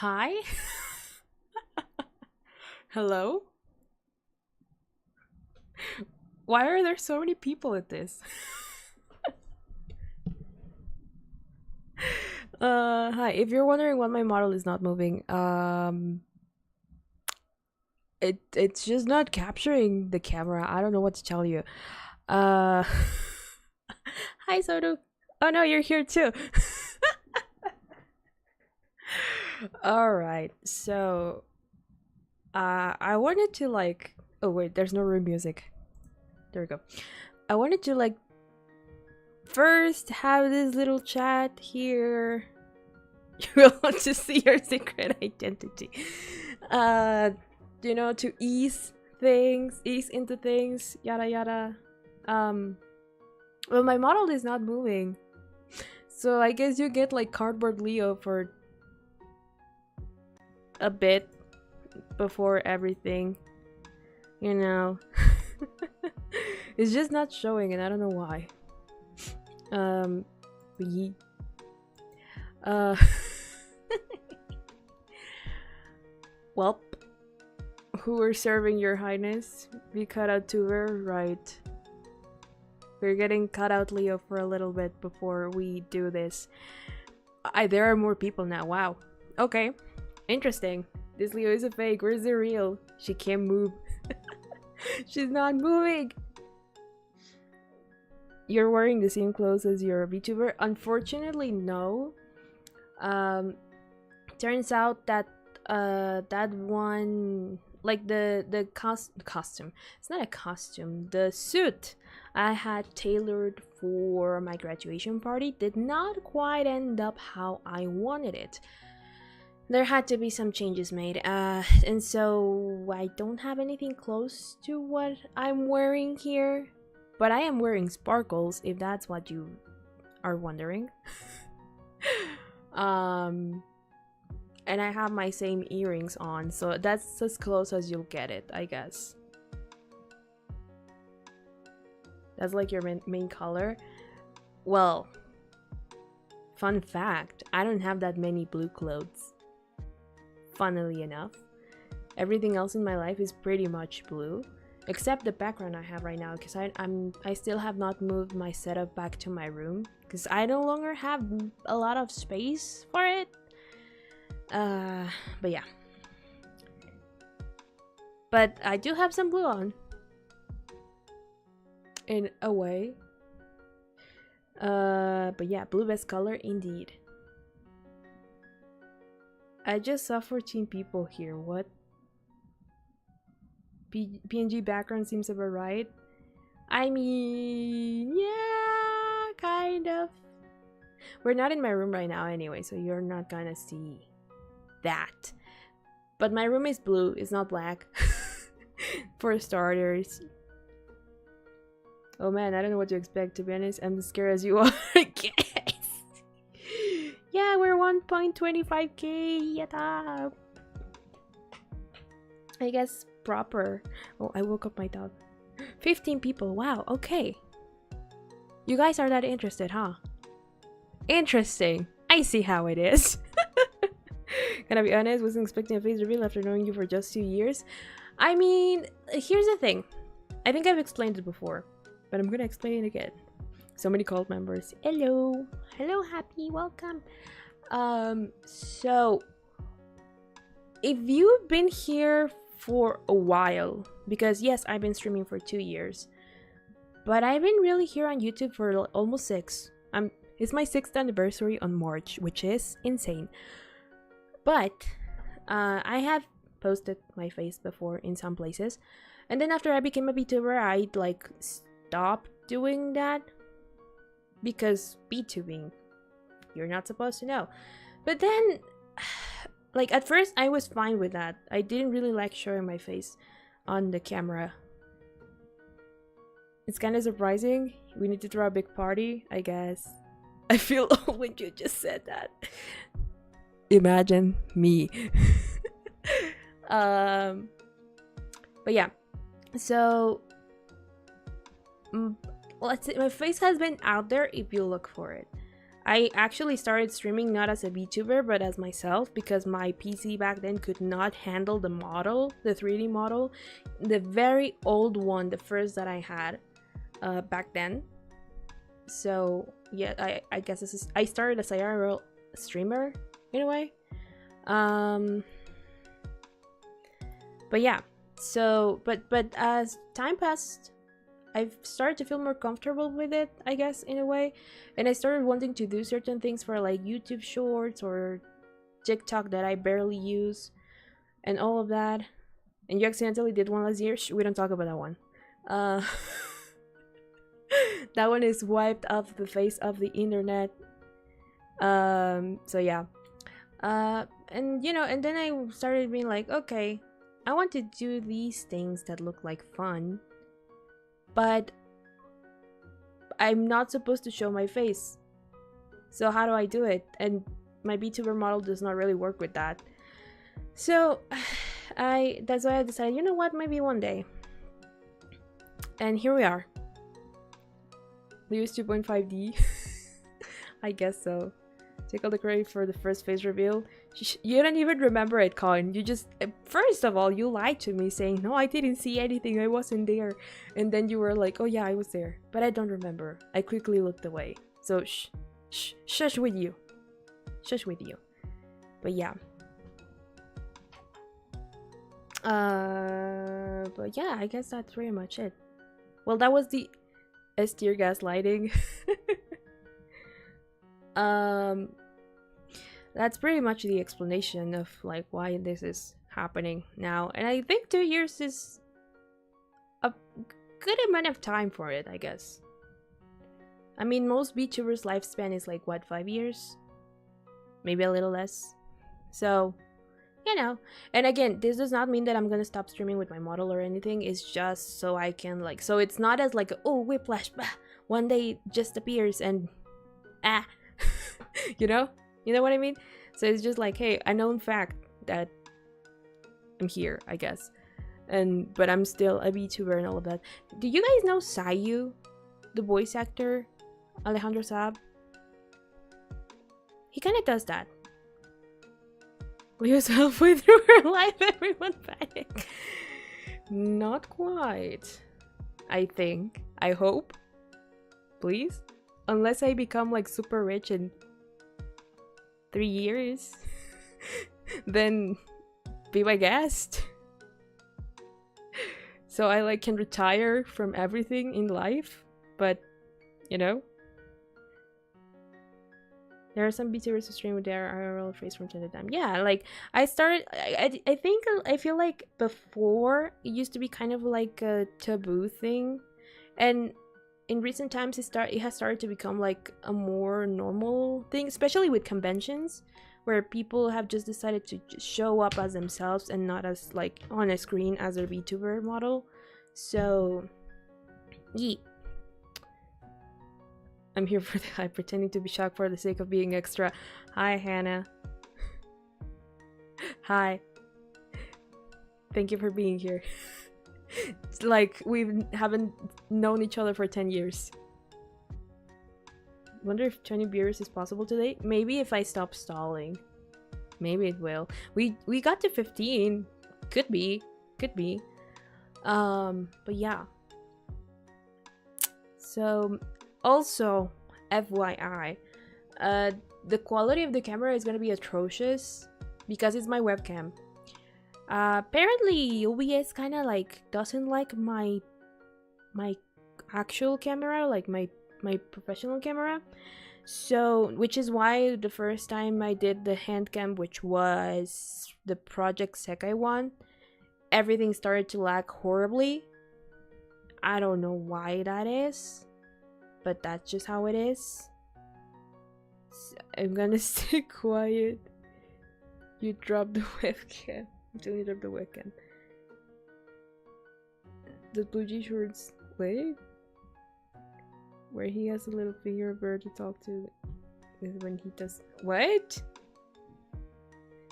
Hi? Hello? Why are there so many people at this? Hi. If you're wondering why my model is not moving, it's just not capturing the camera. I don't know what to tell you. Uh Hi Soto. Oh no, you're here too. All right. So, I wanted to like oh wait, there's no room music. There we go. I wanted to like first have this little chat here. You want to see your secret identity. Uh you know, to ease into things, yada yada. Well, my model is not moving. So I guess you get like cardboard Leo for a bit before everything. You know. It's just not showing and I don't know why. Ye Welp. Who are serving your highness? We cut out Tuber, right? We're getting cut out Leo for a little bit before we do this. There are more people now, wow. Okay, interesting. This Leo is a fake, where's the real? She can't move. She's not moving! You're wearing the same clothes as your VTuber? Unfortunately, no. Turns out that that one, like the costume. It's not a costume. The suit I had tailored for my graduation party did not quite end up how I wanted it. There had to be some changes made, and so I don't have anything close to what I'm wearing here. But I am wearing sparkles, if that's what you are wondering. And I have my same earrings on, so that's as close as you'll get it, I guess. That's like your main color. Well, fun fact, I don't have that many blue clothes. Funnily enough. Everything else in my life is pretty much blue. Except the background I have right now, because I still have not moved my setup back to my room because I no longer have a lot of space for it. But yeah. But I do have some blue on. In a way. But yeah, blue best color indeed. I just saw 14 people here. What? PNG background seems about right. I mean, yeah, kind of. We're not in my room right now anyway, so you're not gonna see that. But my room is blue, it's not black. For starters. Oh man, I don't know what to expect, to be honest. I'm as scared as you are, guys. Yeah, we're 1.25k. Yata. I guess proper. Oh, I woke up my dog. 15 people. Wow, okay. You guys are that interested, huh? Interesting. I see how it is. Can I be honest? Wasn't expecting a face reveal after knowing you for just 2 years. I mean, here's the thing. I think I've explained it before, but I'm gonna explain it again. So many cult members. Hello. Hello, Happy. Welcome. So if you've been here for a while, because yes, I've been streaming for 2 years, but I've been really here on YouTube for almost 6. It's my 6th anniversary on March, which is insane. But I have posted my face before in some places, and then after I became a VTuber, I'd like stopped doing that because VTubing, you're not supposed to know. But then, like at first, I was fine with that. I didn't really like showing my face on the camera. It's kind of surprising. We need to throw a big party, I guess. I feel old when you just said that. Imagine me. But yeah, so let's see, my face has been out there if you look for it. I actually started streaming not as a VTuber but as myself because my PC back then could not handle the model, the 3D model, the very old one, the first that I had back then. So yeah, I guess this is, I started as a IRL streamer in a way. But yeah, so but as time passed, I've started to feel more comfortable with it, I guess, in a way, and I started wanting to do certain things for like YouTube shorts or TikTok that I barely use and all of that. And you accidentally did one last year. We don't talk about that one. That one is wiped off the face of the internet. So yeah, and you know, and then I started being like, okay, I want to do these things that look like fun, but I'm not supposed to show my face. So how do I do it? And my VTuber model does not really work with that. So that's why I decided, you know what, maybe one day. And here we are. Leo's 2.5D. I guess so. Take all the credit for the first face reveal. You don't even remember it, Colin. You just... First of all, you lied to me saying, no, I didn't see anything. I wasn't there. And then you were like, oh yeah, I was there. But I don't remember. I quickly looked away. So shush with you. Shush with you. But yeah. But yeah, I guess that's pretty much it. Well, that was the S-tier gaslighting. That's pretty much the explanation of like why this is happening now, and I think 2 years is a good amount of time for it, I guess. I mean, most VTubers' lifespan is like what, 5 years, maybe a little less. So you know, and again, this does not mean that I'm gonna stop streaming with my model or anything. It's just so I can like, so it's not as like, oh, whiplash, bah, one day it just appears and you know what I mean? So it's just like, hey, a known fact that I'm here, I guess, but I'm still a VTuber and all of that. Do you guys know Sayu, the voice actor, Alejandro Saab? He kind of does that. Leo's halfway through her life, everyone panic. Not quite. I think. I hope. Please? Unless I become like super rich in 3 years. Then be my guest. So I like can retire from everything in life. But, you know. There are some VTubers who stream with their IRL face from time to time. Yeah, like I started. I think I feel like before it used to be kind of like a taboo thing, and in recent times it has started to become like a more normal thing, especially with conventions, where people have just decided to just show up as themselves and not as like on a screen as their VTuber model. So yeah, I'm here for the hype, pretending to be shocked for the sake of being extra. Hi Hannah. Hi. Thank you for being here. It's like we haven't known each other for 10 years. Wonder if 20 beers is possible today? Maybe if I stop stalling. Maybe it will. We got to 15. Could be. Could be. But yeah. So, also, FYI, the quality of the camera is gonna be atrocious because it's my webcam. Apparently OBS kind of like doesn't like my actual camera, like my professional camera. So, which is why the first time I did the hand cam, which was the Project Sekai one, everything started to lag horribly. I don't know why that is, but that's just how it is. So I'm gonna stay quiet. You dropped the webcam. Until you drop the webcam. The blue G shorts. Wait. Where he has a little finger bird to talk to is when he does. What?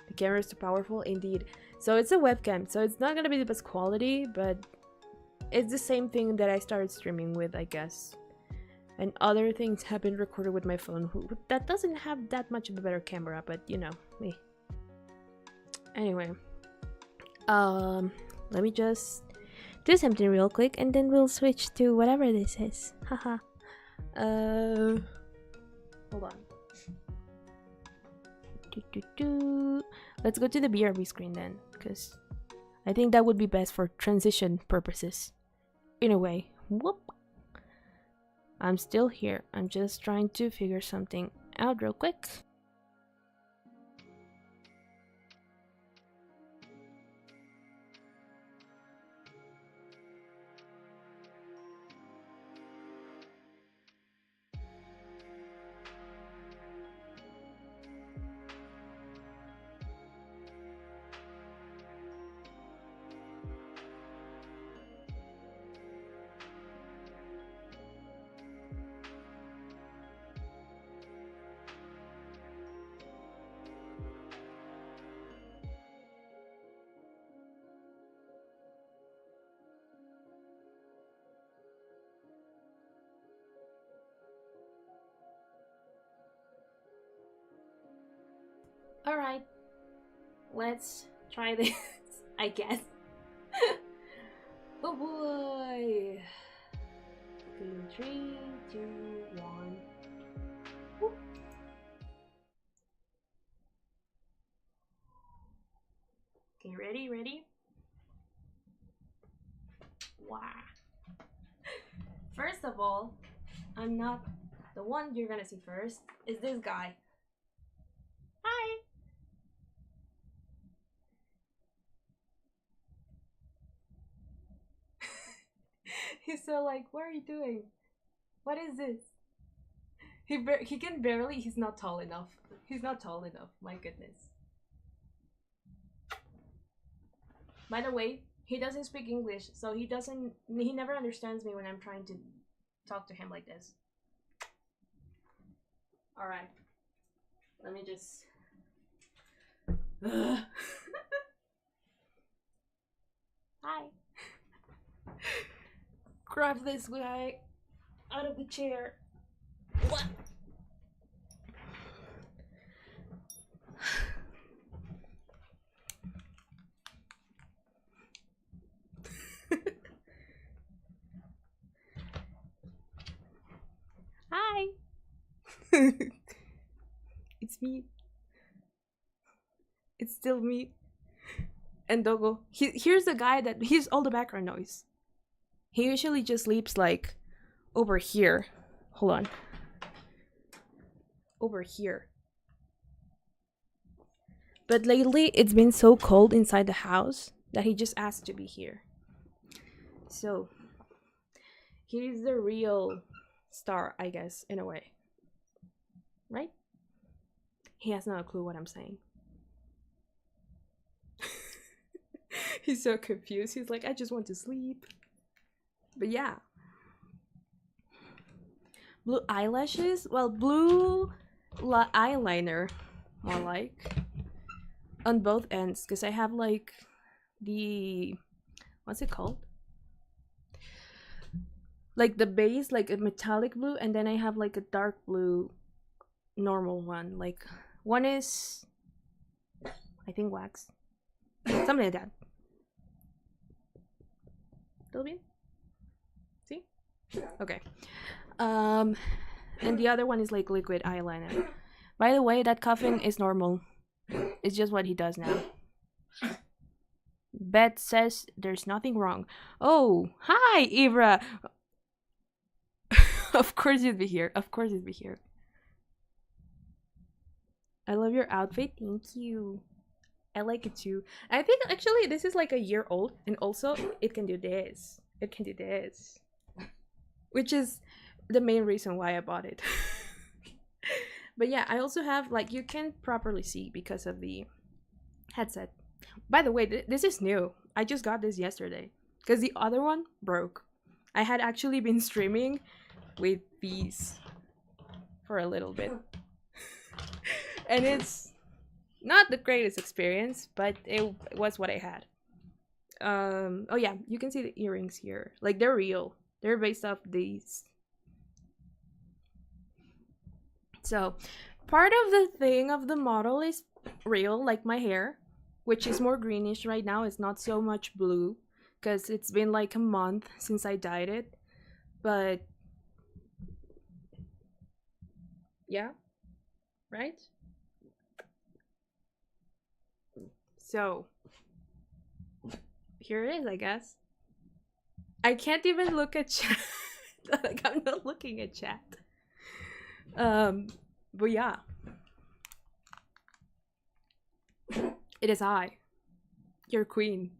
The camera is too powerful? Indeed. So it's a webcam, so it's not gonna be the best quality, but it's the same thing that I started streaming with, I guess. And other things have been recorded with my phone that doesn't have that much of a better camera, but you know, me. Anyway. Let me just do something real quick and then we'll switch to whatever this is. Haha. Hold on. Let's go to the BRB screen then, because I think that would be best for transition purposes. In a way. Whoop. I'm still here. I'm just trying to figure something out real quick. Alright, let's try this, I guess. Oh boy! In 3, 2, 1. Whoop. Okay, ready? Ready? Wow. First of all, I'm not the one you're gonna see first. Is this guy. Hi! He's so like, what are you doing? What is this? He can barely, he's not tall enough. He's not tall enough, my goodness. By the way, he doesn't speak English, so he never understands me when I'm trying to talk to him like this. Alright. Let me just... Hi. Grab this guy out of the chair. What? Hi. It's me. It's still me. And Dogo. Here's the guy that he's all the background noise. He usually just sleeps like over here. Hold on. Over here. But lately it's been so cold inside the house that he just asked to be here. So he's the real star, I guess, in a way. Right? He has no clue what I'm saying. He's so confused. He's like, I just want to sleep. But yeah. Blue eyelashes? Well, blue eyeliner, more like. On both ends, because I have like the... What's it called? Like the base, like a metallic blue, and then I have like a dark blue normal one. Like, one is... I think wax. Something like that. Philippine? See? Okay. And the other one is like liquid eyeliner. By the way, that coffin is normal. It's just what he does now. Beth says there's nothing wrong. Oh, hi, Ivra. Of course you'd be here. Of course you'd be here. I love your outfit. Thank you. I like it too. I think actually this is like a year old, and also it can do this. It can do this. Which is the main reason why I bought it. But yeah, I also have, like, you can properly see because of the headset. By the way, this is new. I just got this yesterday because the other one broke. I had actually been streaming with these for a little bit. And it's not the greatest experience, but it was what I had. Oh yeah, you can see the earrings here. Like, they're real. They're based off these. So, part of the thing of the model is real, like my hair, which is more greenish right now. It's not so much blue, because it's been like a month since I dyed it. But, yeah, right? So, here it is, I guess. I can't even look at chat. Like, I'm not looking at chat. But yeah. It is I, your queen.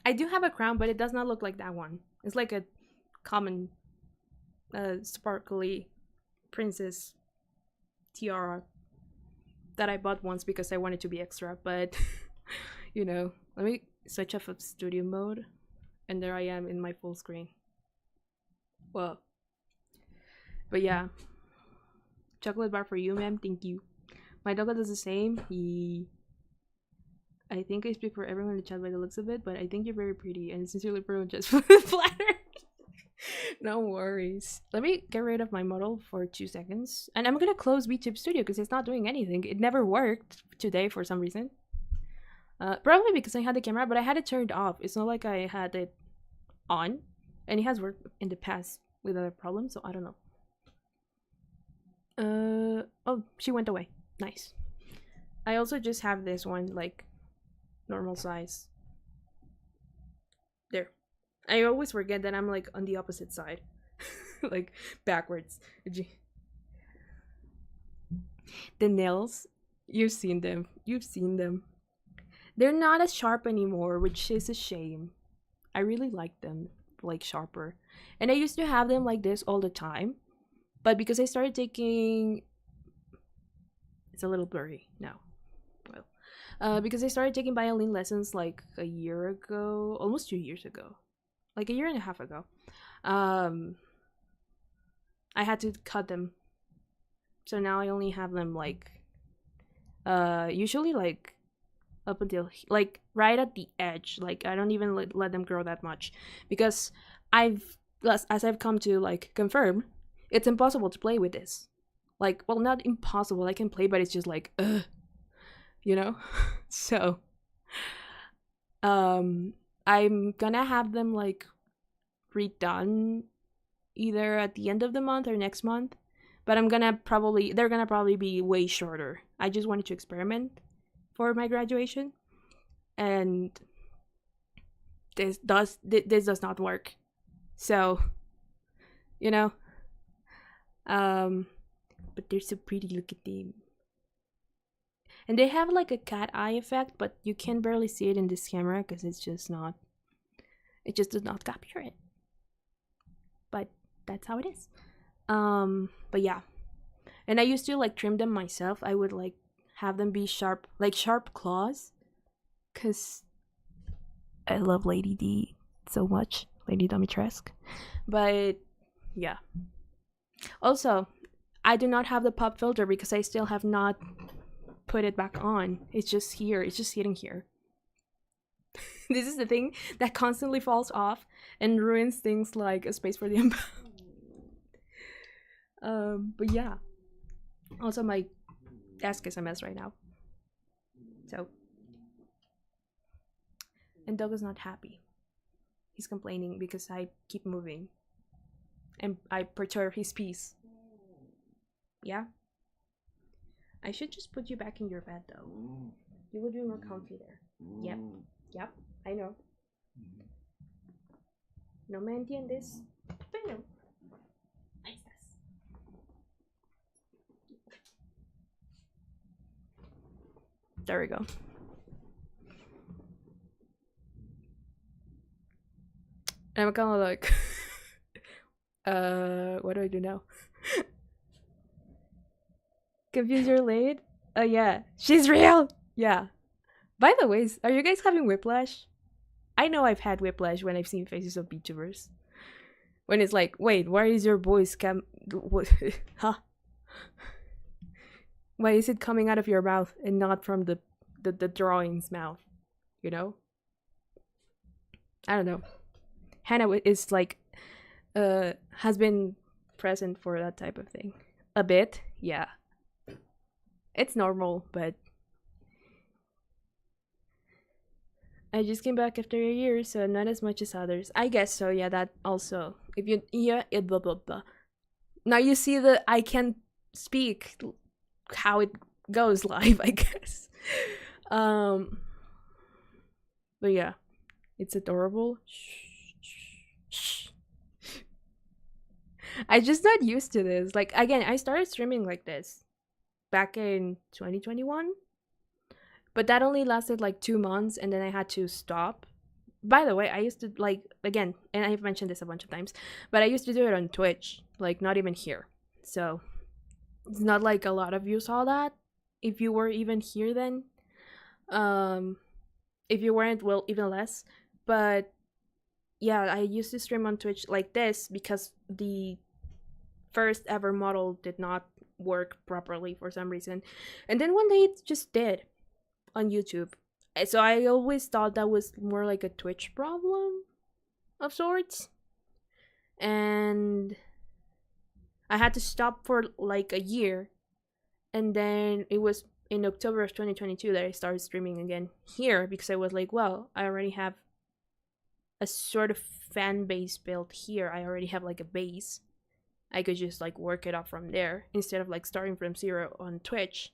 I do have a crown, but it does not look like that one. It's like a common, sparkly princess tiara that I bought once because I wanted to be extra, but you know, let me switch off of studio mode, and there I am in my full screen. Whoa. But yeah, chocolate bar for you, ma'am. Thank you. My dog does the same. I think I speak for everyone in the chat by the looks of it, but I think you're very pretty and sincerely proud just for the flatter. No worries. Let me get rid of my model for 2 seconds. And I'm gonna close VTube Studio because it's not doing anything. It never worked today for some reason. Probably because I had the camera, but I had it turned off. It's not like I had it on. And it has worked in the past with other problems, so I don't know. Oh, she went away. Nice. I also just have this one, like, normal size. There. I always forget that I'm, like, on the opposite side. Like, backwards. The nails, you've seen them. You've seen them. They're not as sharp anymore, which is a shame. I really like them, like, sharper. And I used to have them like this all the time. But because I started taking... It's a little blurry now. Well, because I started taking violin lessons like a year ago, almost 2 years ago. Like a year and a half ago. I had to cut them. So now I only have them like... usually like up until... Like right at the edge. Like I don't even let them grow that much. Because as I've come to like confirm, it's impossible to play with this. Like, well, not impossible. I can play, but it's just like, ugh. You know? So, I'm gonna have them, like, redone either at the end of the month or next month. But they're gonna probably be way shorter. I just wanted to experiment for my graduation. And this does not work. So, you know, but they're so pretty, look at them. And they have like a cat eye effect, but you can barely see it in this camera because it just does not capture it. But that's how it is. But yeah. And I used to like trim them myself. I would like have them be sharp, like sharp claws, because I love Lady D so much, Lady Dimitrescu. But yeah. Also, I do not have the pop filter because I still have not put it back on. It's just here. It's just sitting here. This is the thing that constantly falls off and ruins things like A Space for the Unbound. But yeah. Also, my desk is a mess right now. So. And Doug is not happy. He's complaining because I keep moving. And I perturb his peace. Yeah? I should just put you back in your bed, though. You would be more comfy there. Yep. Yep. I know. No me entiendes, pero ahí estás. There we go. I'm kind of like, what do I do now? Confused you're late? Oh yeah, she's real! Yeah. By the way, are you guys having whiplash? I know I've had whiplash when I've seen faces of VTubers. When it's like, wait, why is your voice what? Huh? Why is it coming out of your mouth and not from the drawing's mouth? You know? I don't know. Hannah is like, has been present for that type of thing. A bit, yeah. It's normal, but I just came back after a year, so not as much as others. I guess so, yeah, that also. If you, yeah, blah, blah, blah. Now you see that I can speak how it goes live, I guess. But yeah, it's adorable. I just not used to this. Like, again, I started streaming like this back in 2021, but that only lasted like 2 months, and then I had to stop. By the way, I used to, like, again, and I've mentioned this a bunch of times, but I used to do it on Twitch, like, not even here. So it's not like a lot of you saw that, if you were even here then. If you weren't, well, even less. But yeah, I used to stream on Twitch like this because the first ever model did not work properly for some reason, and then one day it just did on YouTube. So I always thought that was more like a Twitch problem of sorts, and I had to stop for like a year, and then it was in October of 2022 that I started streaming again here, because I was like, well, I already have a sort of fan base built here. I already have like a base. I could just like work it up from there instead of like starting from zero on Twitch.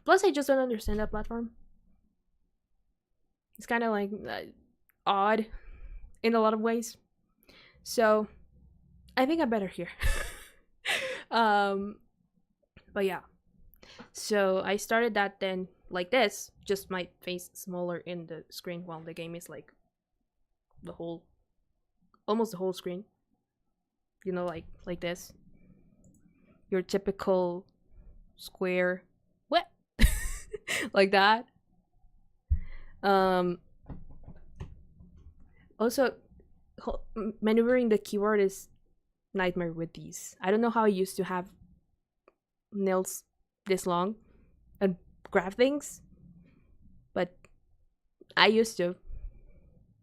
Plus, I just don't understand that platform. It's kind of like odd in a lot of ways. So I think I'm better here. But yeah. So I started that then like this, just my face smaller in the screen while the game is like the whole, almost the whole screen. You know, like this. Your typical square, what? Like that. Also, maneuvering the keyboard is nightmare with these. I don't know how I used to have nails this long and grab things, but I used to,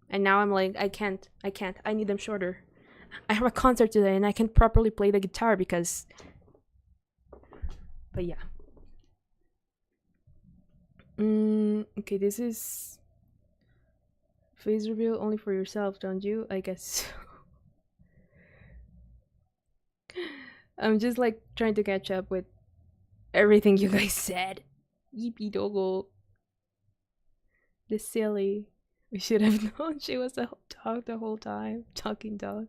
and now I'm like, I can't. I need them shorter. I have a concert today and I can't properly play the guitar because, but yeah. Okay, this is face reveal only for yourself, don't you? I guess so. I'm just like trying to catch up with everything you guys said. Yippee doggo. The silly. We should have known she was a dog the whole time. Talking dog.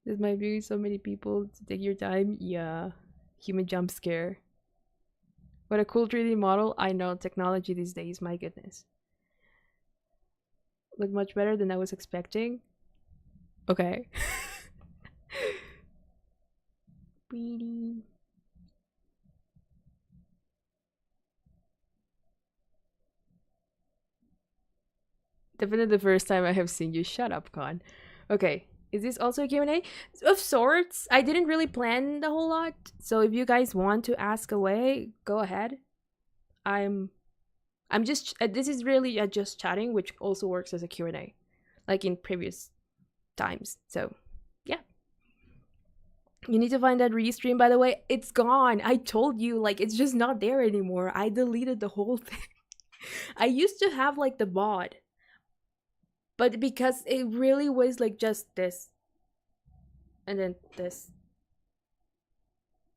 This might be so many people to take your time. Yeah. Human jump scare. What a cool 3D model. I know, technology these days, my goodness. Look much better than I was expecting. Okay. Pretty. Definitely the first time I have seen you. Shut up, Con. Okay. Is this also a Q&A? Of sorts. I didn't really plan the whole lot. So if you guys want to ask away, go ahead. I'm just this is really just chatting, which also works as a Q&A, like in previous times. So, yeah. You need to find that restream, by the way. It's gone. I told you, like, it's just not there anymore. I deleted the whole thing. I used to have, like, the mod. But because it really was, like, just this. And then this.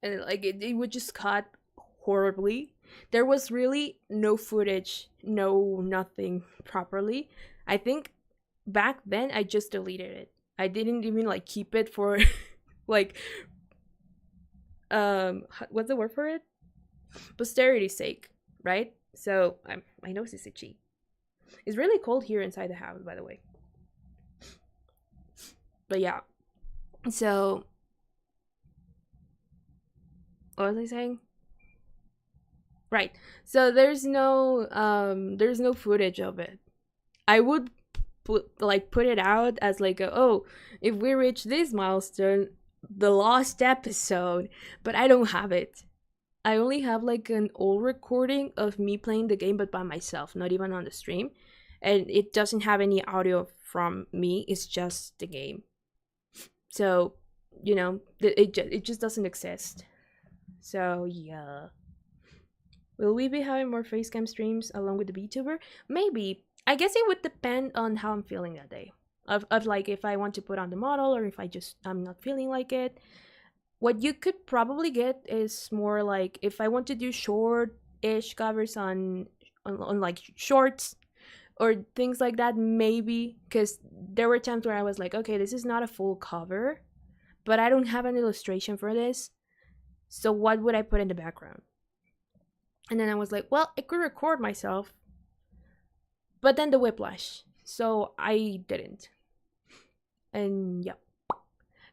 And, like, it would just cut horribly. There was really no footage, no nothing properly. I think back then I just deleted it. I didn't even, like, keep it for... like, what's the word for it? Posterity's sake, right? So my nose is itchy. It's really cold here inside the house, by the way. But yeah, so what was I saying? Right. So there's no footage of it. I would put it out as like if we reach this milestone, the lost episode, but I don't have it. I only have like an old recording of me playing the game, but by myself, not even on the stream, and it doesn't have any audio from me. It's just the game. So, you know, it just doesn't exist. So yeah, will we be having more facecam streams along with the VTuber? Maybe. I guess it would depend on how I'm feeling that day. Of like if I want to put on the model or if I'm not feeling like it. What you could probably get is more like if I want to do short-ish covers on like shorts or things like that, maybe, because there were times where I was like, okay, this is not a full cover, but I don't have an illustration for this, so what would I put in the background? And then I was like, well, I could record myself, but then the whiplash, so I didn't. And yeah.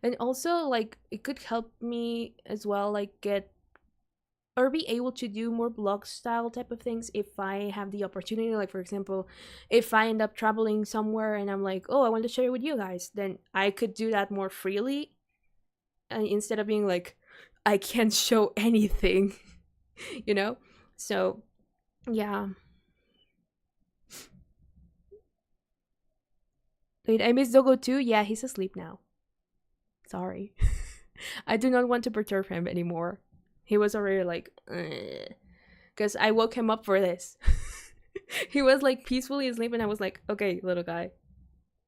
And also, like, it could help me as well, like, get or be able to do more blog style type of things if I have the opportunity. Like, for example, if I end up traveling somewhere and I'm like, oh, I want to share it with you guys, then I could do that more freely instead of being like, I can't show anything, you know? So, yeah. Wait, I miss Dogo too? Yeah, he's asleep now. Sorry. I do not want to perturb him anymore. He was already like, because I woke him up for this. He was like peacefully asleep and I was like, okay, little guy,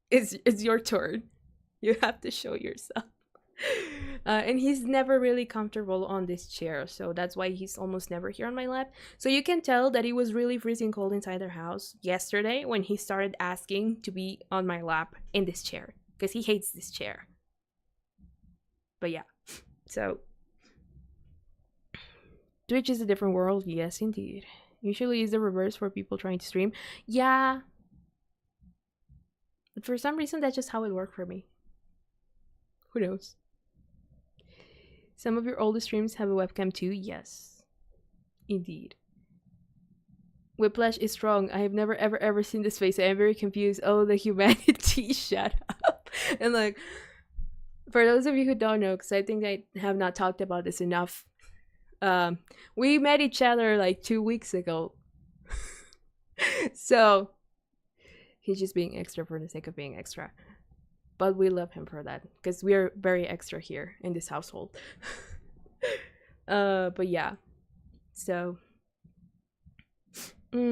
it's your turn. You have to show yourself. And he's never really comfortable on this chair, so that's why he's almost never here on my lap. So you can tell that he was really freezing cold inside their house yesterday when he started asking to be on my lap in this chair, because he hates this chair. But yeah, so Twitch is a different world. Yes, indeed. Usually it's the reverse for people trying to stream. Yeah. But for some reason, that's just how it worked for me. Who knows? Some of your oldest streams have a webcam too. Yes. Indeed. Whiplash is strong. I have never ever seen this face. I am very confused. Oh, the humanity. Shut up. And like, for those of you who don't know, because I think I have not talked about this enough, we met each other like 2 weeks ago. So he's just being extra for the sake of being extra, but we love him for that because we are very extra here in this household. But yeah, so Zombie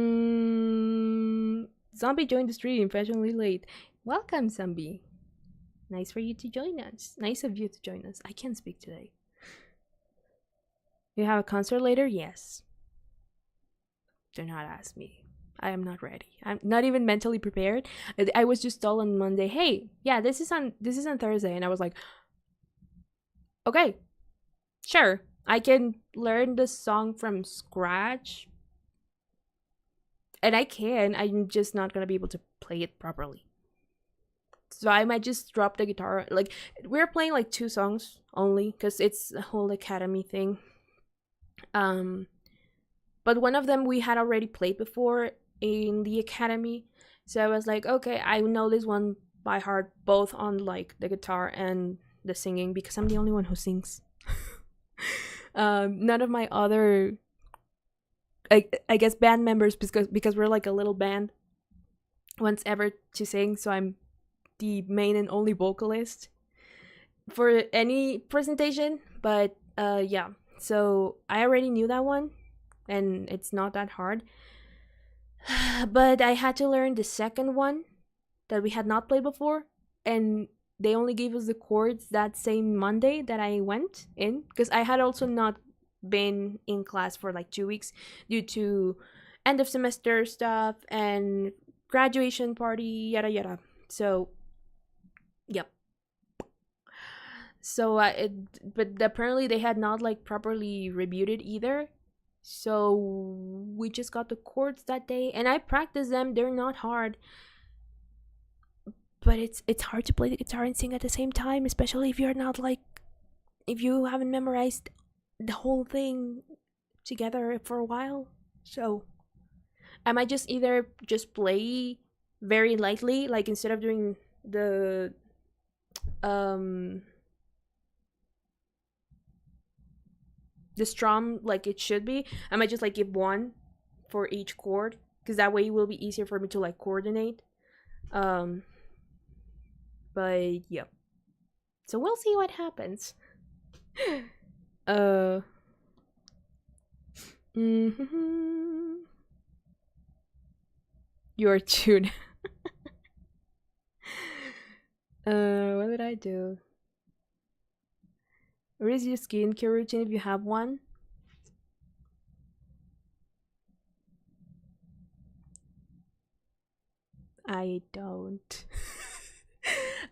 joined the stream fashionably late. Welcome, Zombie. Nice for you to join us. Nice of you to join us. I can't speak today. You have a concert later? Yes. Do not ask me. I am not ready. I'm not even mentally prepared. I was just told on Monday, hey, yeah, this is on Thursday, and I was like, okay, sure, I can learn the song from scratch, and I can. I'm just not gonna be able to play it properly. So I might just drop the guitar. Like, we're playing like 2 songs only because it's a whole academy thing. But one of them we had already played before in the academy, So I was like, okay, I know this one by heart, both on like the guitar and the singing, because I'm the only one who sings. None of my other, I guess, band members, because we're like a little band, wants ever to sing. So I'm the main and only vocalist for any presentation. But yeah, so I already knew that one, and it's not that hard. But I had to learn the second one that we had not played before, and they only gave us the chords that same Monday that I went in, because I had also not been in class for like 2 weeks due to end of semester stuff and graduation party, yada yada. So, yep. So but apparently they had not like properly reviewed it either. So we just got the chords that day, and I practiced them. They're not hard, but it's hard to play the guitar and sing at the same time, especially if you're not like, if you haven't memorized the whole thing together for a while. So I might just either just play very lightly, like instead of doing um the strum like it should be, I might just like give one for each chord, because that way it will be easier for me to like coordinate. um but yeah, so we'll see what happens. uh mm-hmm. Your tune. What did I do? What is your skincare routine if you have one? I don't.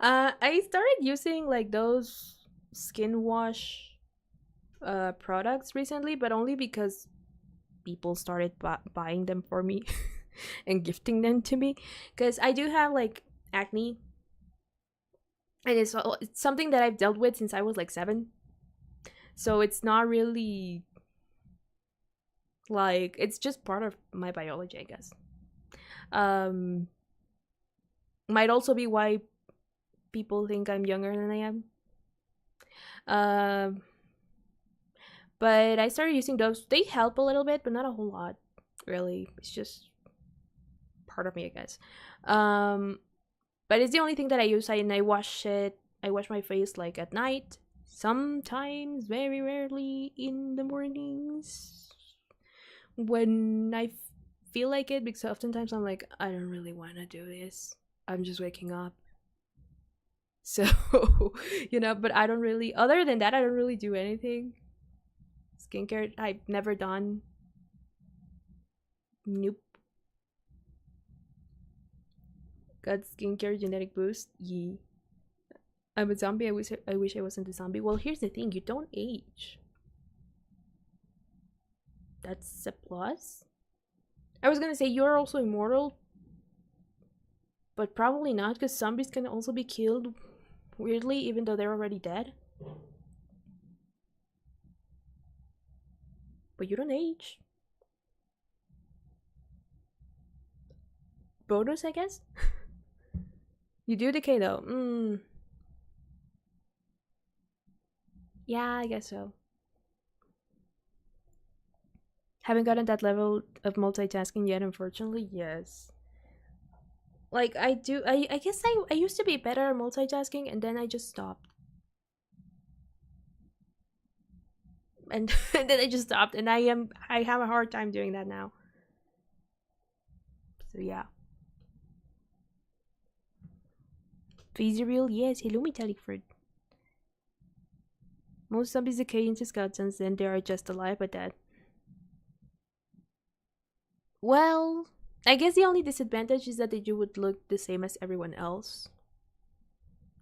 I started using like those skin wash products recently, but only because people started buying them for me and gifting them to me. Because I do have like acne, and it's something that I've dealt with since I was like 7. So it's not really like, it's just part of my biology, I guess. Um, might also be why people think I'm younger than I am. Um, but I started using those. They help a little bit, but not a whole lot, really. It's just part of me, I guess. Um, but it's the only thing that I use. And I wash it. I wash my face like at night. Sometimes, very rarely, in the mornings when I feel like it. Because oftentimes I'm like, I don't really want to do this. I'm just waking up. So, but I don't really, other than that, I don't really do anything. Skincare, I've never done. Nope. Got skincare genetic boost. Yee. I'm a zombie. I wish I wasn't a zombie. Well, here's the thing: you don't age. That's a plus. I was gonna say you're also immortal, but probably not, because zombies can also be killed weirdly, even though they're already dead. But you don't age. Bonus, I guess. You do decay though. Yeah, I guess so. Haven't gotten that level of multitasking yet, unfortunately. Yes. Like I guess I used to be better at multitasking, and then I just stopped. And, and then I just stopped, and I have a hard time doing that now. So yeah. Feasible, yes. Hello, metallic fruit. Most zombies decay into skeletons, then they are just alive but dead. Well, I guess the only disadvantage is that you would look the same as everyone else.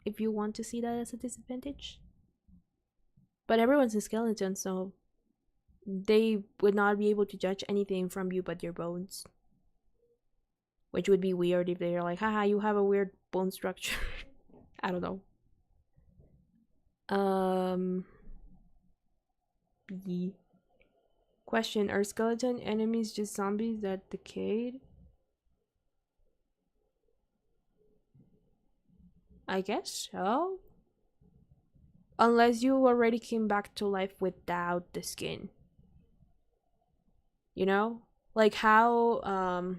If you want to see that as a disadvantage. But everyone's a skeleton, so they would not be able to judge anything from you but your bones. Which would be weird if they're like, haha, you have a weird bone structure. I don't know. B. Question: are skeleton enemies just zombies that decayed? I guess so. Unless you already came back to life without the skin. You know? Like how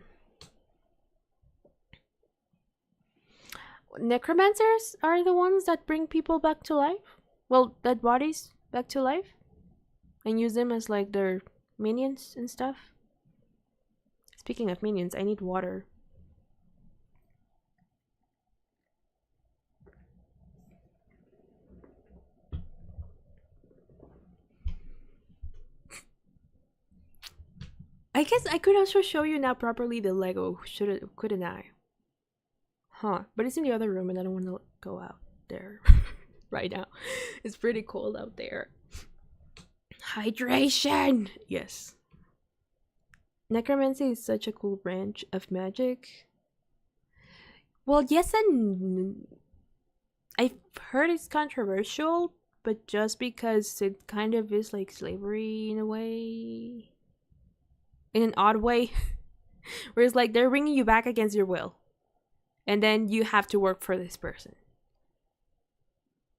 necromancers are the ones that bring people back to life. Well, dead bodies back to life and use them as like their minions and stuff. Speaking of minions, I need water. I guess I could also show you now properly the Lego, couldn't I? Huh, but it's in the other room and I don't want to go out there right now. It's pretty cold out there. Hydration! Yes. Necromancy is such a cool branch of magic. Well, yes and I've heard it's controversial, but just because it kind of is like slavery in a way. In an odd way. Where it's like they're bringing you back against your will. And then you have to work for this person.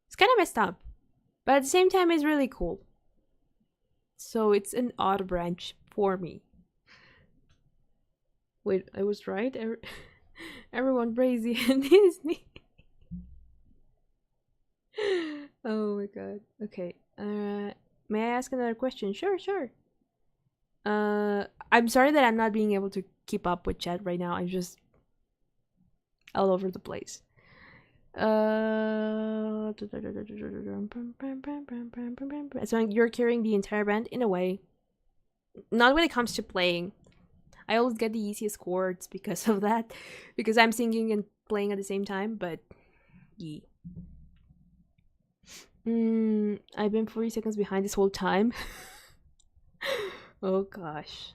It's kind of messed up. But at the same time, it's really cool. So it's an odd branch for me. Wait, I was right? Everyone crazy in Disney. Oh my god. Okay. May I ask another question? Sure. I'm sorry that I'm not being able to keep up with chat right now. I'm just all over the place. So you're carrying the entire band in a way. Not when it comes to playing. I always get the easiest chords because of that. Because I'm singing and playing at the same time, but yeah. I've been 40 seconds behind this whole time. Oh gosh.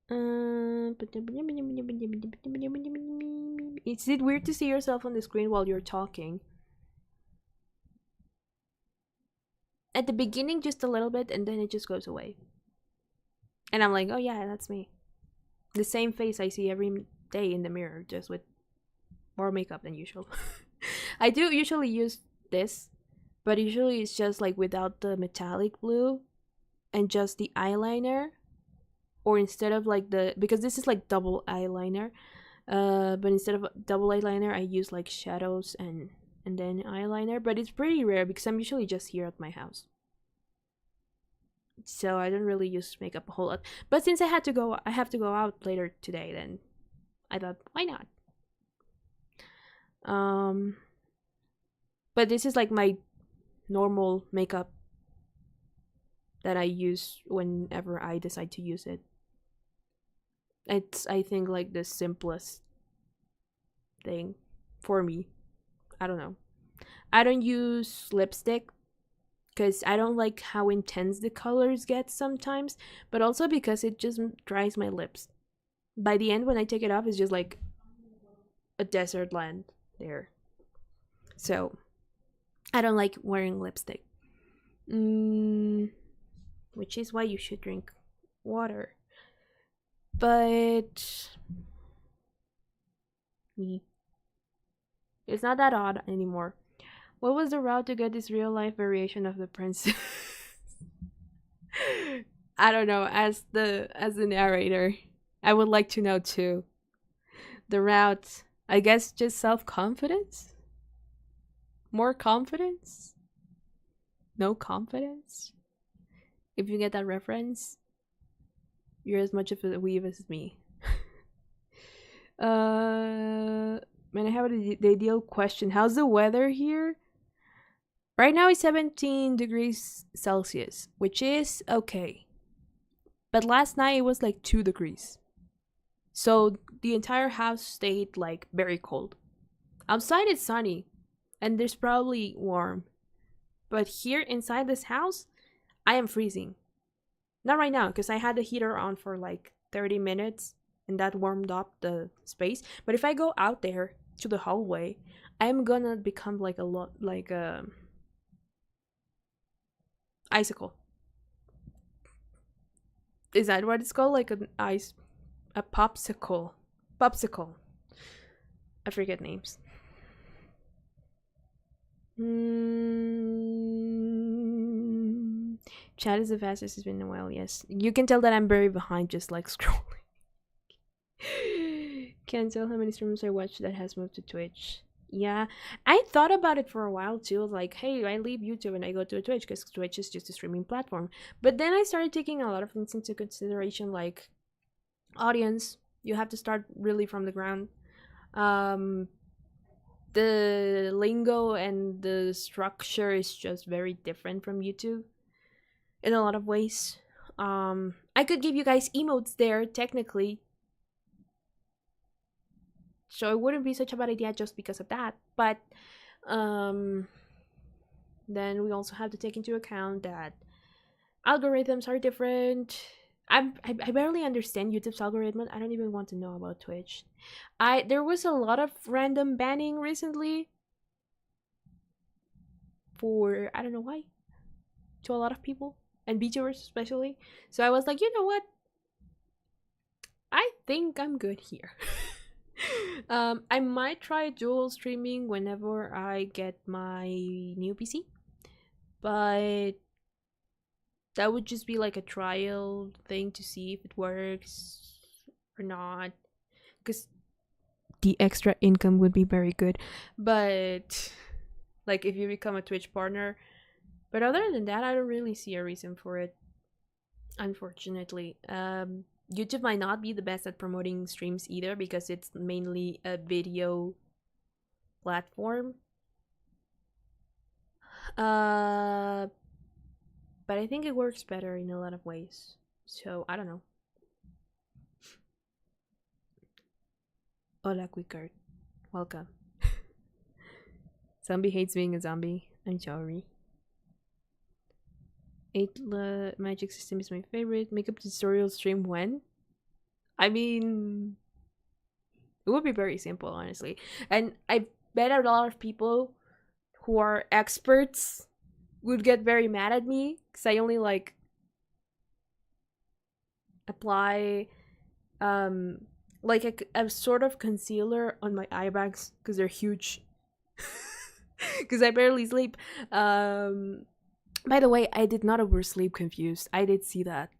Is it weird to see yourself on the screen while you're talking? At the beginning, just a little bit, and then it just goes away. And I'm like, oh yeah, that's me. The same face I see every day in the mirror, just with more makeup than usual. I do usually use this, but usually it's just like without the metallic blue and just the eyeliner. Or instead of like because this is like double eyeliner, but instead of double eyeliner, I use like shadows and then eyeliner. But it's pretty rare because I'm usually just here at my house, so I don't really use makeup a whole lot. But since I have to go out later today, then I thought, why not? But this is like my normal makeup that I use whenever I decide to use it. It's, I think, like the simplest thing for me. I don't know. I don't use lipstick because I don't like how intense the colors get sometimes, but also because it just dries my lips. By the end, when I take it off, it's just like a desert land there. So I don't like wearing lipstick. Which is why you should drink water. But it's not that odd anymore. What was the route to get this real life variation of the princess? I don't know. As the narrator, I would like to know too. The route, I guess, just self-confidence. More confidence. No confidence. If you get that reference, you're as much of a weeb as me. Man, I have the ideal question. How's the weather here? Right now it's 17 degrees Celsius, which is okay. But last night it was like 2 degrees. So the entire house stayed like very cold. Outside it's sunny and there's probably warm. But here inside this house, I am freezing. Not right now, because I had the heater on for like 30 minutes and that warmed up the space. But if I go out there to the hallway, I'm gonna become like a icicle. Is that what it's called? Like a popsicle. Popsicle. I forget names. Chat is the fastest it's been in a while. Yes, you can tell that I'm very behind, just like scrolling. Can't tell how many streamers I watch that has moved to Twitch. Yeah, I thought about it for a while too. Like, hey, I leave YouTube and I go to a Twitch because Twitch is just a streaming platform. But then I started taking a lot of things into consideration, like audience. You have to start really from the ground. Um, the lingo and the structure is just very different from YouTube in a lot of ways. I could give you guys emotes there technically, so it wouldn't be such a bad idea just because of that. But um, then we also have to take into account that algorithms are different. I barely understand YouTube's algorithm. I don't even want to know about Twitch. There was a lot of random banning recently for I don't know why to a lot of people and VTubers especially. So I was like, you know what? I think I'm good here. I might try dual streaming whenever I get my new PC, but that would just be like a trial thing to see if it works or not. Because the extra income would be very good, but like if you become a Twitch partner. But other than that, I don't really see a reason for it. Unfortunately, YouTube might not be the best at promoting streams either because it's mainly a video platform. But I think it works better in a lot of ways. So I don't know. Hola, Quickart. Welcome. Zombie hates being a zombie. I'm sorry. 8 magic system is my favorite. Makeup tutorial stream when? I mean, it would be very simple, honestly. And I bet a lot of people who are experts would get very mad at me because I only like apply like a sort of concealer on my eye bags because they're huge. Because I barely sleep. By the way, I did not oversleep confused. I did see that.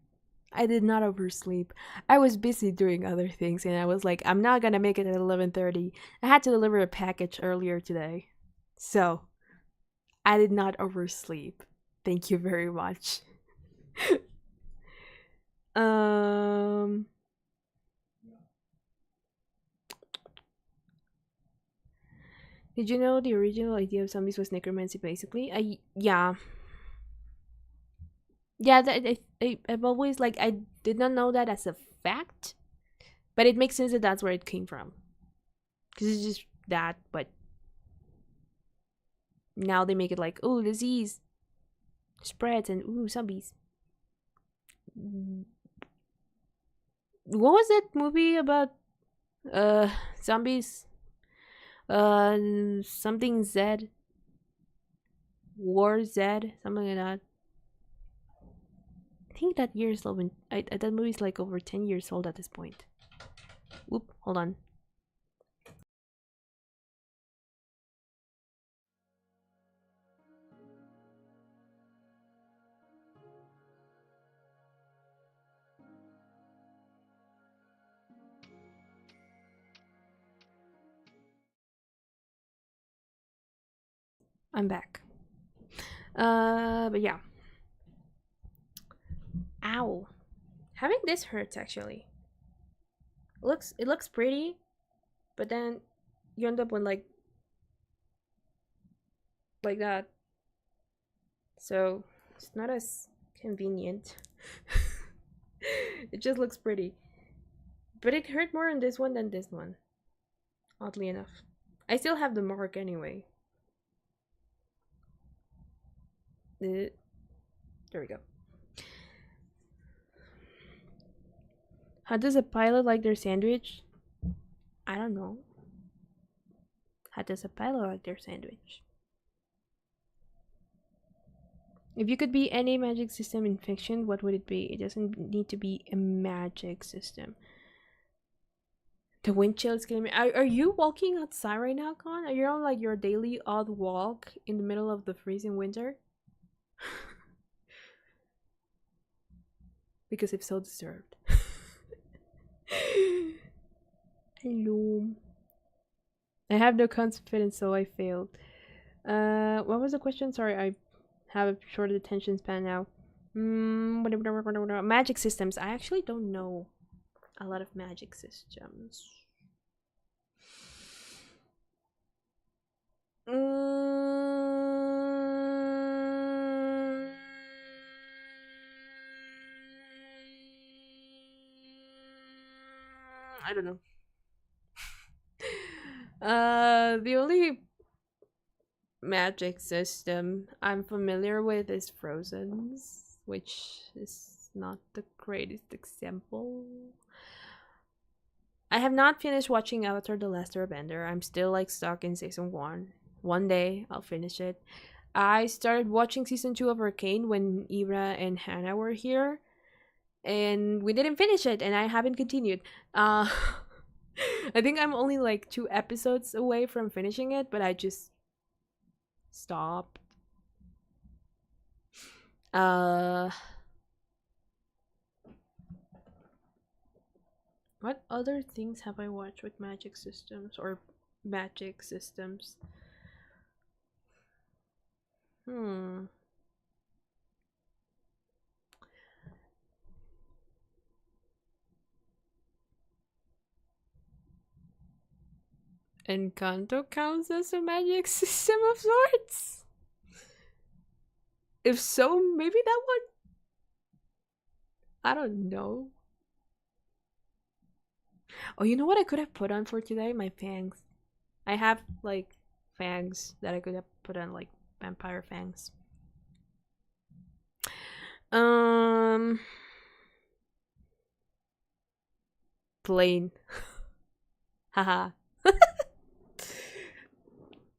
I did not oversleep. I was busy doing other things and I was like, I'm not gonna make it at 11:30. I had to deliver a package earlier today. So, I did not oversleep. Thank you very much. um Did you know the original idea of zombies was necromancy basically? Yeah. Yeah, I've always like I did not know that as a fact, but it makes sense that that's where it came from. Cuz it's just that, but now they make it like, oh, disease spreads and ooh, zombies. What was that movie about zombies? Something Z, War Z, something like that. I think that year is over. That movie is like over 10 years old at this point. Oop, hold on. I'm back. But yeah. Ow. Having this hurts actually. It looks pretty, but then you end up with like that. So it's not as convenient. It just looks pretty. But it hurt more in this one than this one. Oddly enough. I still have the mark anyway. There we go. How does a pilot like their sandwich? I don't know. How does a pilot like their sandwich? If you could be any magic system in fiction, what would it be? It doesn't need to be a magic system. The wind chill is killing me. Are you walking outside right now, Con? Are you on like your daily odd walk in the middle of the freezing winter? Because if so, deserved. Hello. I have no confidence, so I failed. What was the question? Sorry, I have a short attention span now. Magic systems. I actually don't know a lot of magic systems. I don't know. The only magic system I'm familiar with is Frozen's, which is not the greatest example. I have not finished watching Avatar The Last Airbender. I'm still like stuck in season 1. One day I'll finish it. I started watching season 2 of Arcane when Ira and Hannah were here, and we didn't finish it, and I haven't continued. I think I'm only like 2 episodes away from finishing it, but I just stopped. What other things have I watched with magic systems or magic systems? Encanto counts as a magic system of sorts? If so, maybe that one? I don't know. Oh, you know what I could have put on for today? My fangs. I have, like, fangs that I could have put on, like, vampire fangs. Plain. Haha.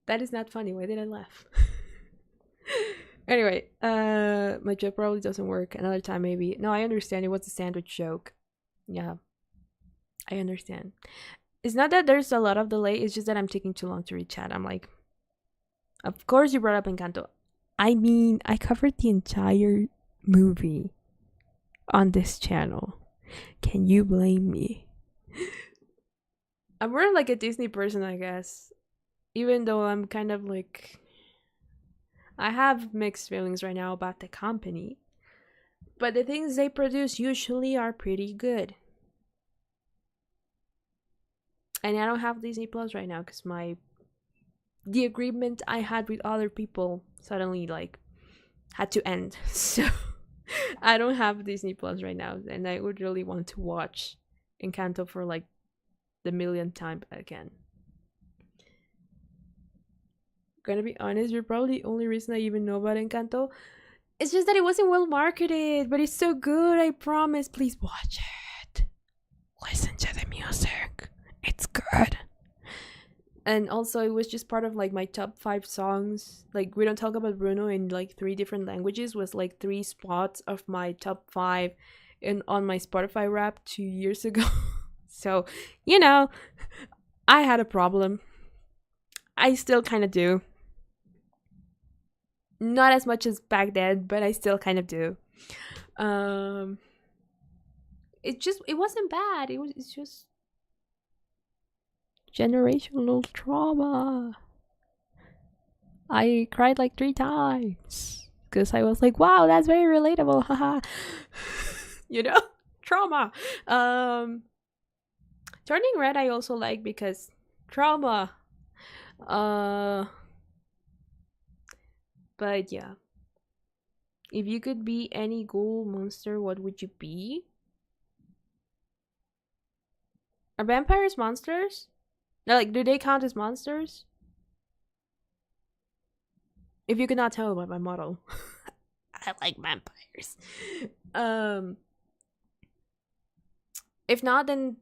That is not funny. Why did I laugh? Anyway, my joke probably doesn't work. Another time, maybe. No, I understand. It was a sandwich joke. Yeah. I understand. It's not that there's a lot of delay. It's just that I'm taking too long to read chat. I'm like, of course you brought up Encanto. I mean, I covered the entire movie on this channel. Can you blame me? I'm more like a Disney person, I guess. Even though I'm kind of like... I have mixed feelings right now about the company. But the things they produce usually are pretty good. And I don't have Disney Plus right now because the agreement I had with other people suddenly like had to end. So I don't have Disney Plus right now, and I would really want to watch Encanto for like the millionth time again. Gonna be honest, you're probably the only reason I even know about Encanto. It's just that it wasn't well marketed, but it's so good, I promise. Please watch it. Listen to the music. It's good. And also it was just part of like my top 5 songs. Like We Don't Talk About Bruno in like 3 different languages was like 3 spots of my top 5 on my Spotify rap 2 years ago. So, you know, I had a problem. I still kind of do. Not as much as back then, but I still kind of do. It wasn't bad. It's just generational trauma. I cried like 3 times because I was like, wow, that's very relatable. Haha. You know, trauma. Turning Red I also like because trauma. But yeah. If you could be any ghoul monster, what would you be? Are vampires monsters? No, like, do they count as monsters? If you could not tell by my model. I like vampires. If not, then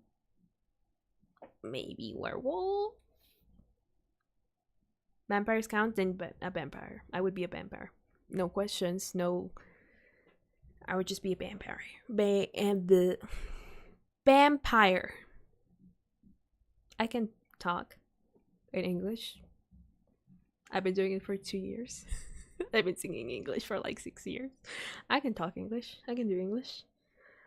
maybe werewolf? Vampires count, then a vampire. I would be a vampire. No questions, no... I would just be a vampire. And the vampire. I can talk in English. I've been doing it for 2 years. I've been singing English for like 6 years. I can talk English. I can do English.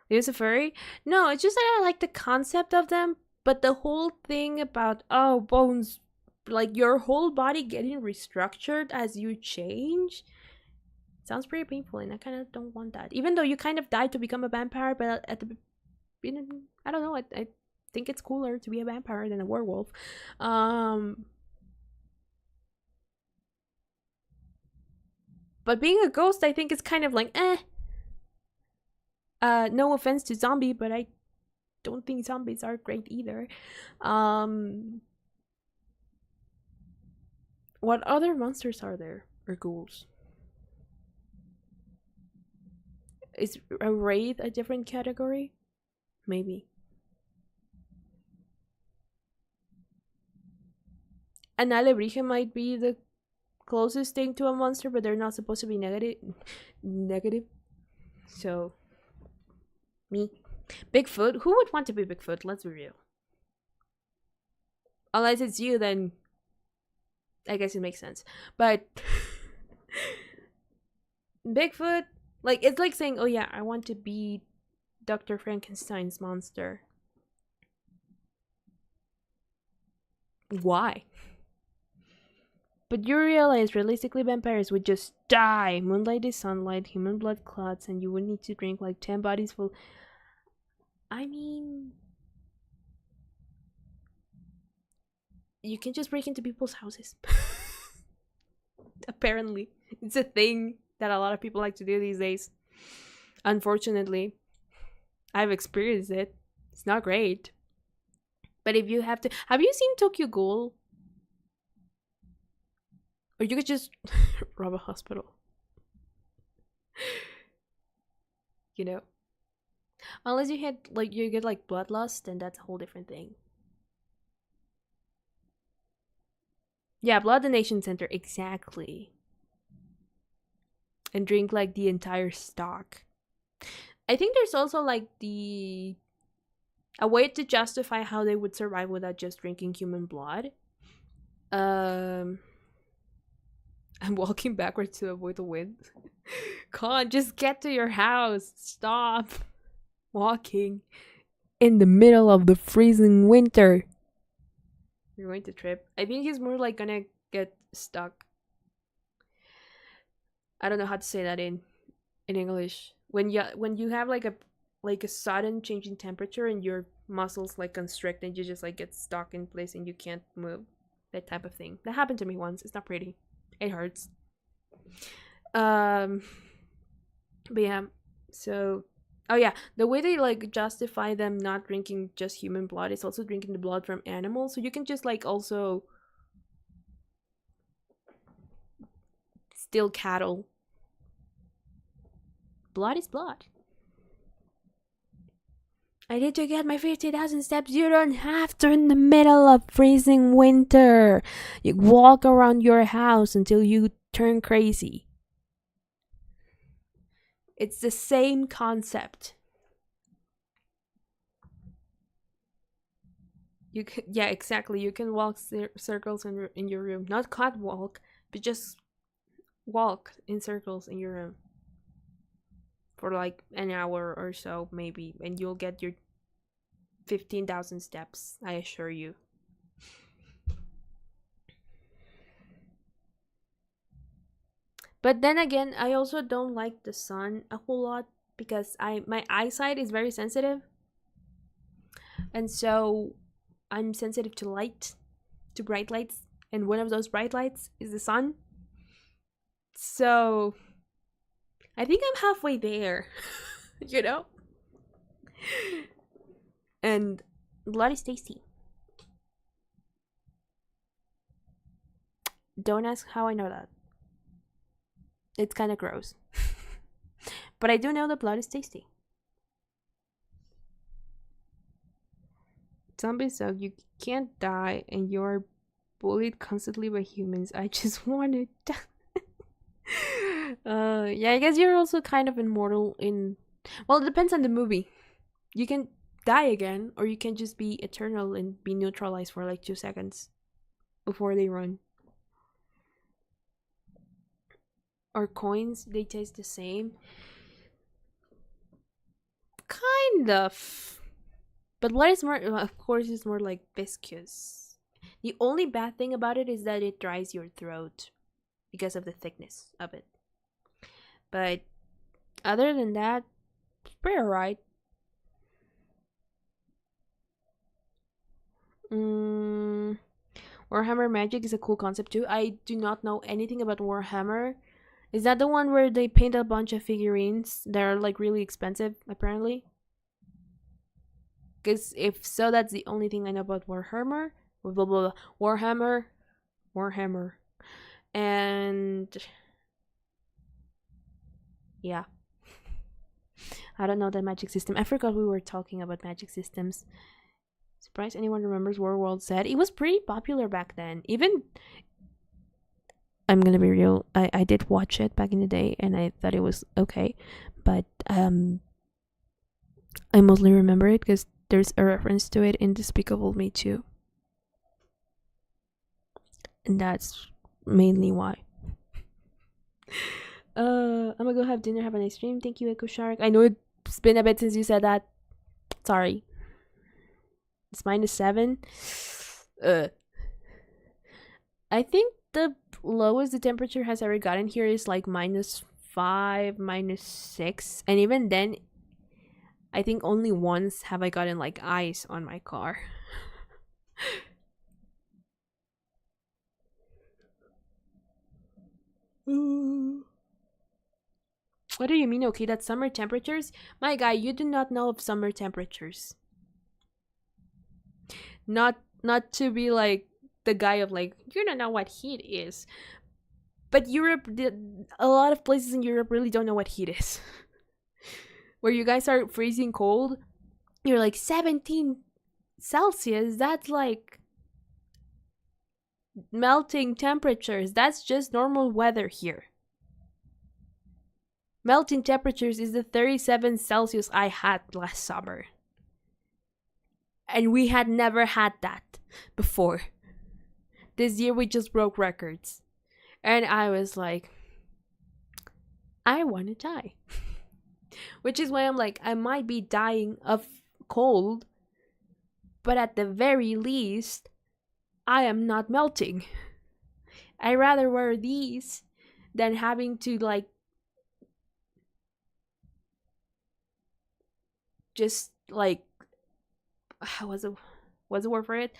There's a furry? No, it's just that I like the concept of them, but the whole thing about, oh, bones, like your whole body getting restructured as you change, sounds pretty painful, and I kind of don't want that. Even though you kind of die to become a vampire, but at the beginning, I don't know, I think it's cooler to be a vampire than a werewolf. But being a ghost, I think it's kind of like, eh. No offense to zombie, but I don't think zombies are great either. What other monsters are there? Or ghouls? Is a wraith a different category? Maybe. An alebrije might be the closest thing to a monster, but they're not supposed to be negative. So, me. Bigfoot? Who would want to be Bigfoot? Let's be real. Unless it's you, then I guess it makes sense. But Bigfoot, like, it's like saying, oh yeah, I want to be Dr. Frankenstein's monster. Why? But you realize realistically vampires would just die. Moonlight is sunlight, human blood clots, and you would need to drink like 10 bodies full. I mean, you can just break into people's houses. Apparently, it's a thing that a lot of people like to do these days. Unfortunately, I've experienced it. It's not great. But if you have you seen Tokyo Ghoul? Or you could just rob a hospital. You know? Unless you get like bloodlust, then that's a whole different thing. Yeah, Blood Donation Center, exactly. And drink like the entire stock. I think there's also like a way to justify how they would survive without just drinking human blood. I'm walking backwards to avoid the wind. Con, just get to your house. Stop walking in the middle of the freezing winter. You're going to trip. I think he's more like gonna get stuck. I don't know how to say that in English. When you have like a sudden change in temperature and your muscles like constrict and you just like get stuck in place and you can't move. That type of thing. That happened to me once. It's not pretty. It hurts. But yeah. So, oh yeah, the way they like justify them not drinking just human blood is also drinking the blood from animals. So you can just like also steal cattle. Blood is blood. I need to get my 50,000 steps. You don't have to in the middle of freezing winter. You walk around your house until you turn crazy. It's the same concept. You can, yeah, exactly. You can walk circles in your room. Not catwalk, but just walk in circles in your room. For like an hour or so, maybe. And you'll get your 15,000 steps, I assure you. But then again, I also don't like the sun a whole lot because my eyesight is very sensitive. And so I'm sensitive to light, to bright lights. And one of those bright lights is the sun. So I think I'm halfway there, you know? And blood is tasty. Don't ask how I know that. It's kind of gross. But I do know that blood is tasty. Zombies suck. You can't die and you're bullied constantly by humans. I just want to die. Yeah, I guess you're also kind of immortal in... Well, it depends on the movie. You can die again, or you can just be eternal and be neutralized for like 2 seconds before they run. Or coins, they taste the same. Kind of. But what is more, of course, it's more like viscous. The only bad thing about it is that it dries your throat because of the thickness of it. But other than that, it's pretty alright. Warhammer Magic is a cool concept too. I do not know anything about Warhammer. Is that the one where they paint a bunch of figurines that are like really expensive, apparently? Because if so, that's the only thing I know about Warhammer. Blah, blah, blah. Warhammer. And yeah. I don't know the magic system. I forgot we were talking about magic systems. Surprised anyone remembers War World Z. It was pretty popular back then. Even, I'm gonna be real, I did watch it back in the day and I thought it was okay. But I mostly remember it because there's a reference to it in Despicable Me 2. And that's mainly why. I'm gonna go have dinner, have a nice stream. Thank you, Echo Shark. I know it's been a bit since you said that. Sorry. It's -7. I think the lowest the temperature has ever gotten here is like -5, -6. And even then, I think only once have I gotten like ice on my car. What do you mean, okay, that's summer temperatures? My guy, you do not know of summer temperatures. Not to be like the guy of like, you don't know what heat is. But Europe, a lot of places in Europe really don't know what heat is. Where you guys are freezing cold, you're like 17 Celsius, that's like melting temperatures. That's just normal weather here. Melting temperatures is the 37 Celsius I had last summer. And we had never had that before. This year we just broke records. And I was like, I want to die. Which is why I'm like, I might be dying of cold, but at the very least, I am not melting. I rather wear these than having to like just like what's the word for it?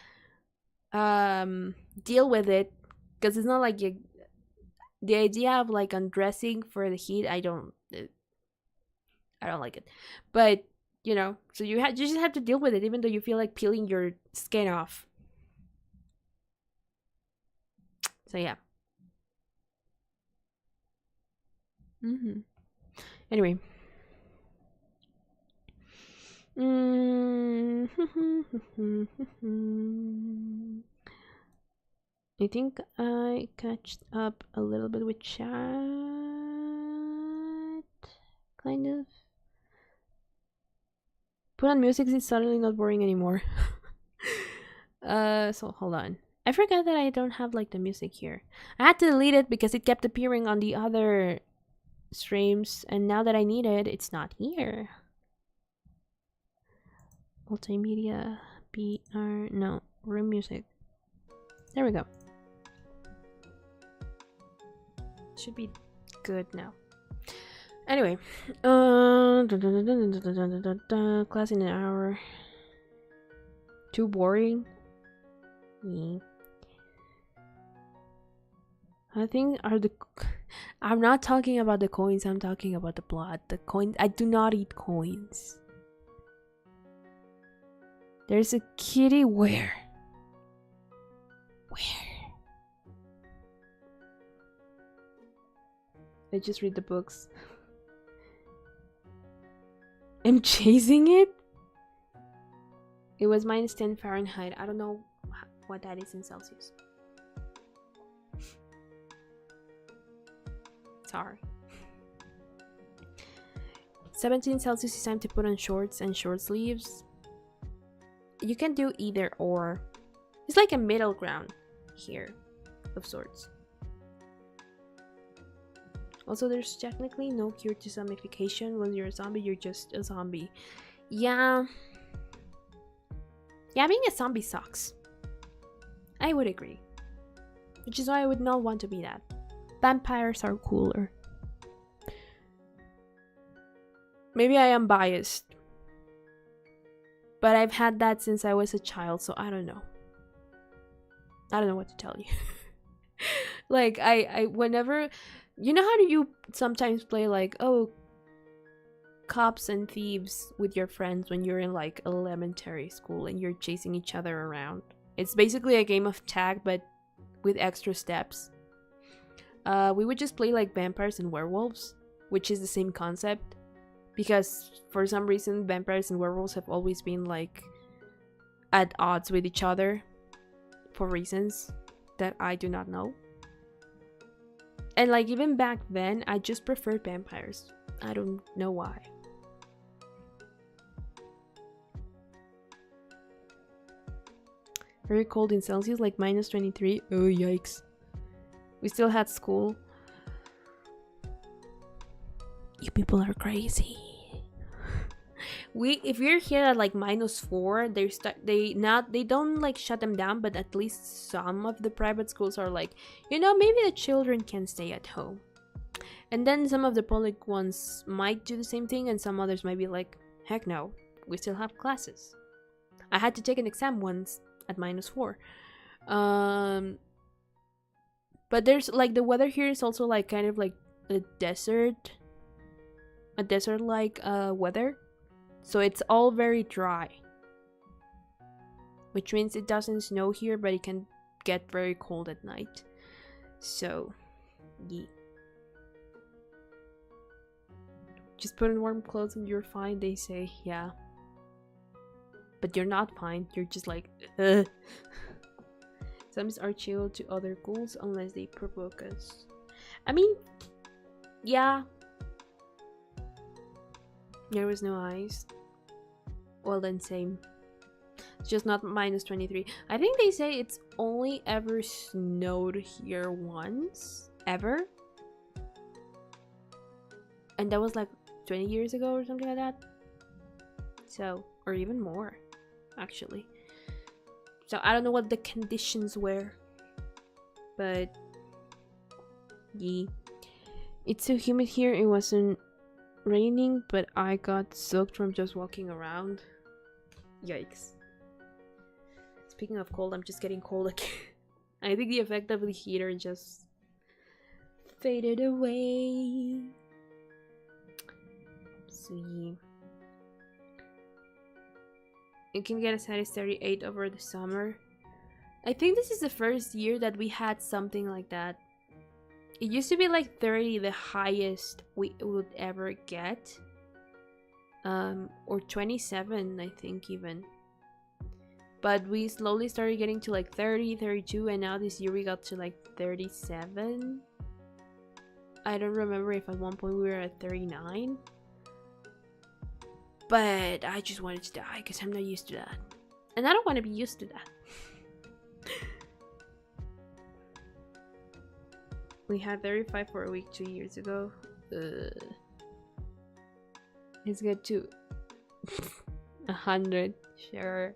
Deal with it, because it's not like the idea of like undressing for the heat. I don't like it, but you know, so you just have to deal with it, even though you feel like peeling your skin off. So yeah. Anyway. I think I catched up a little bit with chat. Kind of. Put on music, it's suddenly not boring anymore. So hold on. I forgot that I don't have like the music here. I had to delete it because it kept appearing on the other streams, and now that I need it, it's not here. Multimedia, BR, no, room music. There we go. Should be good now. Anyway, class in an hour. Too boring. I think I'm not talking about the coins. I'm talking about the blood. The coins. I do not eat coins. There's a kitty. Where? I just read the books. I'm chasing it? It was -10 Fahrenheit. I don't know what that is in Celsius. Sorry. 17 Celsius is time to put on shorts and short sleeves. you can do either or. It's like a middle ground here of sorts. Also, there's technically no cure to zombification. When you're a zombie, you're just a zombie. Yeah, being a zombie sucks. I would agree. Which is why I would not want to be that. Vampires are cooler. Maybe I am biased. But I've had that since I was a child, so I don't know. I don't know what to tell you. Like, I whenever... You know how do you sometimes play like, oh, cops and thieves with your friends when you're in like elementary school and you're chasing each other around? It's basically a game of tag, but with extra steps. We would just play like vampires and werewolves, which is the same concept. Because for some reason, vampires and werewolves have always been like at odds with each other for reasons that I do not know. And like even back then, I just preferred vampires. I don't know why. Very cold in Celsius, like -23. Oh, yikes. We still had school. You people are crazy. If you're here at like -4, they don't like shut them down, but at least some of the private schools are like, you know, maybe the children can stay at home. And then some of the public ones might do the same thing, and some others might be like, heck no, we still have classes. I had to take an exam once at -4. But there's like the weather here is also like kind of like a desert like weather. So it's all very dry, which means it doesn't snow here, but it can get very cold at night. So, yeah. Just put on warm clothes and you're fine, they say. Yeah. But you're not fine. You're just like, ugh. Zombies are chill to other ghouls unless they provoke us. I mean, yeah. There was no ice. Well then, same. It's just not -23. I think they say it's only ever snowed here once. Ever. And that was like 20 years ago or something like that. So, or even more, actually. So I don't know what the conditions were. But, yeah. It's so humid here, it wasn't raining, but I got soaked from just walking around. Yikes. Speaking of cold, I'm just getting cold again. I think the effect of the heater just faded away. So yeah. You can get as high as 38 over the summer. I think this is the first year that we had something like that. It used to be like 30, the highest we would ever get. Or 27, I think even. But we slowly started getting to like 30, 32, and now this year we got to like 37. I don't remember if at one point we were at 39. But I just wanted to die because I'm not used to that. And I don't want to be used to that. We had 35 for a week 2 years ago. It's good too. 100, sure.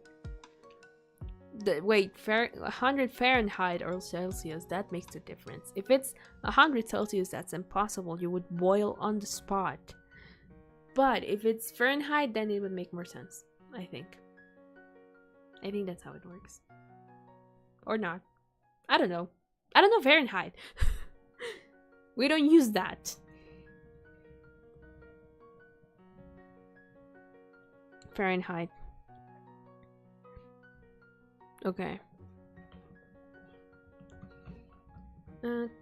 Wait, 100 Fahrenheit or Celsius, that makes a difference. If it's 100 Celsius, that's impossible. You would boil on the spot. But if it's Fahrenheit, then it would make more sense, I think. I think that's how it works. Or not. I don't know. I don't know Fahrenheit. We don't use that. Fahrenheit. Okay.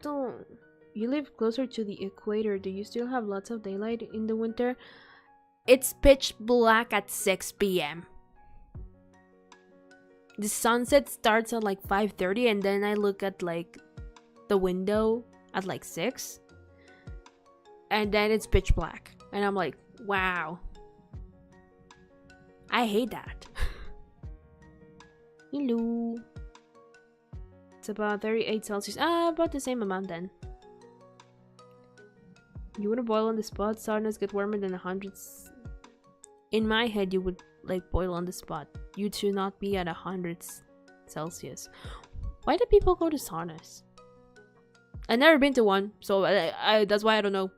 Don't. You live closer to the equator. Do you still have lots of daylight in the winter? It's pitch black at 6 p.m. The sunset starts at like 5:30, and then I look at like the window at like 6, and then it's pitch black, and I'm like, wow, I hate that. Hello. It's about 38 Celsius. Ah, about the same amount then. You wouldn't boil on the spot. Saunas get warmer than 100. In my head, you would like boil on the spot. You should not be at 100 Celsius. Why do people go to saunas? I've never been to one, so I that's why I don't know.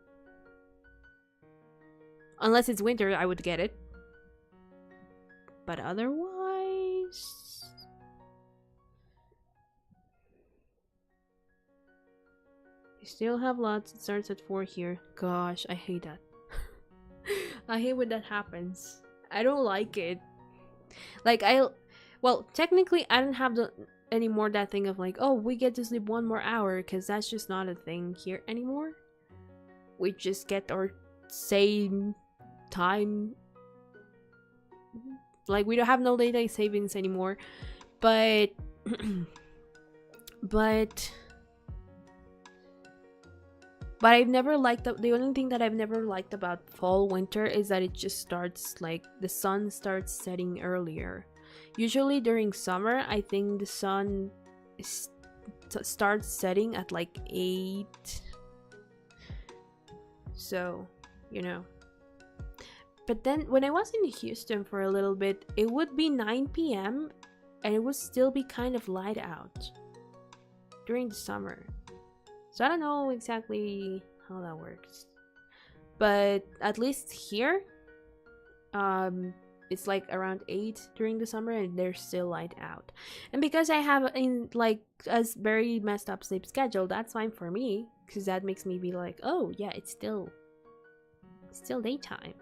Unless it's winter, I would get it. But otherwise... You still have lots. It starts at 4 here. Gosh, I hate that. I hate when that happens. I don't like it. Like, well, technically, I don't have anymore that thing of like, oh, we get to sleep 1 more hour, because that's just not a thing here anymore. We just get our same time. Like, we don't have no daylight savings anymore. But I've never liked the only thing that I've never liked about fall winter is that it just starts like the sun starts setting earlier. Usually during summer, I think the sun starts setting at like 8. So, you know. But then when I was in Houston for a little bit, it would be 9 p.m. and it would still be kind of light out during the summer. So I don't know exactly how that works. But at least here, it's like around 8 during the summer and they're still light out. And because I have a very messed up sleep schedule, that's fine for me. Because that makes me be like, oh yeah, it's still daytime.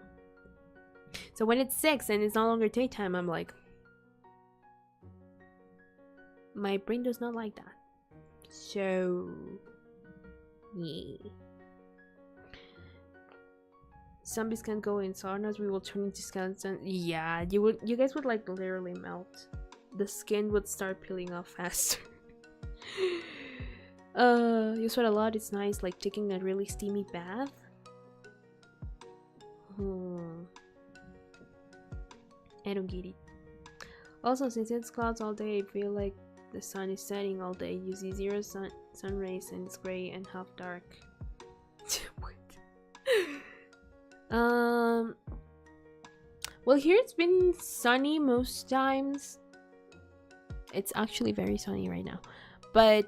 So when it's 6 and it's no longer daytime, I'm like, my brain does not like that. So yeah. Zombies can't go in saunas. We will turn into skeletons. Yeah, you guys would like literally melt. The skin would start peeling off faster. You sweat a lot. It's nice, like taking a really steamy bath. I don't get it. Also, since it's clouds all day, I feel like the sun is setting all day. You see zero sun rays and it's gray and half dark. Well, here it's been sunny most times. It's actually very sunny right now. But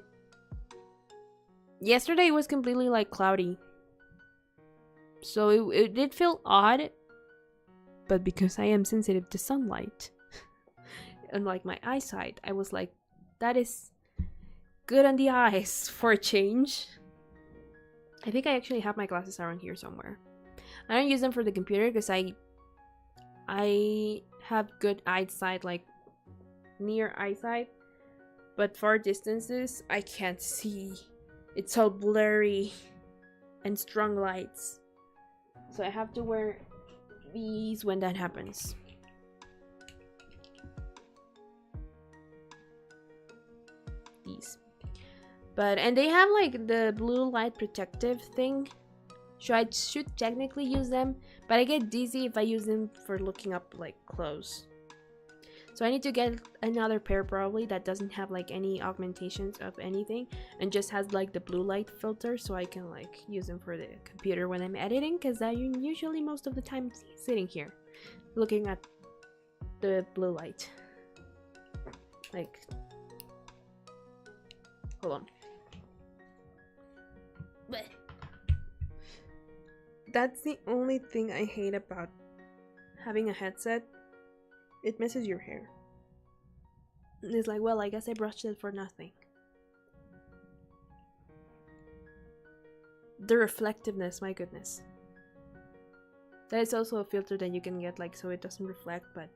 yesterday it was completely like cloudy. So it did feel odd. But because I am sensitive to sunlight, unlike my eyesight, I was like, that is good on the eyes for a change. I think I actually have my glasses around here somewhere. I don't use them for the computer because I have good eyesight, like near eyesight, but far distances I can't see. It's all blurry and strong lights, so I have to wear these when that happens. These, and they have like the blue light protective thing. So I should technically use them, but I get dizzy if I use them for looking up like clothes. So I need to get another pair probably that doesn't have like any augmentations of anything and just has like the blue light filter, so I can like use them for the computer when I'm editing, because I'm usually most of the time sitting here looking at the blue light. Like, hold on. Blech. That's the only thing I hate about having a headset. It messes your hair. And it's like, well, I guess I brushed it for nothing. The reflectiveness, my goodness. That is also a filter that you can get, like, so it doesn't reflect, but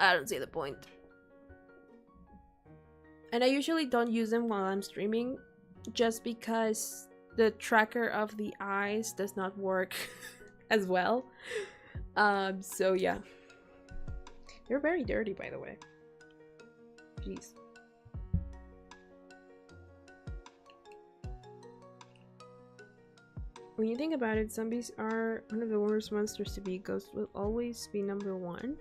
I don't see the point. And I usually don't use them while I'm streaming, just because the tracker of the eyes does not work as well. So yeah. They're very dirty, by the way. Jeez. When you think about it, zombies are one of the worst monsters to be. Ghosts will always be number 1.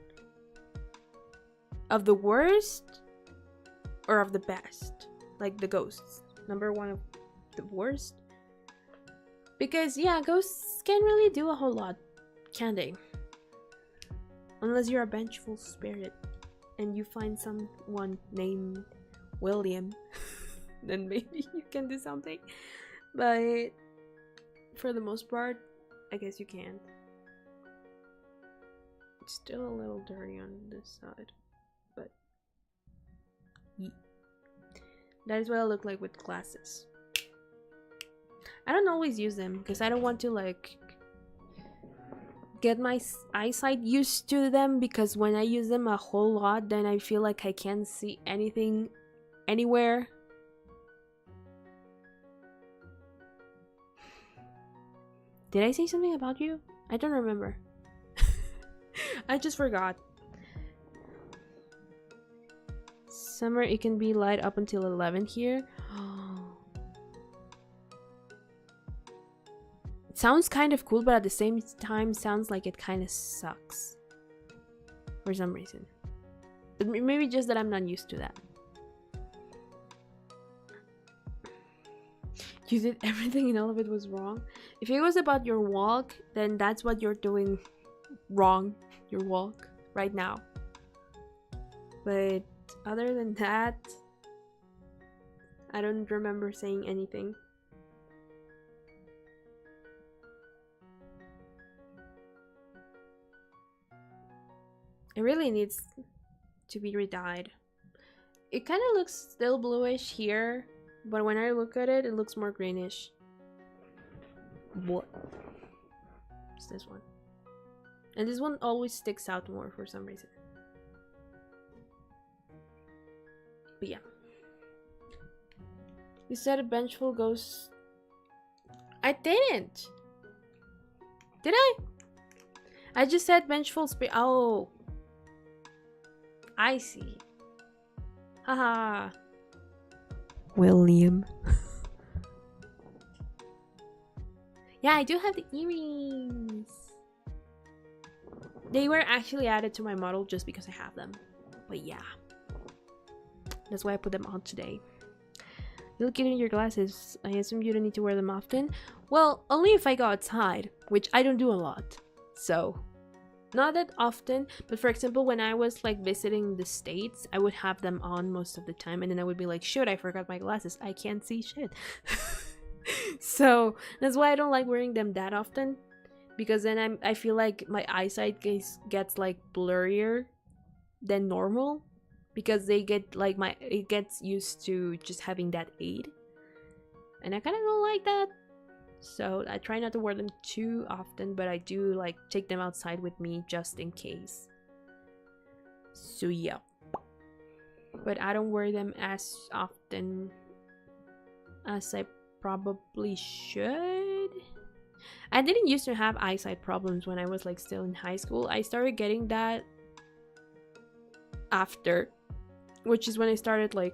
Of the worst or of the best? Like the ghosts. Number one of the worst? Because yeah, ghosts can't really do a whole lot, can they? Unless you're a vengeful spirit and you find someone named William, then maybe you can do something. But for the most part, I guess you can't. It's still a little dirty on this side, but yeah. That is what I look like with glasses. I don't always use them because I don't want to like get my eyesight used to them, because when I use them a whole lot, then I feel like I can't see anything anywhere. Did I say something about you? I don't remember. I just forgot. Summer, it can be light up until 11 here. It sounds kind of cool, but at the same time sounds like it kind of sucks. For some reason. But maybe just that I'm not used to that. You did everything and all of it was wrong. If it was about your walk, then that's what you're doing wrong. Your walk right now. But other than that, I don't remember saying anything. It really needs to be redyed. It kind of looks still bluish here, but when I look at it, it looks more greenish. What? It's this one. And this one always sticks out more for some reason. But yeah. You said a vengeful ghost. I didn't! Did I? I just said vengeful spirit. Oh. I see. Haha. William. Yeah, I do have the earrings. They were actually added to my model just because I have them. But yeah. That's why I put them on today. You look good in your glasses. I assume you don't need to wear them often. Well, only if I go outside, which I don't do a lot. So, not that often, but for example, when I was like visiting the States, I would have them on most of the time, and then I would be like, shoot, I forgot my glasses. I can't see shit. So, that's why I don't like wearing them that often, because then I feel like my eyesight gets like blurrier than normal, because they get like it gets used to just having that aid, and I kind of don't like that. So I try not to wear them too often, but I do like take them outside with me just in case. So yeah. But I don't wear them as often as I probably should. I didn't used to have eyesight problems when I was like still in high school. I started getting that after, which is when I started like,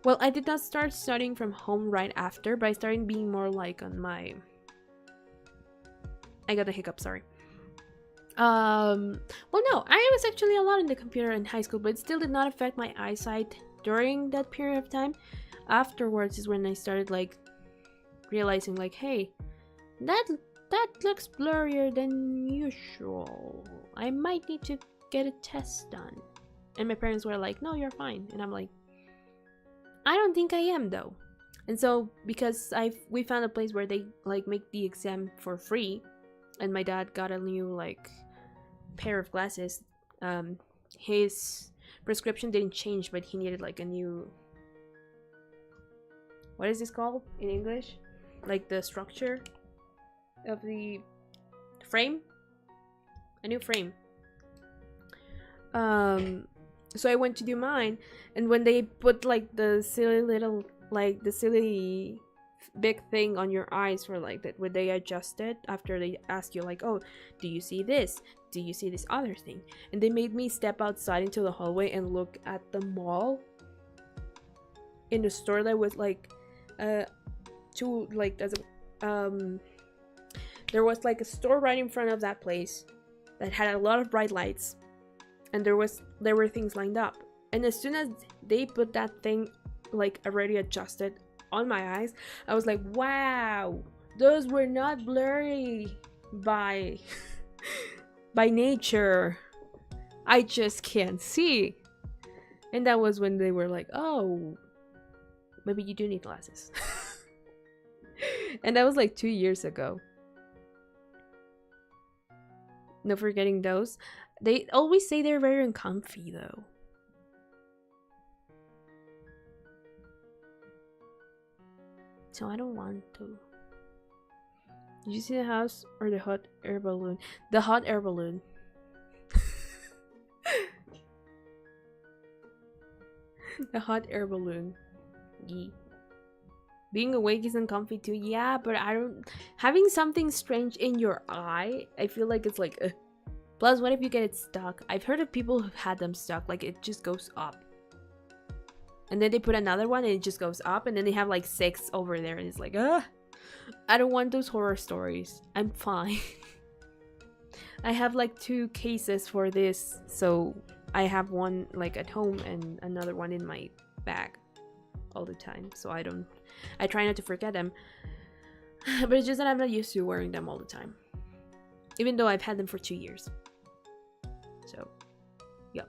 well, I did not start studying from home right after, but I started being more like on my... I got a hiccup, sorry. Well, no, I was actually a lot in the computer in high school, but it still did not affect my eyesight during that period of time. Afterwards is when I started like realizing like, hey, that looks blurrier than usual. I might need to get a test done. And my parents were like, no, you're fine. And I'm like, I don't think I am though. And so because we found a place where they like make the exam for free, and my dad got a new like pair of glasses. His prescription didn't change, but he needed like a new, what is this called in English? Like the structure of the frame? A new frame. So I went to do mine, and when they put like the silly little, like the silly big thing on your eyes for like that, when they adjust it after they ask you like, oh, do you see this? Do you see this other thing? And they made me step outside into the hallway and look at the mall in the store that was like there was like a store right in front of that place that had a lot of bright lights, and there were things lined up, And as soon as they put that thing like already adjusted on my eyes, I was like, wow, those were not blurry by by nature. I just can't see. And that was when they were like, oh, maybe you do need glasses. And that was like 2 years ago. No forgetting those. They always say they're very uncomfy though. So I don't want to. Did you see the house or the hot air balloon? The hot air balloon. The hot air balloon. Yee. Being awake is uncomfy too. Yeah, but I don't... Having something strange in your eye, I feel like it's like... Plus, what if you get it stuck? I've heard of people who've had them stuck. Like, it just goes up. And then they put another one and it just goes up. And then they have like 6 over there. And it's like, I don't want those horror stories. I'm fine. I have like 2 cases for this. So I have one like at home and another one in my bag all the time. So I try not to forget them. But it's just that I'm not used to wearing them all the time. Even though I've had them for 2 years. So, yep.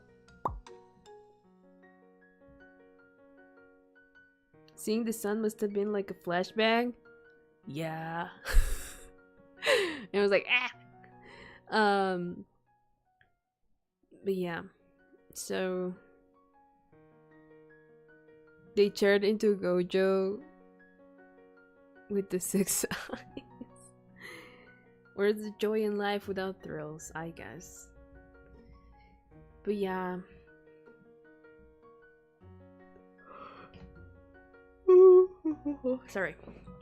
Seeing the sun must have been like a flashback. Yeah. And I was like, ah. But yeah. So they turned into Gojo with the 6 eyes. Where's the joy in life without thrills, I guess. But yeah. Sorry.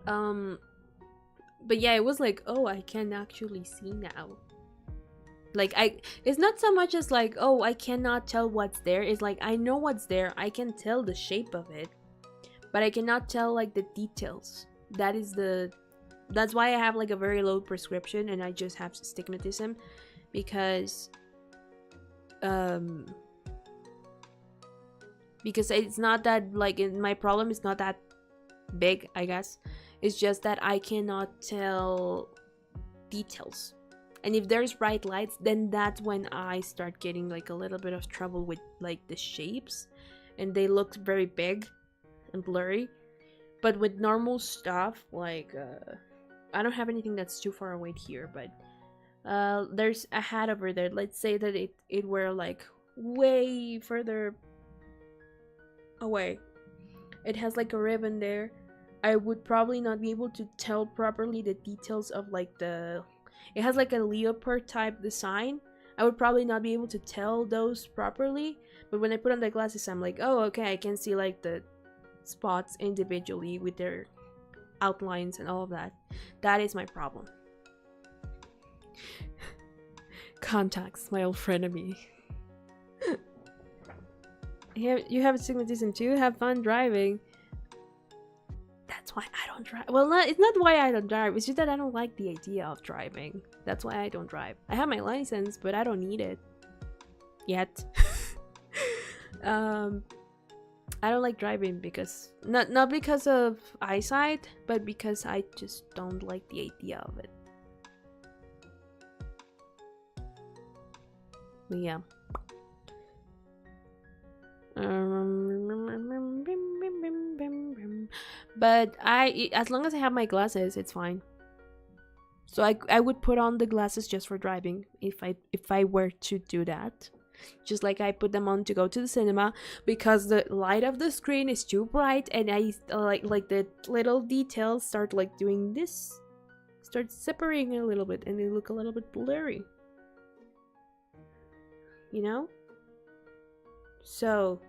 But yeah, it was like, oh, I can actually see now. Like, it's not so much as like, oh, I cannot tell what's there. It's like, I know what's there. I can tell the shape of it. But I cannot tell like the details. That's why I have like a very low prescription and I just have stigmatism. Because it's not that like my problem is not that big, I guess. It's just that I cannot tell details. And if there's bright lights, then that's when I start getting like a little bit of trouble with like the shapes. And they look very big and blurry. But with normal stuff, like I don't have anything that's too far away here, but there's a hat over there. Let's say that it were like way further away. It has like a ribbon there. I would probably not be able to tell properly the details of like it has like a leopard type design. I would probably not be able to tell those properly. But when I put on the glasses, I'm like, oh, okay, I can see like the spots individually with their outlines and all of that. That is my problem. Contacts, my old frenemy. You have astigmatism too? Have fun driving. That's why I don't drive. Well, it's not why I don't drive. It's just that I don't like the idea of driving. That's why I don't drive. I have my license, but I don't need it. Yet. I don't like driving because... Not because of eyesight, but because I just don't like the idea of it. But yeah. But as long as I have my glasses, it's fine. So I would put on the glasses just for driving if I were to do that. Just like I put them on to go to the cinema because the light of the screen is too bright and I like the little details start like doing this, start separating a little bit and they look a little bit blurry. You know? So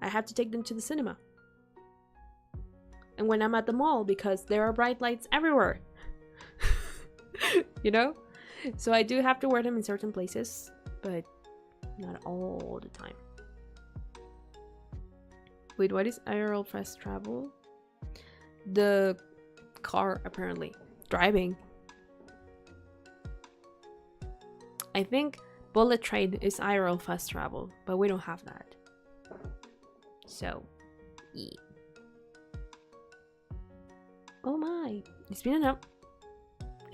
I have to take them to the cinema. And when I'm at the mall, because there are bright lights everywhere. You know? So I do have to wear them in certain places, but not all the time. Wait, what is IRL fast travel? The car, apparently. Driving. I think Bullet train is IRL fast travel, but we don't have that. So, yeah. Oh my, it's been enough.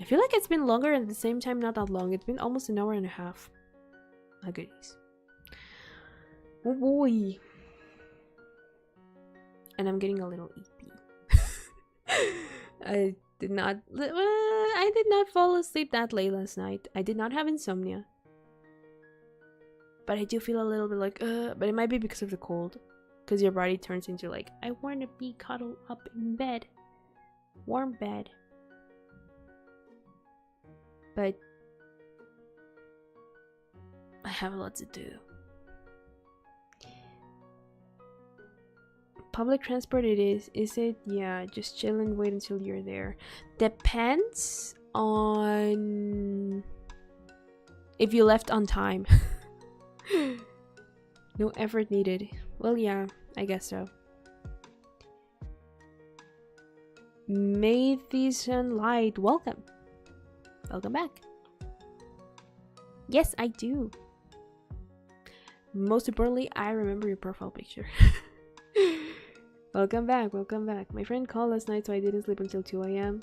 I feel like it's been longer and at the same time not that long. It's been almost an hour and a half. My goodness. Oh boy. And I'm getting a little eepy. I did not fall asleep that late last night. I did not have insomnia. But I do feel a little bit like, but it might be because of the cold. Because your body turns into like, I want to be cuddled up in bed. Warm bed. But I have a lot to do. Public transport it is it? Yeah, just chill and wait until you're there. Depends on if you left on time. No effort needed. Well, yeah, I guess so. Matheson Light, welcome. Welcome back. Yes, I do. Most importantly, I remember your profile picture. Welcome back, welcome back. My friend called last night, so I didn't sleep until 2 a.m.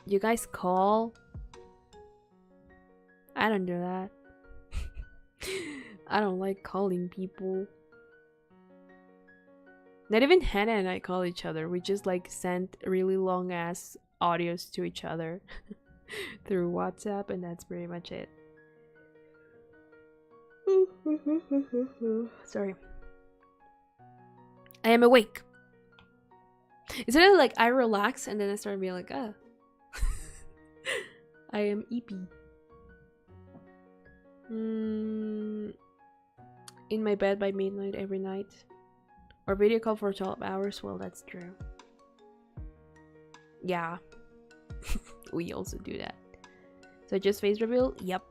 You guys call? I don't do that. I don't like calling people. Not even Hannah and I call each other. We just like send really long ass audios to each other through WhatsApp, and that's pretty much it. Sorry. I am awake. It's sort of like I relax and then I start being like, ah. I am eepy. In my bed by midnight every night. Or video call for 12 hours. Well, that's true. Yeah. We also do that. So just face reveal? Yep.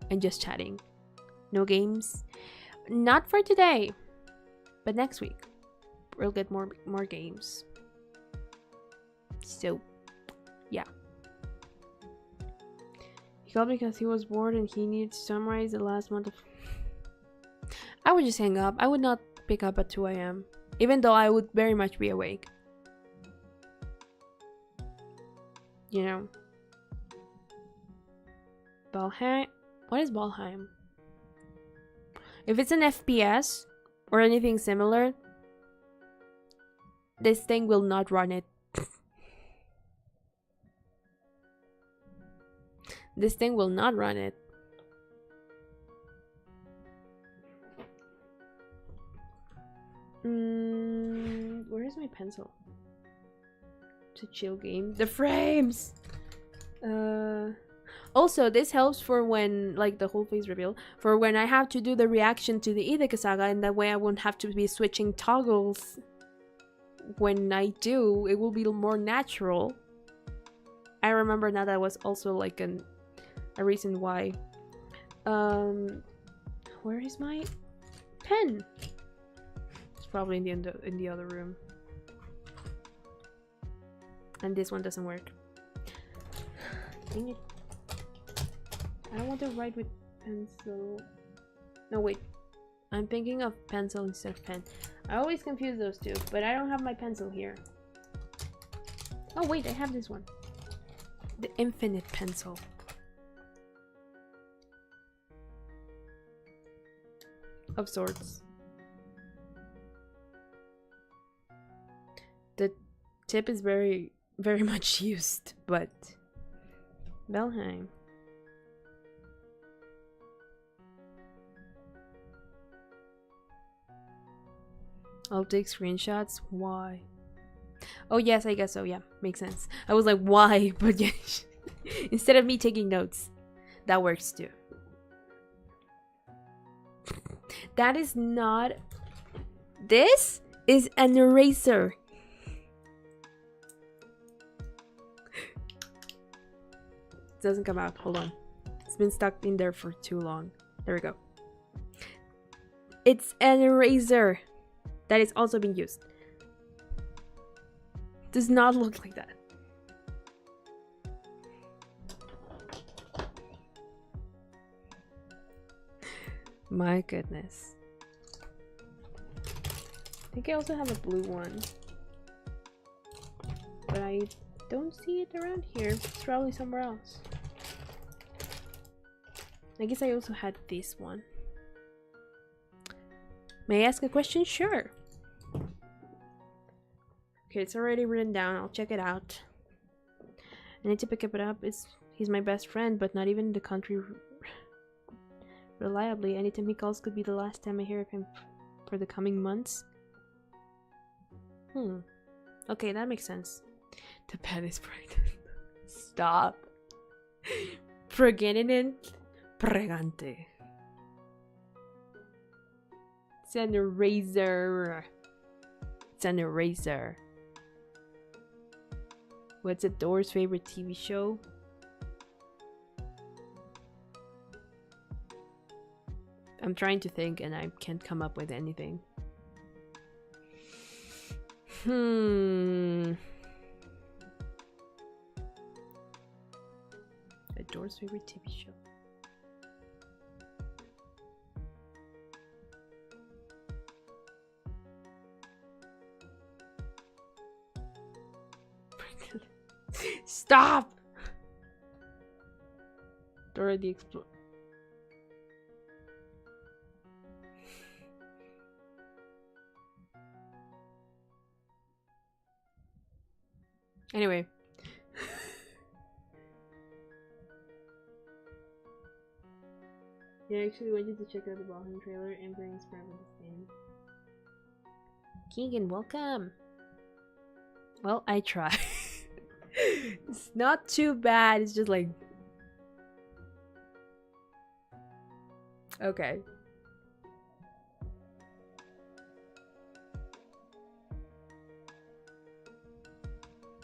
And just chatting. No games. Not for today. But next week. We'll get more games. So, yeah. He called because he was bored and he needed to summarize the last month of... I would just hang up. I would not pick up at 2 a.m. Even though I would very much be awake. You know. Valheim? What is Valheim? If it's an FPS or anything similar, this thing will not run it. This thing will not run it. Where is my pencil? To chill game. The frames! Also, this helps for when, like the whole face reveal, for when I have to do the reaction to the Ideka saga, and that way I won't have to be switching toggles. When I do, it will be more natural. I remember now that was also like a reason why. Where is my pen? It's probably in the other room. And this one doesn't work. Dang it. I don't want to write with pencil. No, wait. I'm thinking of pencil instead of pen. I always confuse those two, but I don't have my pencil here. Oh wait, I have this one. The infinite pencil. Of sorts. The tip is very, very much used, but... Valheim. I'll take screenshots. Why? Oh yes, I guess so. Yeah, makes sense. I was like, why? But yeah, instead of me taking notes, that works too. That is not. This is an eraser. It doesn't come out. Hold on. It's been stuck in there for too long. There we go. It's an eraser. That is also being used. Does not look like that. My goodness. I think I also have a blue one. But I don't see it around here. It's probably somewhere else. I guess I also had this one. May I ask a question? Sure. Okay, it's already written down. I'll check it out. I need to pick it up. He's my best friend, but not even in the country reliably. Anytime he calls could be the last time I hear of him for the coming months. Okay, that makes sense. The pet is pregnant. Stop. Pregnant. Pregante. It's an eraser. It's an eraser. What's Ador's favorite TV show? I'm trying to think and I can't come up with anything. Ador's favorite TV show. Stop! Dora the Explorer. Anyway. Yeah, I actually wanted to check out the Valheim trailer and bring inspired with this game. Keegan, welcome! Well, I try. It's not too bad, it's just like... Okay.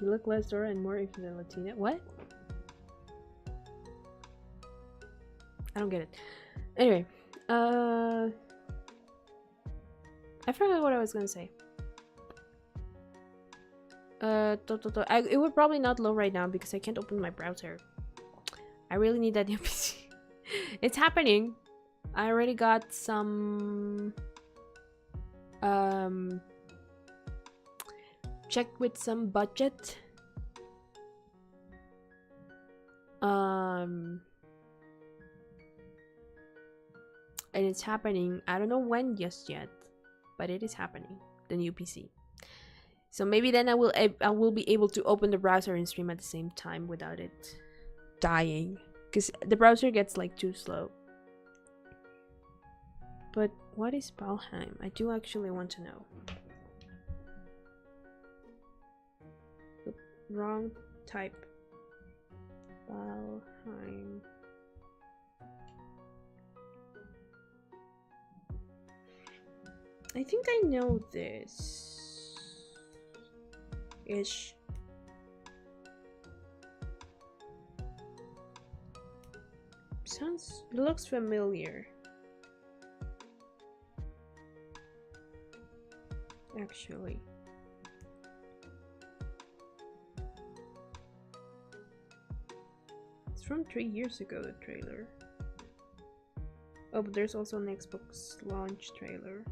You look less Dora and more into the Latina. What? I don't get it. Anyway, I forgot what I was gonna say. It would probably not load right now because I can't open my browser. I really need that new PC. It's happening. I already got some check with some budget. And it's happening. I don't know when just yet, but it is happening. The new PC. So maybe then I will be able to open the browser and stream at the same time without it dying, because the browser gets like too slow. But what is Valheim? I do actually want to know. Oop, wrong type. Valheim. I think I know this. Ish. Looks familiar. Actually. It's from 3 years ago, the trailer. Oh, but there's also an Xbox launch trailer.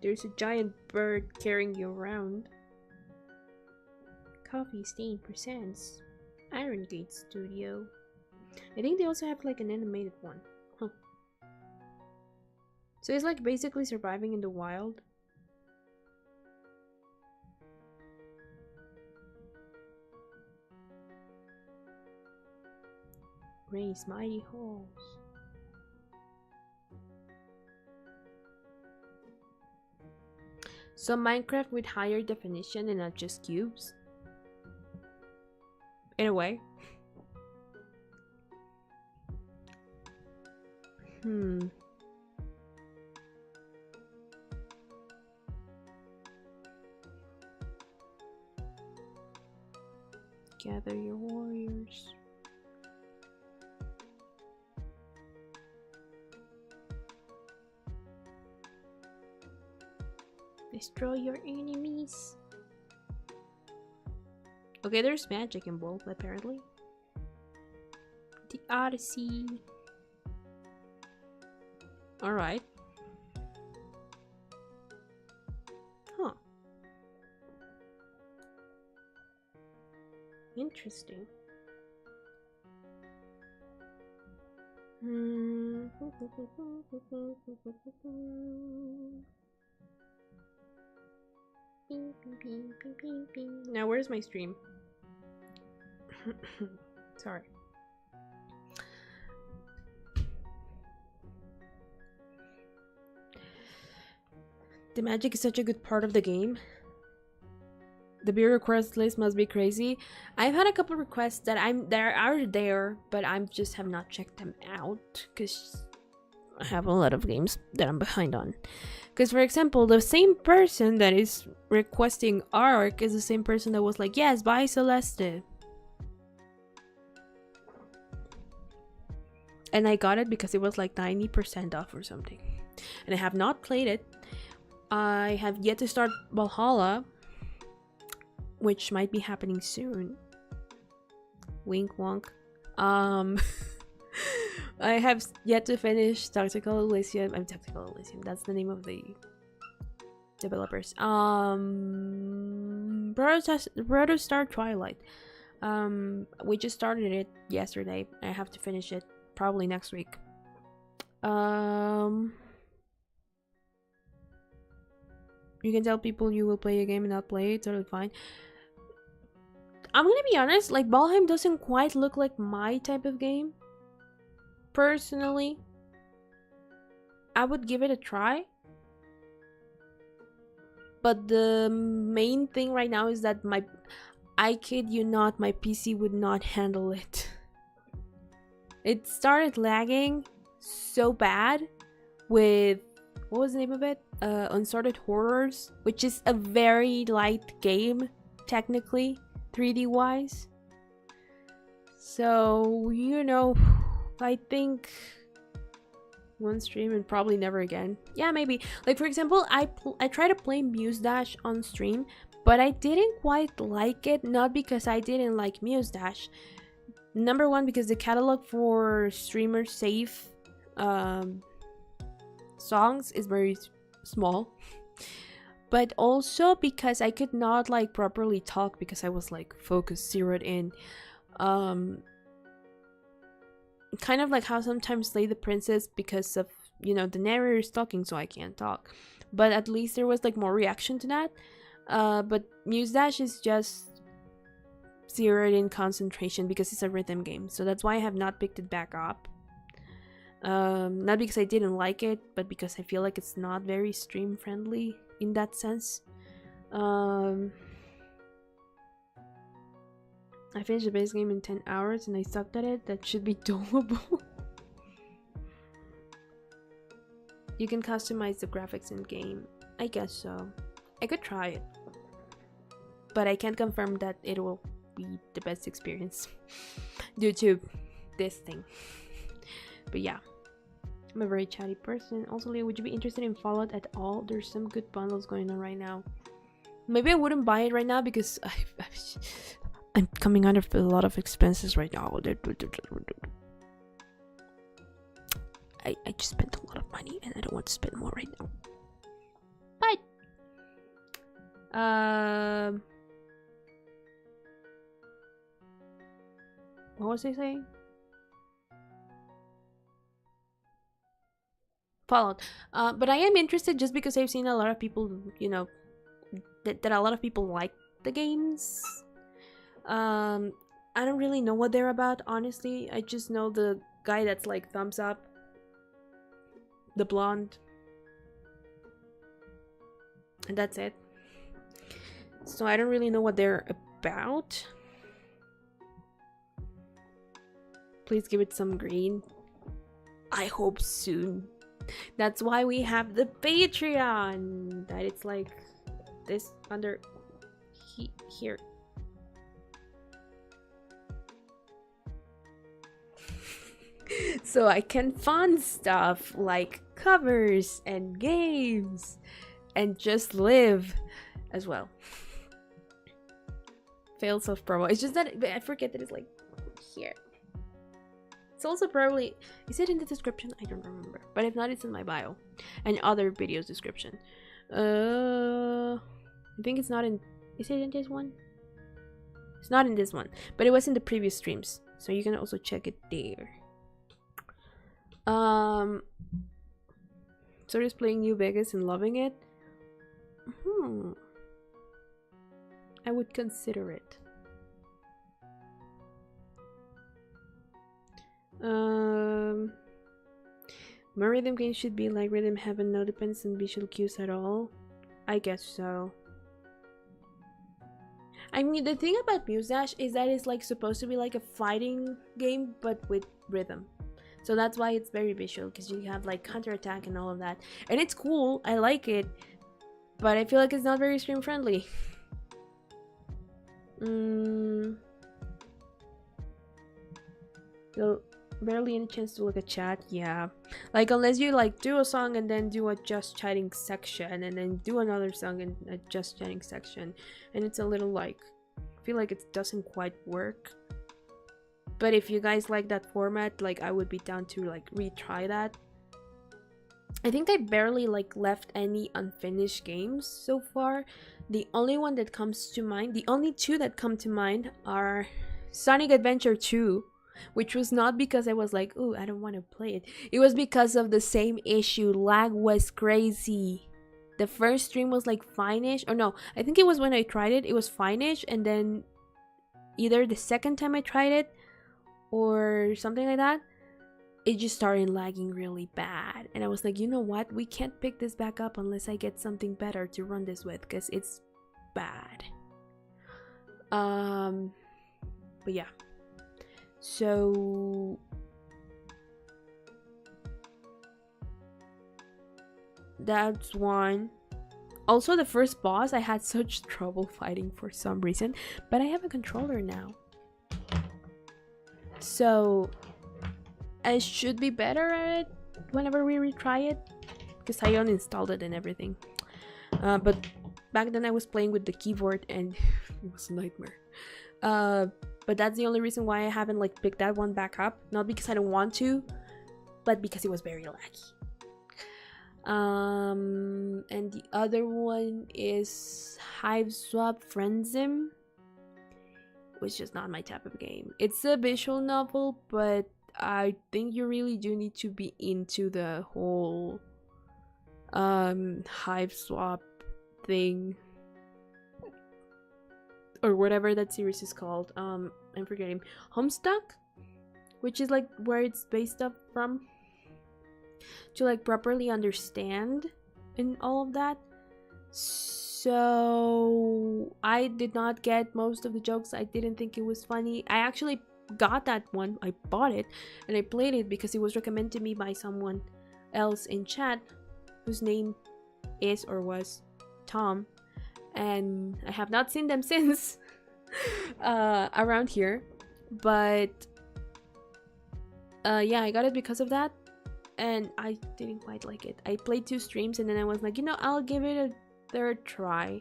There's a giant bird carrying you around. Coffee Stain presents Iron Gate Studio. I think they also have like an animated one. Huh. So it's like basically surviving in the wild. Raise mighty halls. So Minecraft with higher definition and not just cubes? In a way. Gather your warriors. Destroy your enemies. Okay, there's magic involved, apparently. The Odyssey. Alright. Huh. Interesting. Now, where's my stream? Sorry. The magic is such a good part of the game. The beer request list must be crazy. I've had a couple requests that are there, but I just have not checked them out because I have a lot of games that I'm behind on. Because, for example, the same person that is requesting Ark is the same person that was like, yes, buy Celeste. And I got it because it was like 90% off or something. And I have not played it. I have yet to start Valhalla, which might be happening soon. Wink wonk. I have yet to finish Tactical Elysium. Tactical Elysium. That's the name of the developers. Protostar Twilight. We just started it yesterday. I have to finish it probably next week. You can tell people you will play a game and not play it, totally fine. I'm gonna be honest, like, Valheim doesn't quite look like my type of game. Personally, I would give it a try. But the main thing right now is that I kid you not, my PC would not handle it. It started lagging so bad with, what was the name of it? Uncharted Horrors, which is a very light game, technically, 3D wise. So, you know, I think one stream and probably never again. Yeah, maybe. Like, for example, I tried to play Muse Dash on stream, but I didn't quite like it. Not because I didn't like Muse Dash. Number one, because the catalog for streamer safe songs is very small, but also because I could not like properly talk because I was like focused, zeroed in. Kind of like how sometimes Slay the Princess, because of, you know, the narrator is talking, so I can't talk, but at least there was like more reaction to that. But Muse Dash is just zeroed in concentration because it's a rhythm game, so that's why I have not picked it back up. Not because I didn't like it, but because I feel like it's not very stream friendly in that sense. I finished the base game in 10 hours and I sucked at it. That should be doable. You can customize the graphics in game. I guess so. I could try it, but I can't confirm that it will be the best experience due to this thing. But yeah, I'm a very chatty person. Also, Leo, would you be interested in Fallout at all? There's some good bundles going on right now. Maybe I wouldn't buy it right now because I'm coming under a lot of expenses right now. I just spent a lot of money and I don't want to spend more right now. But what was I saying? Fallout. But I am interested just because I've seen a lot of people, you know, that a lot of people like the games. I don't really know what they're about, honestly. I just know the guy that's like thumbs up, the blonde, and that's it. So I don't really know what they're about. Please give it some green. I hope soon. That's why we have the Patreon. That it's like this under here. So I can fund stuff like covers and games and just live as well. Failed self promo. It's just that I forget that it's like here. It's also probably, is it in the description? I don't remember, but if not, it's in my bio and other videos description. I think it's not in, is it in this one? It's not in this one, but it was in the previous streams, so you can also check it there. So just playing New Vegas and loving it. I would consider it. My rhythm game should be like Rhythm Heaven, no depends on visual cues at all. I guess so. I mean, the thing about Muse Dash is that it's like supposed to be like a fighting game, but with rhythm. So that's why it's very visual, because you have like counterattack and all of that. And it's cool, I like it, but I feel like it's not very stream friendly. So barely any chance to look at chat, yeah. Like unless you like do a song and then do a just chatting section and then do another song and a just chatting section. And it's a little like, I feel like it doesn't quite work. But if you guys like that format, like I would be down to like retry that. I think they barely like left any unfinished games so far. The only one that comes to mind, the only two that come to mind are Sonic Adventure 2, which was not because I was like, oh, I don't want to play it. It was because of the same issue. Lag was crazy. The first stream was like fine-ish, or no, I think it was when I tried it, it was fine-ish, and then either the second time I tried it or something like that, it just started lagging really bad. And I was like, you know what? We can't pick this back up unless I get something better to run this with, because it's bad. But yeah. So that's one. Also, the first boss I had such trouble fighting for some reason, but I have a controller now, so I should be better at it whenever we retry it, because I uninstalled it and everything. But back then I was playing with the keyboard and it was a nightmare. But that's the only reason why I haven't like picked that one back up. Not because I don't want to, but because it was very laggy. And the other one is Hive Swap Friendzim, which is not my type of game. It's a visual novel, but I think you really do need to be into the whole Hive Swap thing, or whatever that series is called. I'm forgetting. Homestuck, which is like where it's based up from, to like properly understand and all of that. So I did not get most of the jokes. I didn't think it was funny. I actually got that one. I bought it and I played it because it was recommended to me by someone else in chat whose name is or was Tom, and I have not seen them since around here. But yeah, I got it because of that, and I didn't quite like it. I played 2 streams and then I was like, you know, I'll give it a third try.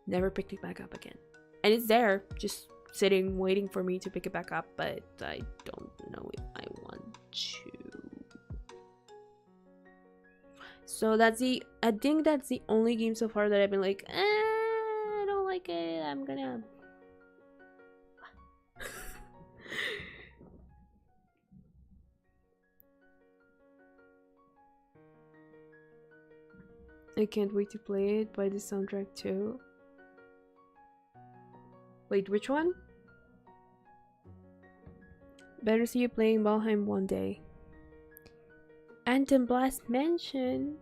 Never picked it back up again, and it's there just sitting waiting for me to pick it back up, but I don't know if I want to. So that's I think that's the only game so far that I've been like, I don't like it, I'm gonna I can't wait to play it. Buy the soundtrack too. Wait, which one? Better see you playing Valheim one day. Anthem Blast Mansion.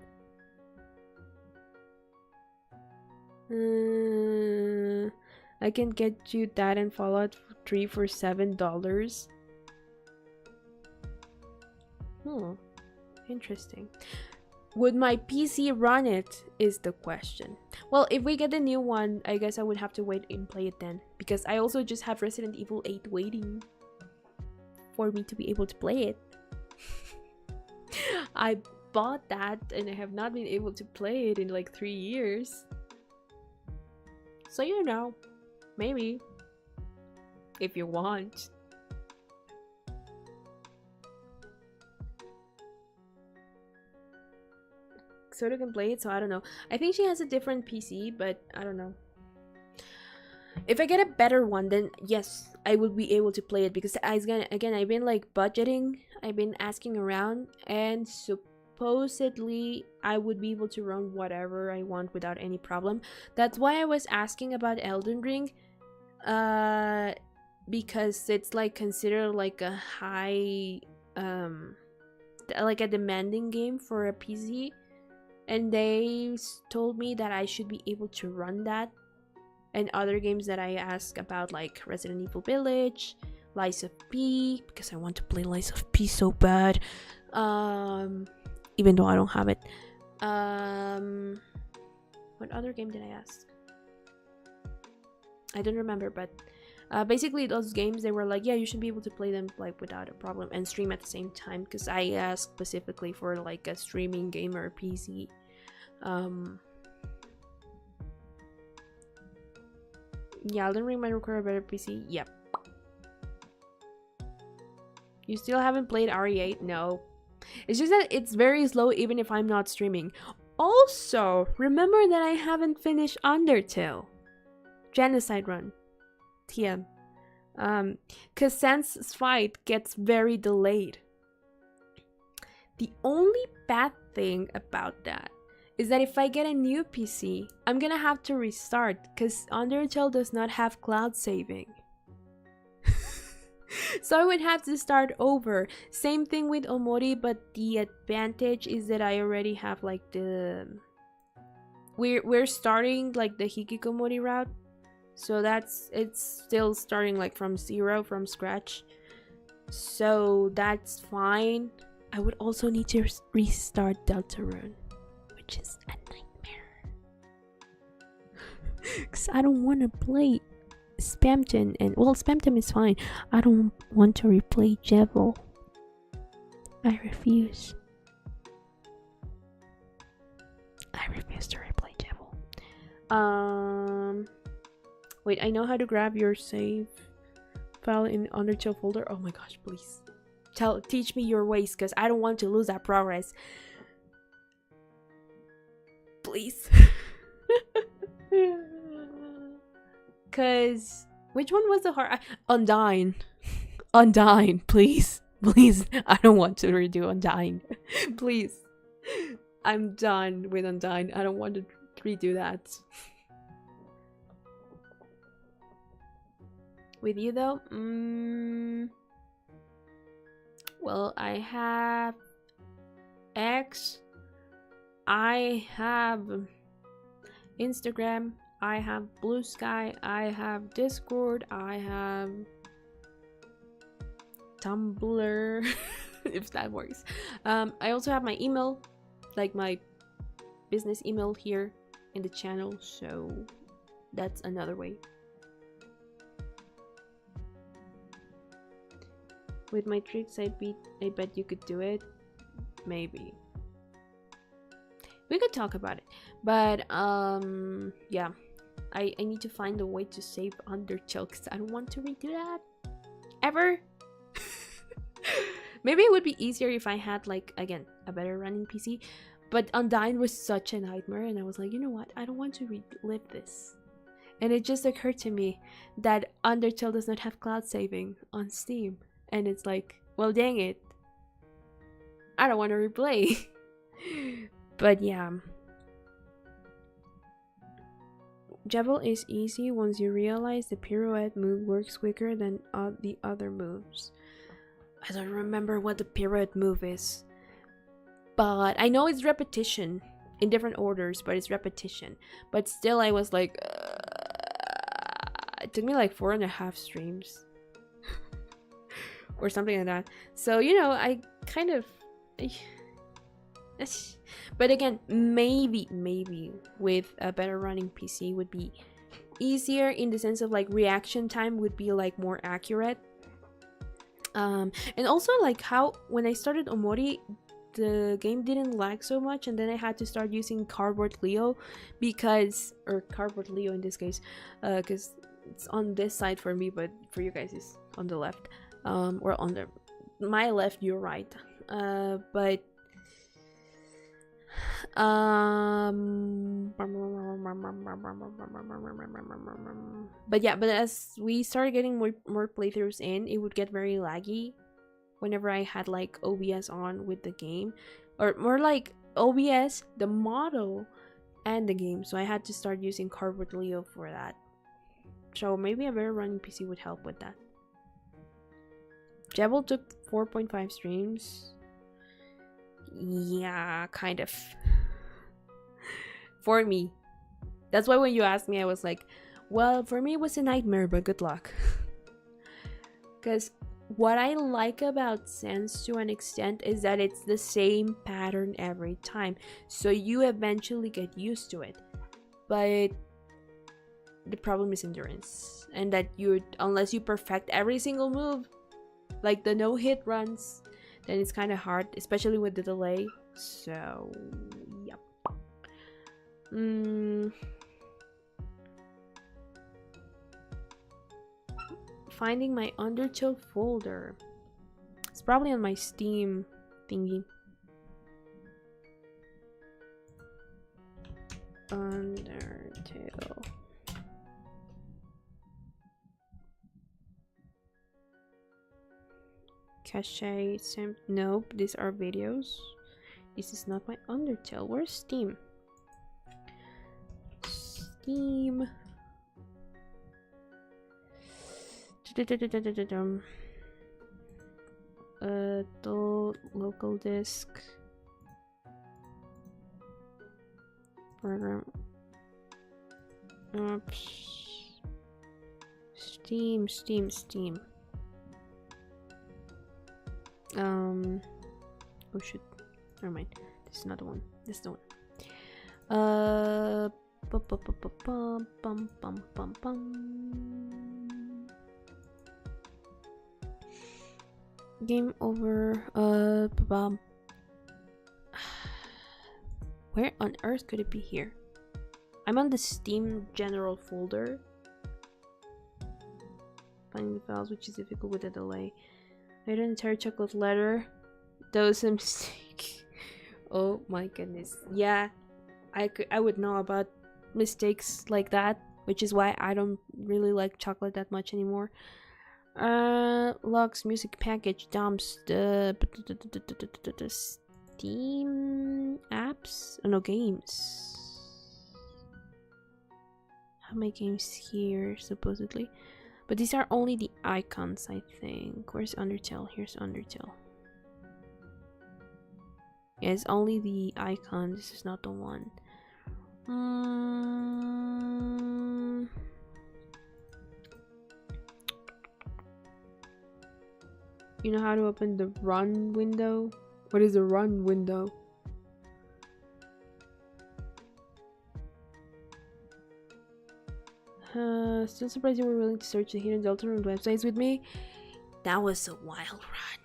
I can get you that and Fallout 3 for $7. Oh, interesting. Would my PC run it is the question. Well, if we get a new one, I guess I would have to wait and play it then, because I also just have Resident Evil 8 waiting for me to be able to play it. I bought that and I have not been able to play it in like 3 years. So you know, maybe if you want. Soda can play it, so I don't know. I think she has a different PC, but I don't know. If I get a better one, then yes, I will be able to play it, because I've been like budgeting, I've been asking around, and supposedly I would be able to run whatever I want without any problem. That's why I was asking about Elden Ring, because it's like considered like a high, like a demanding game for a PC, and they told me that I should be able to run that. And other games that I asked about, like Resident Evil Village, Lies of P, because I want to play Lies of P so bad, even though I don't have it. What other game did I ask? I don't remember, but basically those games, they were like, yeah, you should be able to play them like without a problem and stream at the same time, because I asked specifically for like a streaming gamer PC. Yeah, Elden Ring might require a better PC. Yep. You still haven't played RE8? No. It's just that it's very slow even if I'm not streaming. Also, remember that I haven't finished Undertale. Genocide Run. TM. Cause Sans fight gets very delayed. The only bad thing about that is that if I get a new PC, I'm gonna have to restart, because Undertale does not have cloud saving. So I would have to start over. Same thing with Omori, but the advantage is that I already have like the... We're starting like the Hikikomori route. So it's still starting like from zero, from scratch. So that's fine. I would also need to restart Deltarune, which is a nightmare. Because I don't want to play Spamton, and well, Spamton is fine. I don't want to replay Jevil. I refuse. I refuse to replay Jevil. Wait, I know how to grab your save file in Undertale folder. Oh my gosh, please. Teach me your ways, because I don't want to lose that progress. Please. Because which one was the hard? Undyne. Undyne, please. Please. I don't want to redo Undyne. Please. I'm done with Undyne. I don't want to redo that. With you though? Well, I have X. I have Instagram, I have Blue Sky, I have Discord, I have Tumblr, if that works. I also have my email, like my business email here in the channel, so that's another way. With my tricks, I bet you could do it. Maybe. We could talk about it, but yeah, I need to find a way to save Undertale, because I don't want to redo that ever. Maybe it would be easier if I had, like, again, a better running PC, but Undyne was such a nightmare, and I was like, you know what, I don't want to relive this. And it just occurred to me that Undertale does not have cloud saving on Steam, and it's like, well, dang it, I don't want to replay. But yeah, Jebel is easy once you realize the pirouette move works quicker than the other moves. I don't remember what the pirouette move is, but I know it's repetition in different orders, but it's repetition. But still, I was like, it took me like 4.5 streams or something like that. So, you know, I kind of... But again, maybe with a better running PC would be easier, in the sense of like reaction time would be like more accurate. And also like how when I started Omori, the game didn't lag so much, and then I had to start using Cardboard Leo or Cardboard Leo in this case, because it's on this side for me, but for you guys it's on the left, or on my left, your right. But But yeah, but as we started getting more playthroughs in, it would get very laggy whenever I had like OBS on with the game, or more like OBS, the model, and the game. So I had to start using Card with Leo for that. So maybe a better running PC would help with that. Jebel took 4.5 streams. Yeah, kind of. For me. That's why when you asked me, I was like, well, for me it was a nightmare, but good luck. Because what I like about Sense to an extent is that it's the same pattern every time. So you eventually get used to it. But the problem is endurance. And that unless you perfect every single move, like the no-hit runs, then it's kind of hard, especially with the delay. So, yep. Finding my Undertale folder. It's probably on my Steam thingy. Undertale. Cache. Nope, these are videos. This is not my Undertale. Where's Steam? Steam. Local disk. Program. Oops. Steam. Oh shit. Never mind. This is not the one. This is the one. Game over. Where on earth could it be here? I'm on the Steam general folder. Finding the files, which is difficult with a delay. I had an entire chocolate letter. That was a mistake. Oh my goodness. Yeah, I would know about mistakes like that, which is why I don't really like chocolate that much anymore. Logs, music package, dumps, the Steam apps. Oh no, games. How many games here supposedly? But these are only the icons, I think. Where's Undertale? Here's Undertale. Yeah, it's only the icon. This is not the one. You know how to open the run window? What is the run window? Still surprised you were willing to search the hidden Deltarune websites with me. That was a wild run.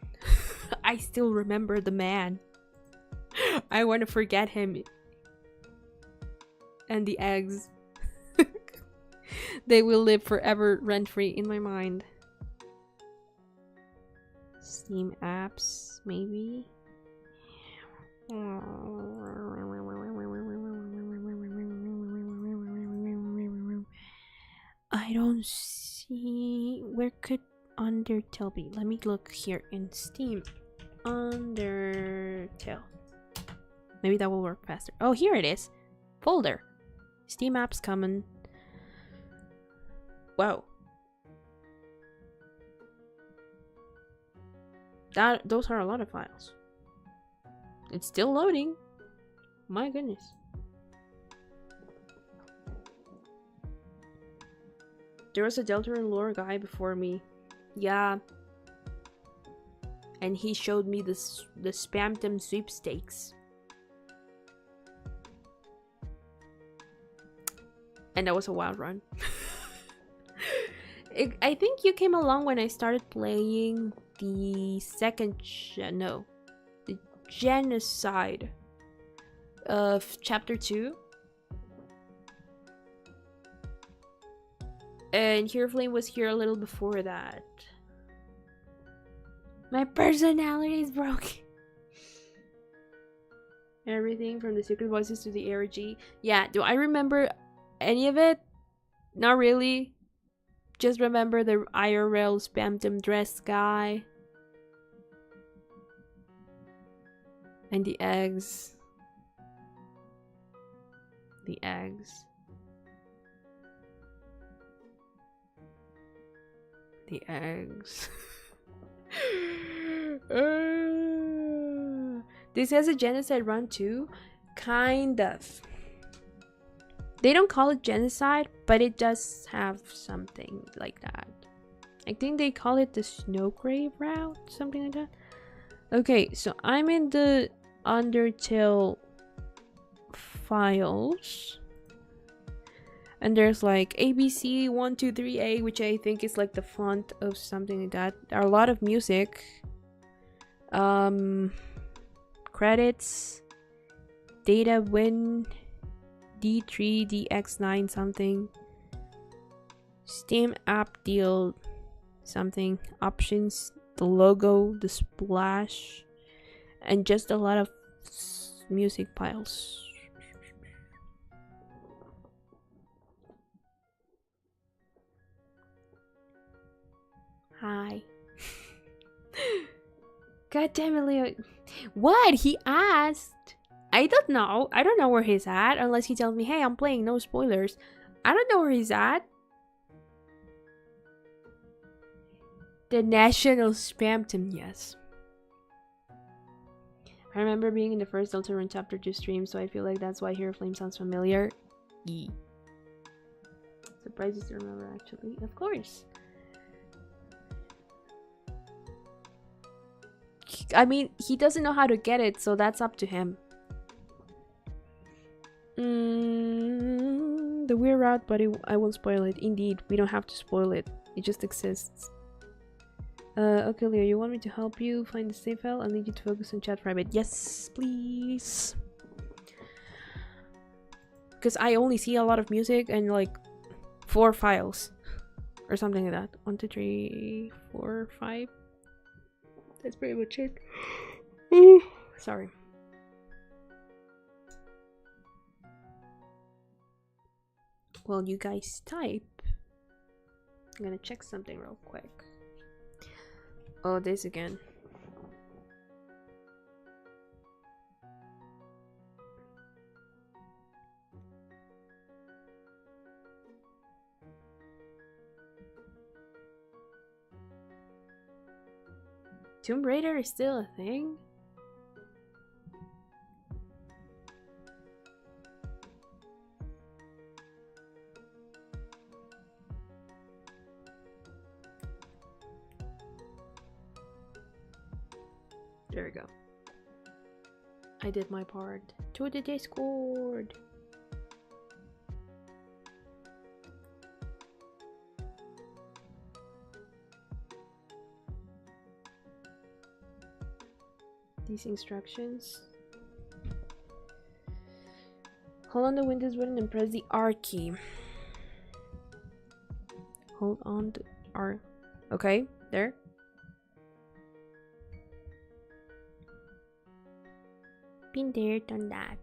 I still remember the man. I want to forget him. And the eggs. They will live forever rent-free in my mind. Steam apps, maybe? I don't see... Where could Undertale be? Let me look here in Steam. Undertale. Maybe that will work faster. Oh, here it is. Folder. Steam apps common. Wow. Those are a lot of files. It's still loading. My goodness. There was a Deltarune lore guy before me. Yeah. And he showed me the Spamdom sweepstakes. And that was a wild run. I think you came along when I started playing the the genocide of chapter 2. And Hero Flame was here a little before that. My personality is broken. Everything from the secret voices to the ARG. Yeah, do I remember any of it? Not really. Just remember the IRL spamdom dress guy. And the eggs. The eggs. The eggs. This has a genocide run too? Kind of. They don't call it genocide, but it does have something like that. I think they call it the Snowgrave route, something like that. Okay, so I'm in the Undertale files. And there's like ABC 123A, which I think is like the font of something like that. There are a lot of music. Credits. Data win. D3, DX9 something. Steam app deal something. Options. The logo. The splash. And just a lot of music files. Hi. God damn it, Leo. What? He asked. I don't know. I don't know where he's at unless he tells me, hey, I'm playing, no spoilers. I don't know where he's at. The National spammed him, yes. I remember being in the first Deltarune Chapter 2 stream, so I feel like that's why Hero Flame sounds familiar. Surprises to remember, actually. Of course. I mean, he doesn't know how to get it, so that's up to him. The weird route, but I won't spoil it. Indeed, we don't have to spoil it. It just exists. Okay, Leo, you want me to help you find the save file? I need you to focus on chat private. Yes, please. Because I only see a lot of music and like 4 files. Or something like that. 1, 2, 3, 4, 5. That's pretty much it. Sorry. Well, you guys type. I'm gonna check something real quick. Oh, this again. Tomb Raider is still a thing? There we go. I did my part. To the Discord! These instructions. Hold on the Windows button and press the R key. Hold on the R. Okay, there. Been there, done that.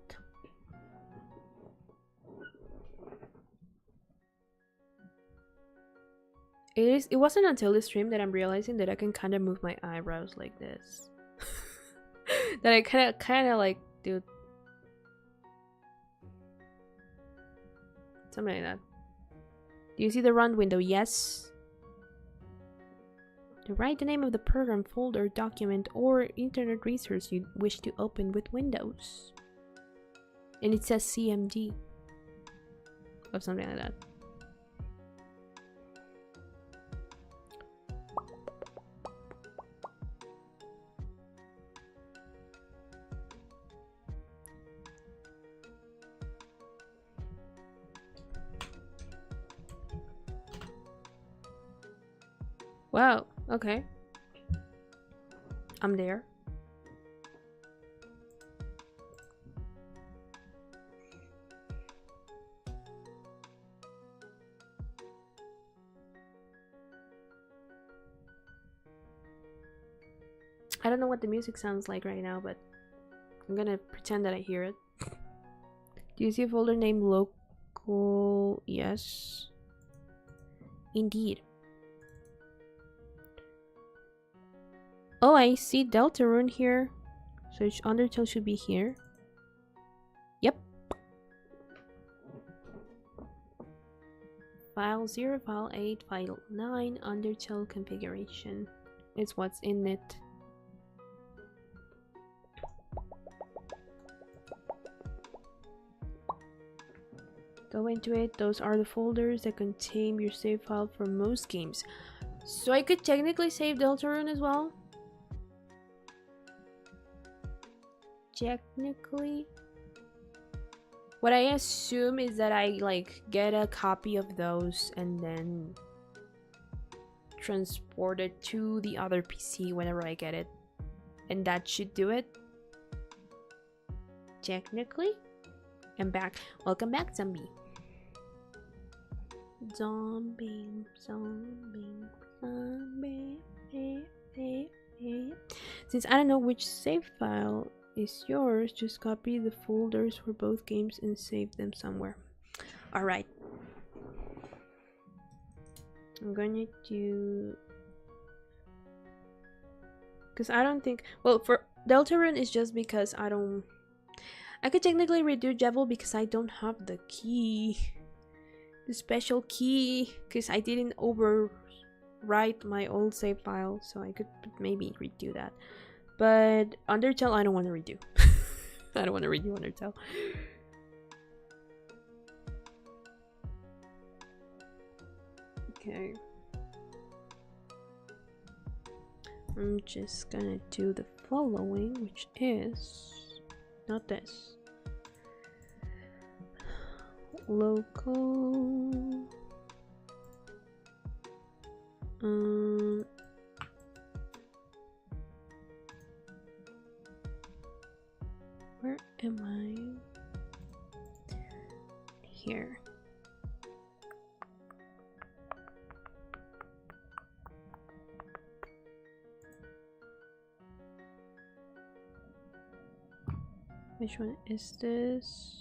It wasn't until this stream that I'm realizing that I can kind of move my eyebrows like this. That I kind of like do something like that. Do you see the run window? Yes. To write the name of the program, folder, document, or internet resource you wish to open with Windows. And it says CMD. Or something like that. Wow, okay. I'm there. I don't know what the music sounds like right now, but I'm gonna pretend that I hear it. Do you see a folder named local? Yes. Indeed. Oh, I see Deltarune here. So Undertale should be here. Yep. File 0, file 8, file 9, Undertale configuration. It's what's in it. Go into it. Those are the folders that contain your save file for most games. So I could technically save Deltarune as well? Technically? What I assume is that I like get a copy of those and then transport it to the other PC whenever I get it. And that should do it. Technically. I'm back. Welcome back, zombie. Zombie. Since I don't know which save file is yours, just copy the folders for both games and save them somewhere. Alright. I'm gonna do... because I don't think... well, for Deltarune is just because I don't... I could technically redo Jevil because I don't have the key. The special key. Because I didn't overwrite my old save file. So I could maybe redo that. But Undertale, I don't want to redo. I don't want to redo Undertale. Okay. I'm just gonna do the following, which is... not this. Local. Where am I? Here. Which one is this?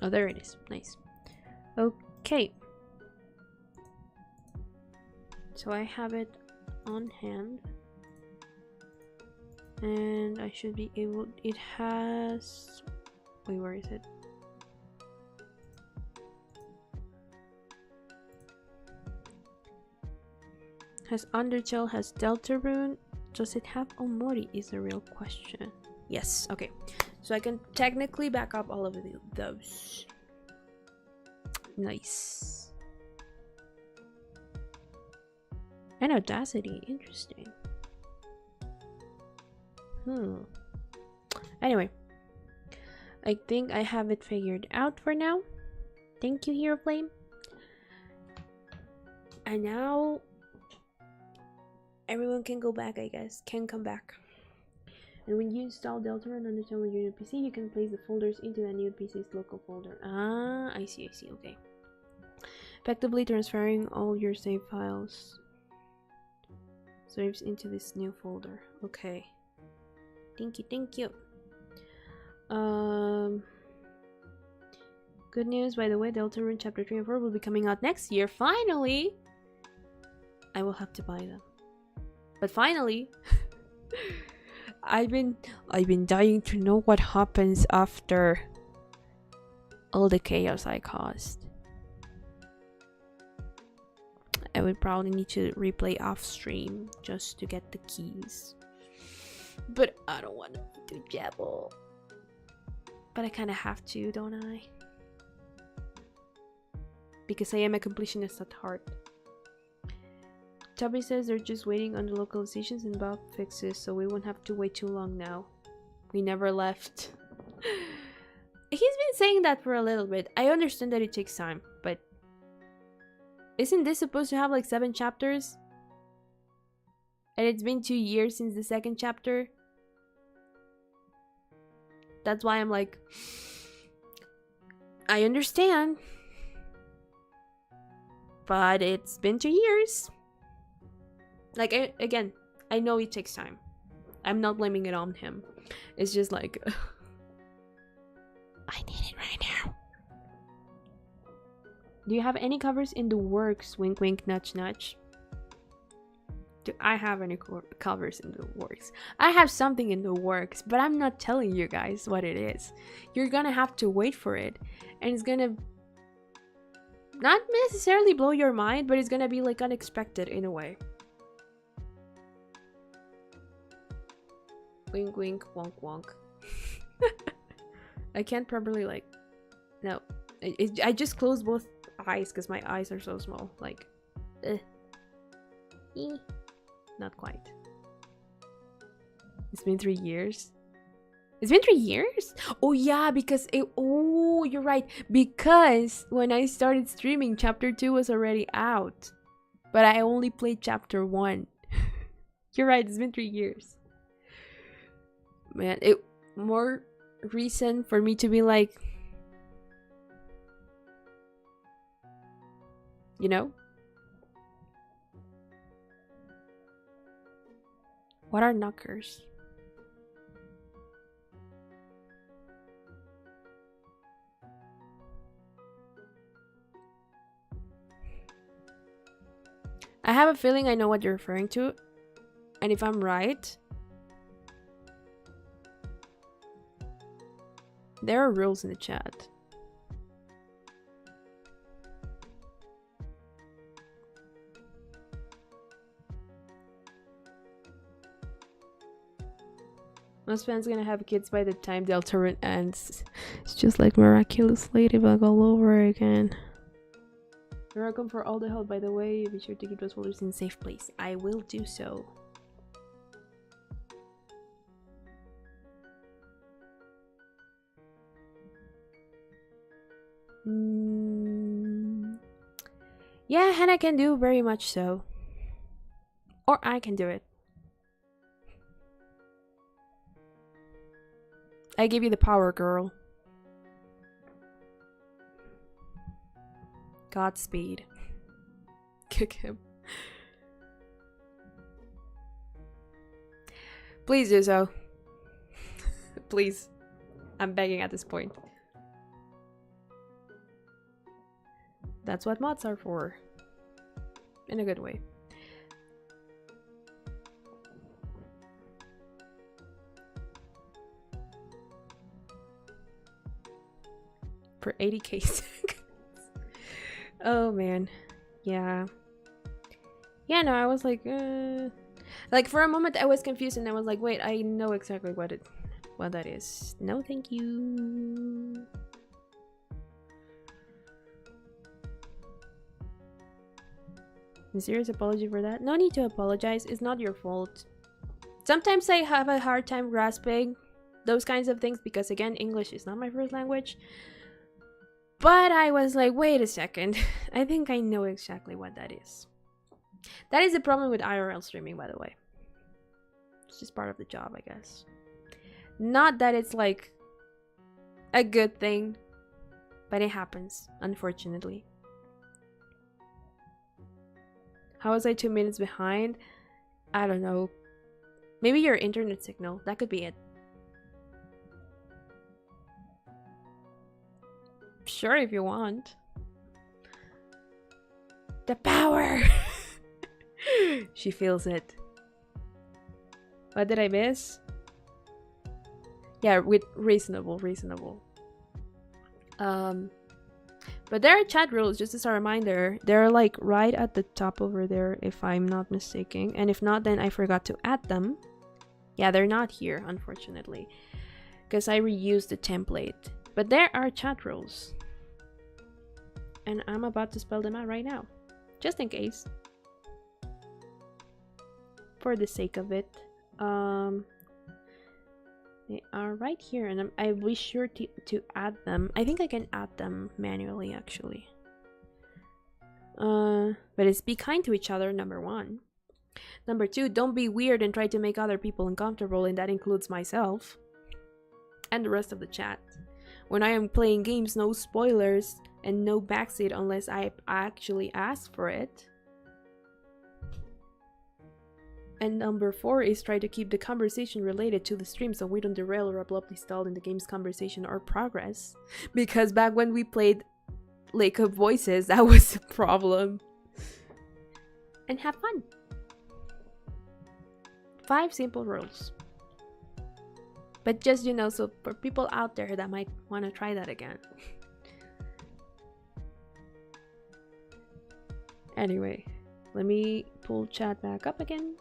Oh, there it is. Nice. Okay. So I have it on hand. And I should be able... it has... wait, where is it? Has Undertale, has Deltarune. Does it have Omori is the real question. Yes, okay. So I can technically back up all of those. Nice. And Audacity, interesting. Anyway, I think I have it figured out for now. Thank you, Hero Flame. And now everyone can go back, I guess. Can come back. And when you install Deltarune on your new PC, you can place the folders into that new PC's local folder. Ah, I see, okay. Effectively transferring all your save files saves into this new folder. Okay. Thank you. Good news, by the way, Deltarune Chapter 3 and 4 will be coming out next year. Finally! I will have to buy them. But finally, I've been dying to know what happens after all the chaos I caused. I would probably need to replay off stream just to get the keys. But I don't want to do Jebel. But I kind of have to, don't I? Because I am a completionist at heart. Tubby says they're just waiting on the localizations and bug fixes, so we won't have to wait too long now. We never left. He's been saying that for a little bit. I understand that it takes time, but isn't this supposed to have like 7 chapters? And it's been 2 years since the second chapter. That's why I'm like, I understand. But it's been 2 years. Like, again, I know it takes time. I'm not blaming it on him. It's just like, I need it right now. Do you have any covers in the works? Wink, wink, nudge, nudge. Do I have any covers in the works? I have something in the works, but I'm not telling you guys what it is. You're gonna have to wait for it. And it's gonna not necessarily blow your mind, but it's gonna be like unexpected in a way. Wink, wink, wonk, wonk. I can't properly like... No. I just closed both eyes because my eyes are so small. Like... Not quite. It's been 3 years. It's been 3 years? Oh yeah, because it... Oh, you're right. Because when I started streaming, chapter 2 was already out. But I only played chapter 1. You're right, it's been 3 years. Man, it more reason for me to be like, you know, what are knockers? I have a feeling I know what you're referring to, and if I'm right, there are rules in the chat. Most fans gonna have kids by the time the alternate ends. It's just like Miraculous Ladybug all over again. You're welcome for all the help, by the way. Be sure to keep those folders in a safe place. I will do so. Yeah, Hannah can do very much so. Or I can do it. I give you the power, girl. Godspeed. Kick him. Please do so. Please. I'm begging at this point. That's what mods are for. In a good way. For 80k seconds. Oh man. Yeah. Yeah, no, I was like for a moment I was confused and I was like, wait, I know exactly what that is. No, thank you. A serious apology for that? No need to apologize. It's not your fault. Sometimes I have a hard time grasping those kinds of things because, again, English is not my first language. But I was like, wait a second. I think I know exactly what that is. That is the problem with IRL streaming, by the way. It's just part of the job, I guess. Not that it's like a good thing, but it happens, unfortunately. How was I 2 minutes behind? I don't know. Maybe your internet signal. That could be it. Sure, if you want. The power! She feels it. What did I miss? Yeah, with reasonable. But there are chat rules, just as a reminder. They're like right at the top over there, if I'm not mistaken. And if not, then I forgot to add them. Yeah, they're not here, unfortunately, because I reused the template. But there are chat rules. And I'm about to spell them out right now. Just in case. For the sake of it. They are right here, and I'll be sure to add them. I think I can add them manually, actually. But it's be kind to each other, number 1. Number 2, don't be weird and try to make other people uncomfortable, and that includes myself and the rest of the chat. When I am playing games, no spoilers and no backseat unless I actually ask for it. And number 4 is try to keep the conversation related to the stream so we don't derail or abruptly stall in the game's conversation or progress. Because back when we played Lake of Voices, that was a problem. And have fun. 5 simple rules. But just, you know, so for people out there that might want to try that again. Anyway, let me pull chat back up again.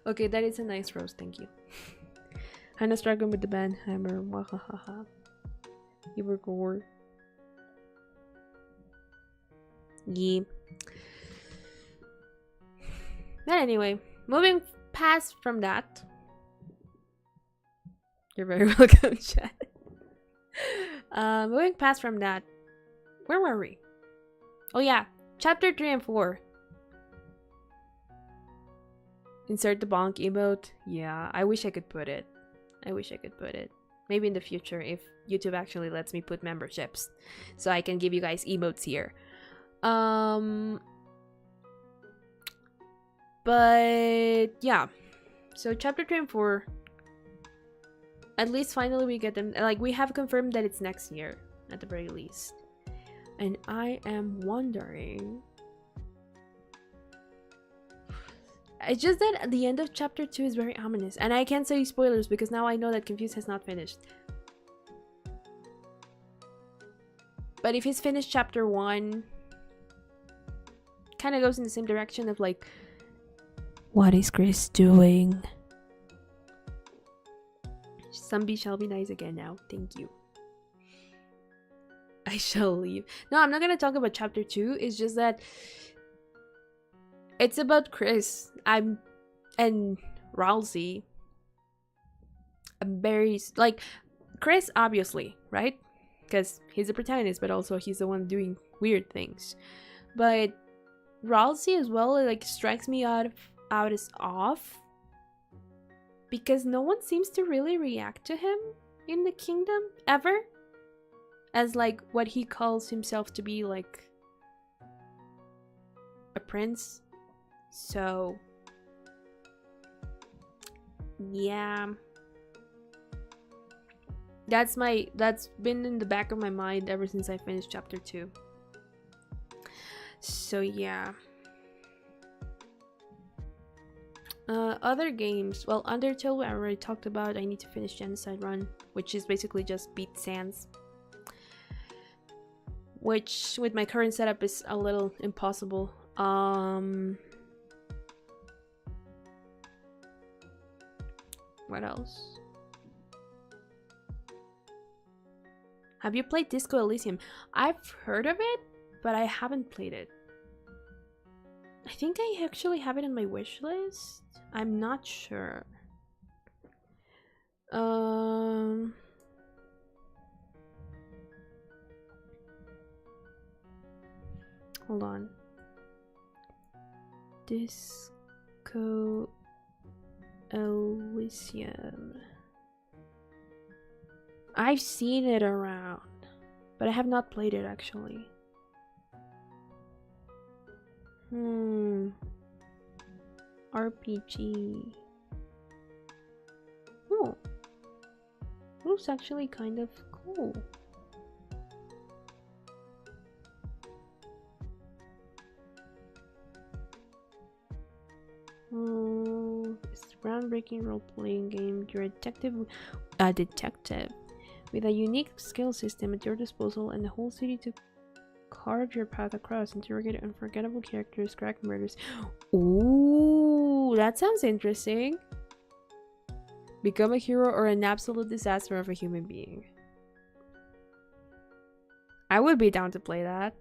Okay, that is a nice roast, thank you. Hannah struggling with the band hammer. Wahahaha. You were gore. Yeah. But anyway, moving past from that. You're very welcome, chat. Moving past from that. Where were we? Oh yeah, chapter 3 and 4. Insert the bonk emote. Yeah, I wish I could put it. Maybe in the future if YouTube actually lets me put memberships. So I can give you guys emotes here. But yeah. So chapter 3 and 4. At least finally we get them. Like, we have confirmed that it's next year. At the very least. And I am wondering... It's just that at the end of chapter 2 is very ominous. And I can't say spoilers because now I know that Confused has not finished. But if he's finished chapter 1, kind of goes in the same direction of like, what is Chris doing? Zombie shall be nice again now. Thank you. I shall leave. No, I'm not gonna talk about chapter 2. It's just that it's about Chris. And Ralsei. I'm very like Chris, obviously, right? Because he's the protagonist, but also he's the one doing weird things. But Ralsei as well, it like strikes me out as off because no one seems to really react to him in the kingdom ever as like what he calls himself to be, like a prince. So yeah, that's been in the back of my mind ever since I finished chapter 2. So yeah. Other games. Well, Undertale I already talked about. I need to finish Genocide Run, which is basically just beat Sans. Which, with my current setup, is a little impossible. What else? Have you played Disco Elysium? I've heard of it, but I haven't played it. I think I actually have it on my wish list. I'm not sure. Hold on. Disco Elysium. I've seen it around, but I have not played it actually. RPG. Oh, looks actually kind of cool. Oh, it's a groundbreaking role-playing game. You're a detective with a unique skill system at your disposal and the whole city to carve your path across, interrogate unforgettable characters, crack murders. Ooh, that sounds interesting. Become a hero or an absolute disaster of a human being. I would be down to play that.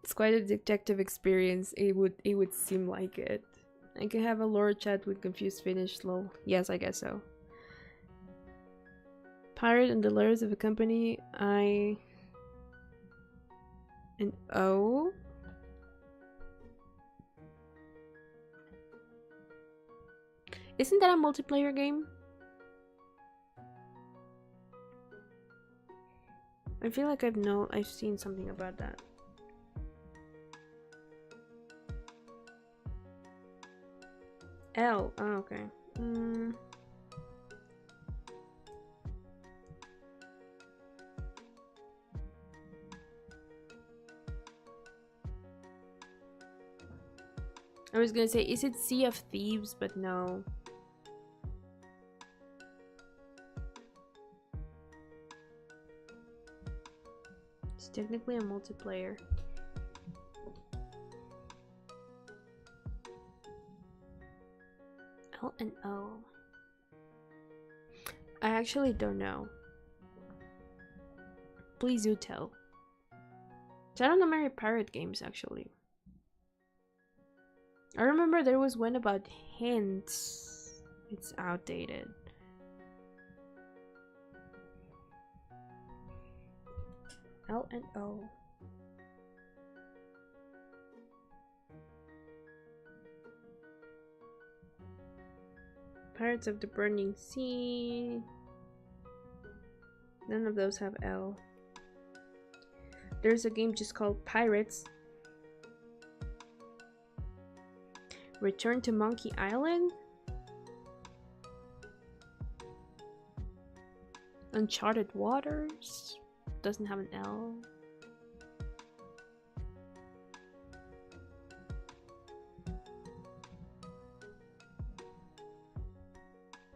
It's quite a detective experience. It would seem like it. I can have a lore chat with confused Finnish lol. Yes, I guess so. Pirate and the letters of a company I and O. Isn't that a multiplayer game? I feel like I've seen something about that. L. Oh, okay. I was gonna say, is it Sea of Thieves? But no. It's technically a multiplayer. L and O. I actually don't know. Please do tell. I don't know many pirate games actually. I remember there was one about hints. It's outdated. L and O. Pirates of the Burning Sea. None of those have L. There's a game just called Pirates. Return to Monkey Island. Uncharted Waters. Doesn't have an L.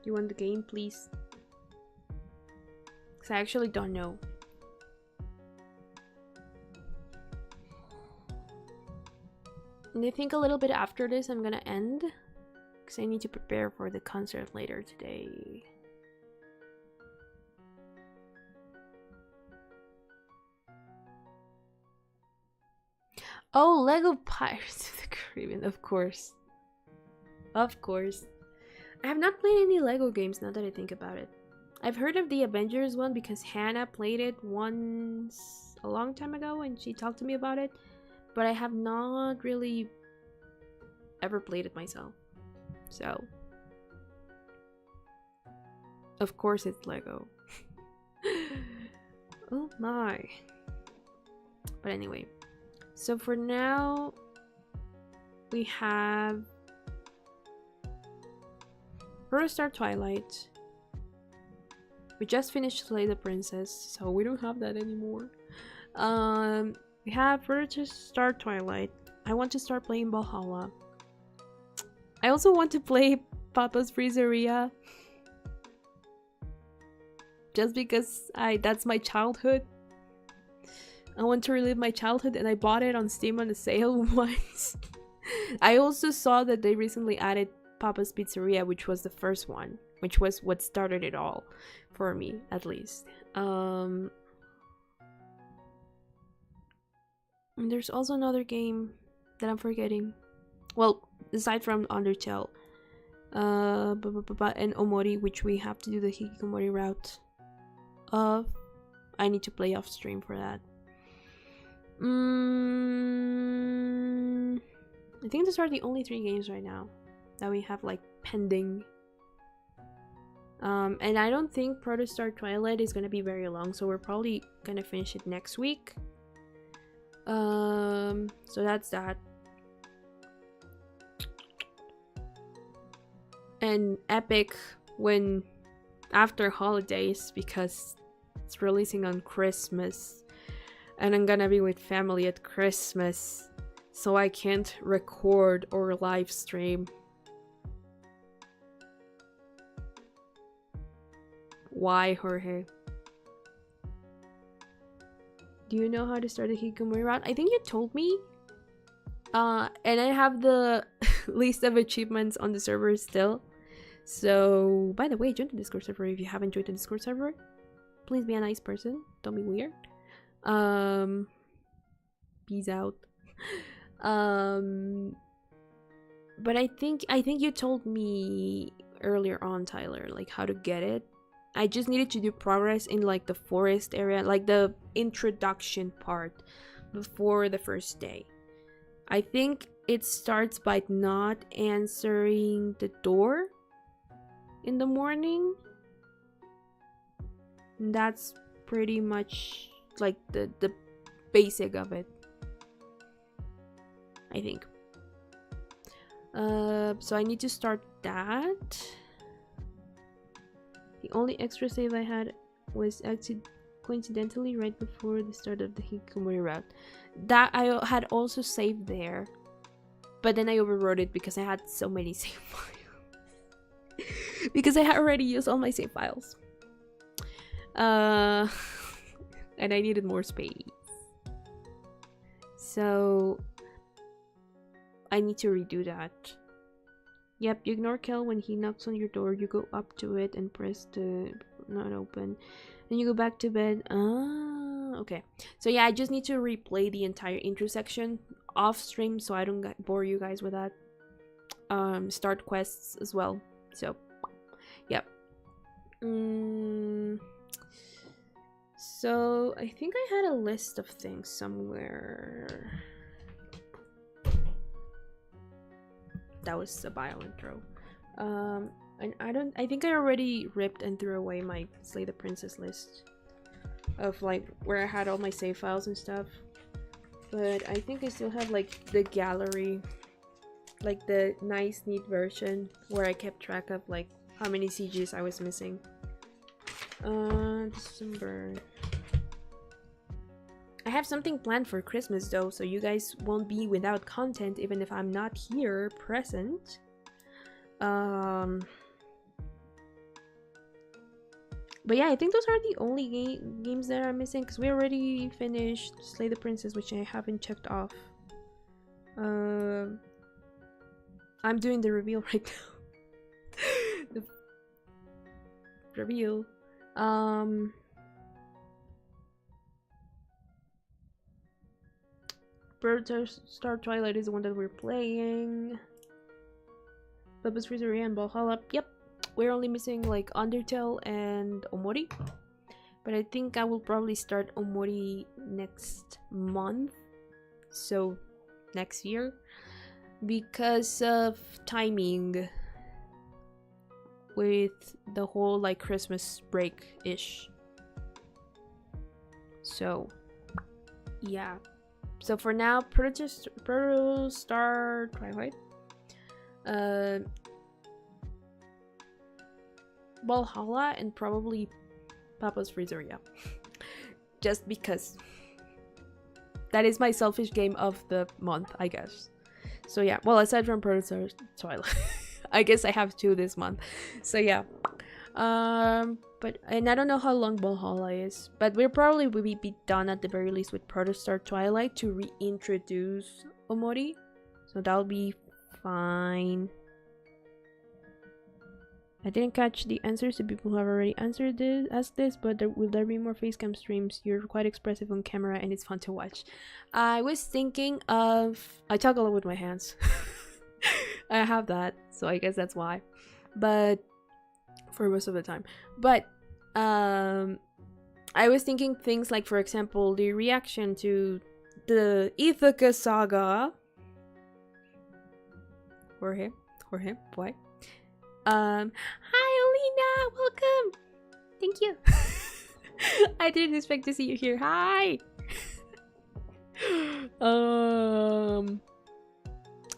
You want the game, please? Because I actually don't know. And I think a little bit after this I'm gonna end. Because I need to prepare for the concert later today. Oh, Lego Pirates of the Caribbean, of course. Of course. I have not played any Lego games now that I think about it. I've heard of the Avengers one because Hannah played it once a long time ago and she talked to me about it. But I have not really ever played it myself. So, of course it's Lego. Oh my. But anyway. So for now, we have Star Twilight. We just finished Slay the Princess, so we don't have that anymore. We have Star Twilight. I want to start playing Valhalla. I also want to play Papa's Freezeria. Just because that's my childhood. I want to relive my childhood and I bought it on Steam on a sale once. I also saw that they recently added Papa's Pizzeria, which was the first one, which was what started it all for me, at least. And there's also another game that I'm forgetting. Well, aside from Undertale, and Omori, which we have to do the Hikikomori route of. I need to play off stream for that. I think those are the only 3 games right now that we have like pending. And I don't think Protostar Twilight is gonna be very long, so we're probably gonna finish it next week. So that's that. And Epic when after holidays, because it's releasing on Christmas and I'm gonna be with family at Christmas, so I can't record or live stream. Why, Jorge? Do you know how to start a Hikikomori route? I think you told me. And I have the list of achievements on the server still. So, by the way, join the Discord server if you haven't joined the Discord server. Please be a nice person. Don't be weird. Peace out. But I think you told me earlier on, Tyler, like how to get it. I just needed to do progress in like the forest area, like the introduction part before the first day. I think it starts by not answering the door in the morning. And that's pretty much like the basic of it, I think. So I need to start that. The only extra save I had was coincidentally right before the start of the Hikikomori route. That I had also saved there, but then I overwrote it because I had so many save files. Because I had already used all my save files. And I needed more space. So I need to redo that. Yep, you ignore Kel when he knocks on your door. You go up to it and press the not open. Then you go back to bed. Ah, okay. So yeah, I just need to replay the entire intro section off stream so I don't bore you guys with that. Start quests as well. So, yep. So I think I had a list of things somewhere. That was a bio intro. And I think I already ripped and threw away my Slay the Princess list of like where I had all my save files and stuff. But I think I still have like the gallery, like the nice neat version where I kept track of like how many CGs I was missing. December. I have something planned for Christmas though, so you guys won't be without content even if I'm not here present. But yeah, I think those are the only games that are missing because we already finished Slay the Princess, which I haven't checked off. I'm doing the reveal right now. The reveal. Star Twilight is the one that we're playing. Bubba's Freezery and Valhalla. Yep, we're only missing like Undertale and Omori. But I think I will probably start Omori next month. So next year. Because of timing. With the whole like Christmas break-ish. So yeah. So for now, Proto Star Twilight, Valhalla, and probably Papa's Freezer, yeah. Just because that is my selfish game of the month, I guess. So yeah, well, aside from Proto Star Twilight, I guess I have 2 this month. So yeah. And I don't know how long Valhalla is, but we'll probably be done at the very least with Protostar Twilight to reintroduce Omori, so that'll be fine. I didn't catch the answers to people who have already asked this, but will there be more facecam streams? You're quite expressive on camera and it's fun to watch. I was thinking of... I talk a lot with my hands. I have that, so I guess that's why. But... for most of the time. But I was thinking things like, for example, the reaction to the Ithaca saga. Jorge, why? Hi Alina, welcome. Thank you. I didn't expect to see you here. Hi.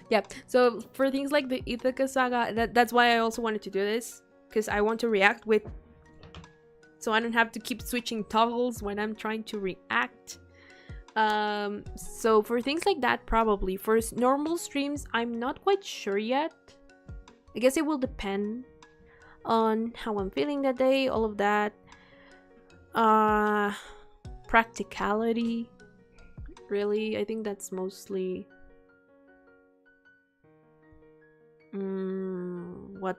Yeah, so for things like the Ithaca saga, that's why I also wanted to do this. Because I want to react with, so I don't have to keep switching toggles when I'm trying to react. So for things like that, probably. For normal streams, I'm not quite sure yet. I guess it will depend on how I'm feeling that day, all of that. Practicality. Really, I think that's mostly what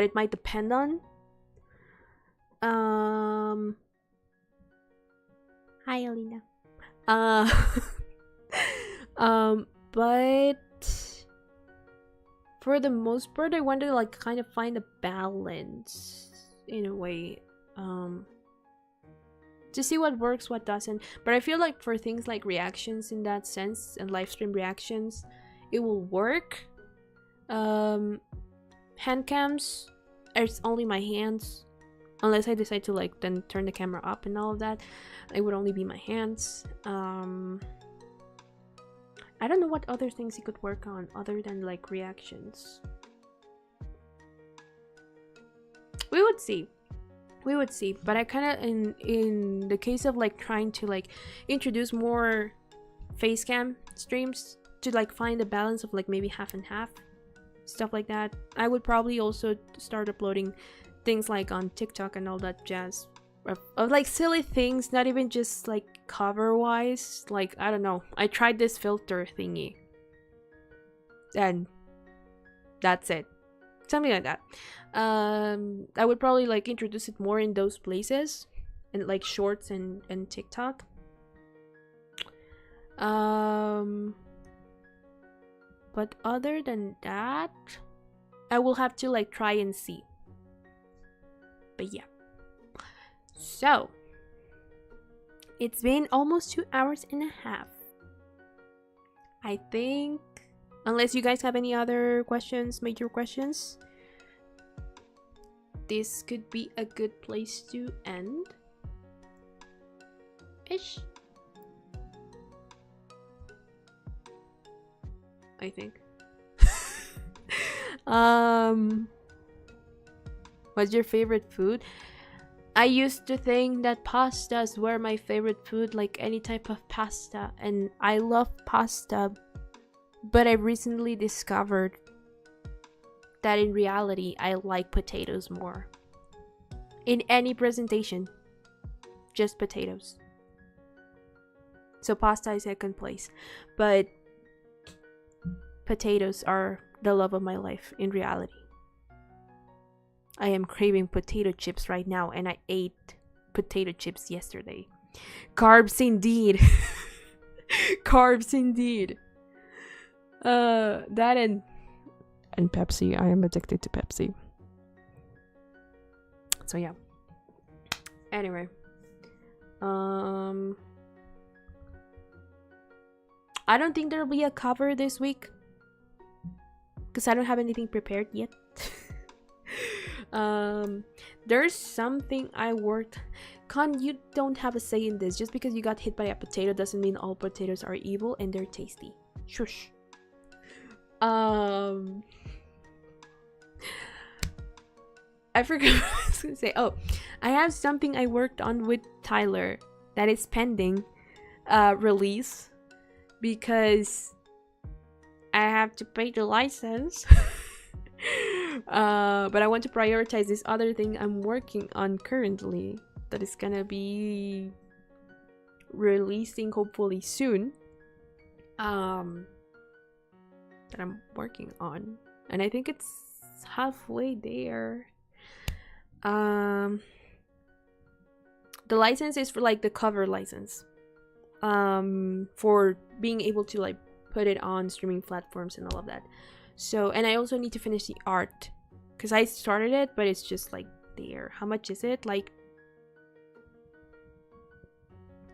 it might depend on. Hi Alina. but for the most part I want to like kind of find a balance in a way, to see what works, what doesn't. But I feel like for things like reactions in that sense and live stream reactions, it will work. Hand cams, it's only my hands, unless I decide to like then turn the camera up and all of that. It would only be my hands. I don't know what other things you could work on other than like reactions. We would see, but I kind of in the case of like trying to like introduce more face cam streams to like find a balance of like maybe half and half, stuff like that. I would probably also start uploading things like on TikTok and all that jazz of like silly things, not even just like cover wise. Like, I don't know, I tried this filter thingy and that's it, something like that. I would probably like introduce it more in those places, and like shorts and TikTok. But other than that, I will have to like try and see. But yeah, so it's been almost 2 hours and a half, I think, unless you guys have any other questions, major questions. This could be a good place to end ish, I think. What's your favorite food? I used to think that pastas were my favorite food, like any type of pasta, and I love pasta, but I recently discovered that in reality I like potatoes more. In any presentation, just potatoes. So pasta is second place, but potatoes are the love of my life in reality. I am craving potato chips right now, and I ate potato chips yesterday. Carbs indeed. Carbs indeed. That and Pepsi. I am addicted to Pepsi. So yeah. Anyway. I don't think there'll be a cover this week, because I don't have anything prepared yet. There's something I worked. Con, you don't have a say in this. Just because you got hit by a potato doesn't mean all potatoes are evil and they're tasty. Shush. I forgot what I was gonna say. Oh, I have something I worked on with Tyler that is pending release, because I have to pay the license. But I want to prioritize this other thing I'm working on currently that is gonna be releasing hopefully soon, that I'm working on, and I think it's halfway there. The license is for like the cover license, for being able to like put it on streaming platforms and all of that. So, and I also need to finish the art, because I started it, but it's just like there. How much is it? Like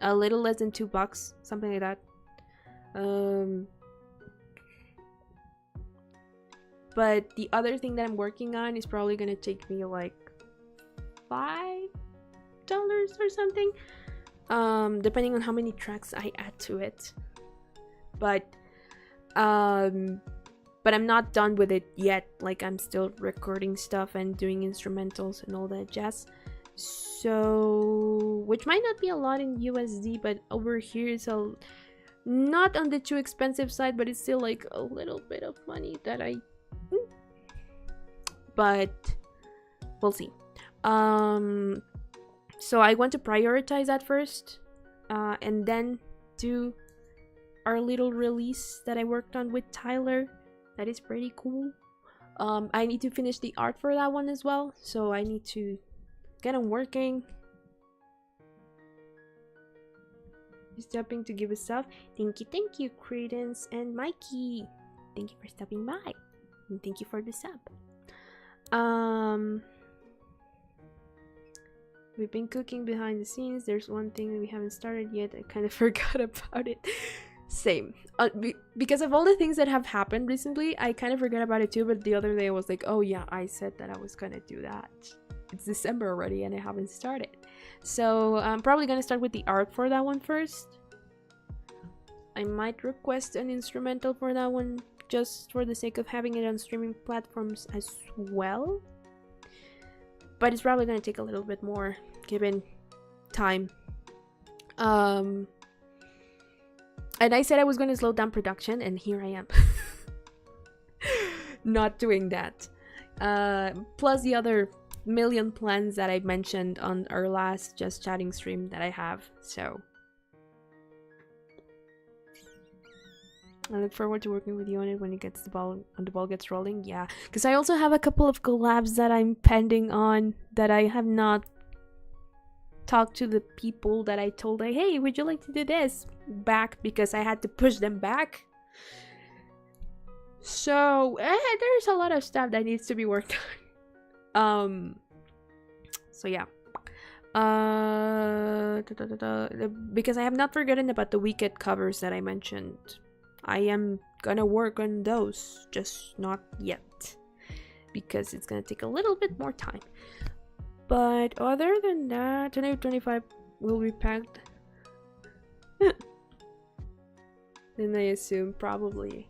a little less than $2, something like that. But the other thing that I'm working on is probably gonna take me like $5 or something, depending on how many tracks I add to it. But I'm not done with it yet. Like, I'm still recording stuff and doing instrumentals and all that jazz. So, which might not be a lot in USD, but over here it's not on the too expensive side, but it's still like a little bit of money that but we'll see. So I want to prioritize that first, and then do our little release that I worked on with Tyler. That is pretty cool. I need to finish the art for that one as well, so I need to get on working. stopping to give us sub. Thank you, Credence and Mikey. Thank you for stopping by. And thank you for the sub. We've been cooking behind the scenes. There's one thing that we haven't started yet. I kind of forgot about it. Same. Because of all the things that have happened recently, I kind of forgot about it too. But the other day I was like, oh yeah, I said that I was gonna do that. It's December already and I haven't started. So I'm probably gonna start with the art for that one first. I might request an instrumental for that one just for the sake of having it on streaming platforms as well. But it's probably gonna take a little bit more given time. And I said I was gonna slow down production and here I am. Not doing that. Plus the other million plans that I mentioned on our last Just Chatting stream that I have, so I look forward to working with you on it when it gets the ball gets rolling. Yeah, because I also have a couple of collabs that I'm pending on that I have not talked to the people that I told, like, hey, would you like to do this back, because I had to push them back. So there's a lot of stuff that needs to be worked on. So yeah. Because I have not forgotten about the Wicked covers that I mentioned. I am gonna work on those, just not yet, because it's gonna take a little bit more time. But other than that, 2025 will be packed. Then I assume probably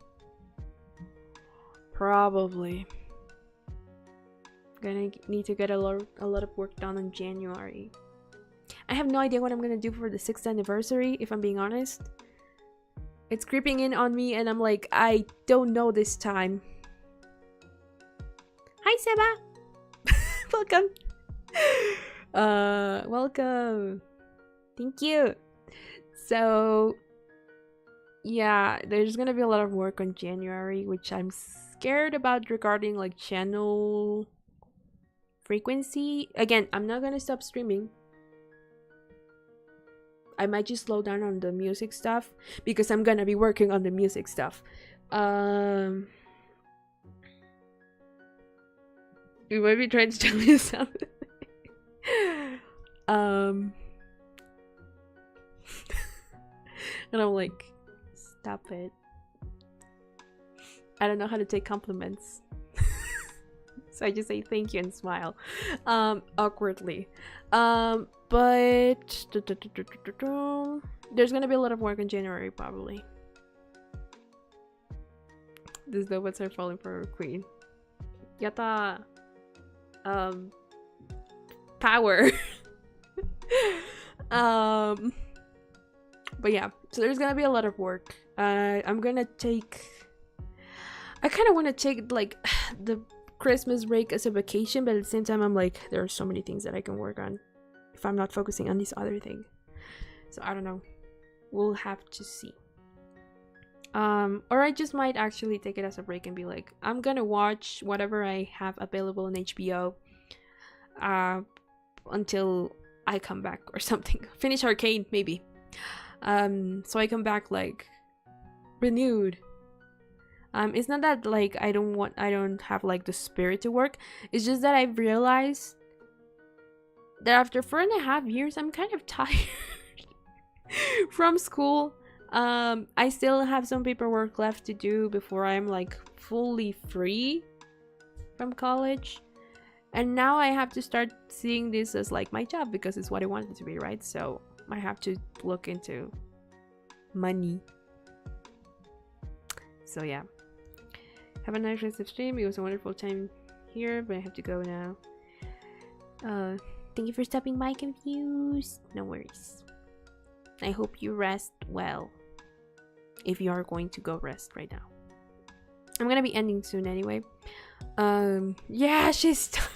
gonna need to get a lot of work done in January. I have no idea what I'm gonna do for the 6th anniversary, if I'm being honest. It's creeping in on me and I'm like, I don't know this time. Hi Seba! Welcome! Welcome! Thank you! So yeah, there's gonna be a lot of work on January, which I'm scared about regarding like channel frequency. Again, I'm not gonna stop streaming. I might just slow down on the music stuff because I'm gonna be working on the music stuff. You might be trying to tell me something. And I'm like, stop it. I don't know how to take compliments. So I just say thank you and smile. Awkwardly. But there's gonna be a lot of work in January probably. These nobots are falling for a queen. Yatta. Power. But yeah, so there's gonna be a lot of work. I'm gonna take, I kind of want to take like the Christmas break as a vacation, but at the same time I'm like, there are so many things that I can work on if I'm not focusing on this other thing. So I don't know, we'll have to see. Or I just might actually take it as a break and be like, I'm gonna watch whatever I have available on HBO until I come back or something. Finish Arcane maybe. So I come back like renewed. It's not that like I don't have like the spirit to work. It's just that I've realized that after 4.5 years I'm kind of tired from school. I still have some paperwork left to do before I'm like fully free from college. And now I have to start seeing this as like my job because it's what I wanted it to be, right? So I have to look into money. So yeah. Have a nice rest of stream. It was a wonderful time here, but I have to go now. Thank you for stopping by, Confused. No worries. I hope you rest well. If you are going to go rest right now. I'm gonna be ending soon anyway. Yeah, she's tired.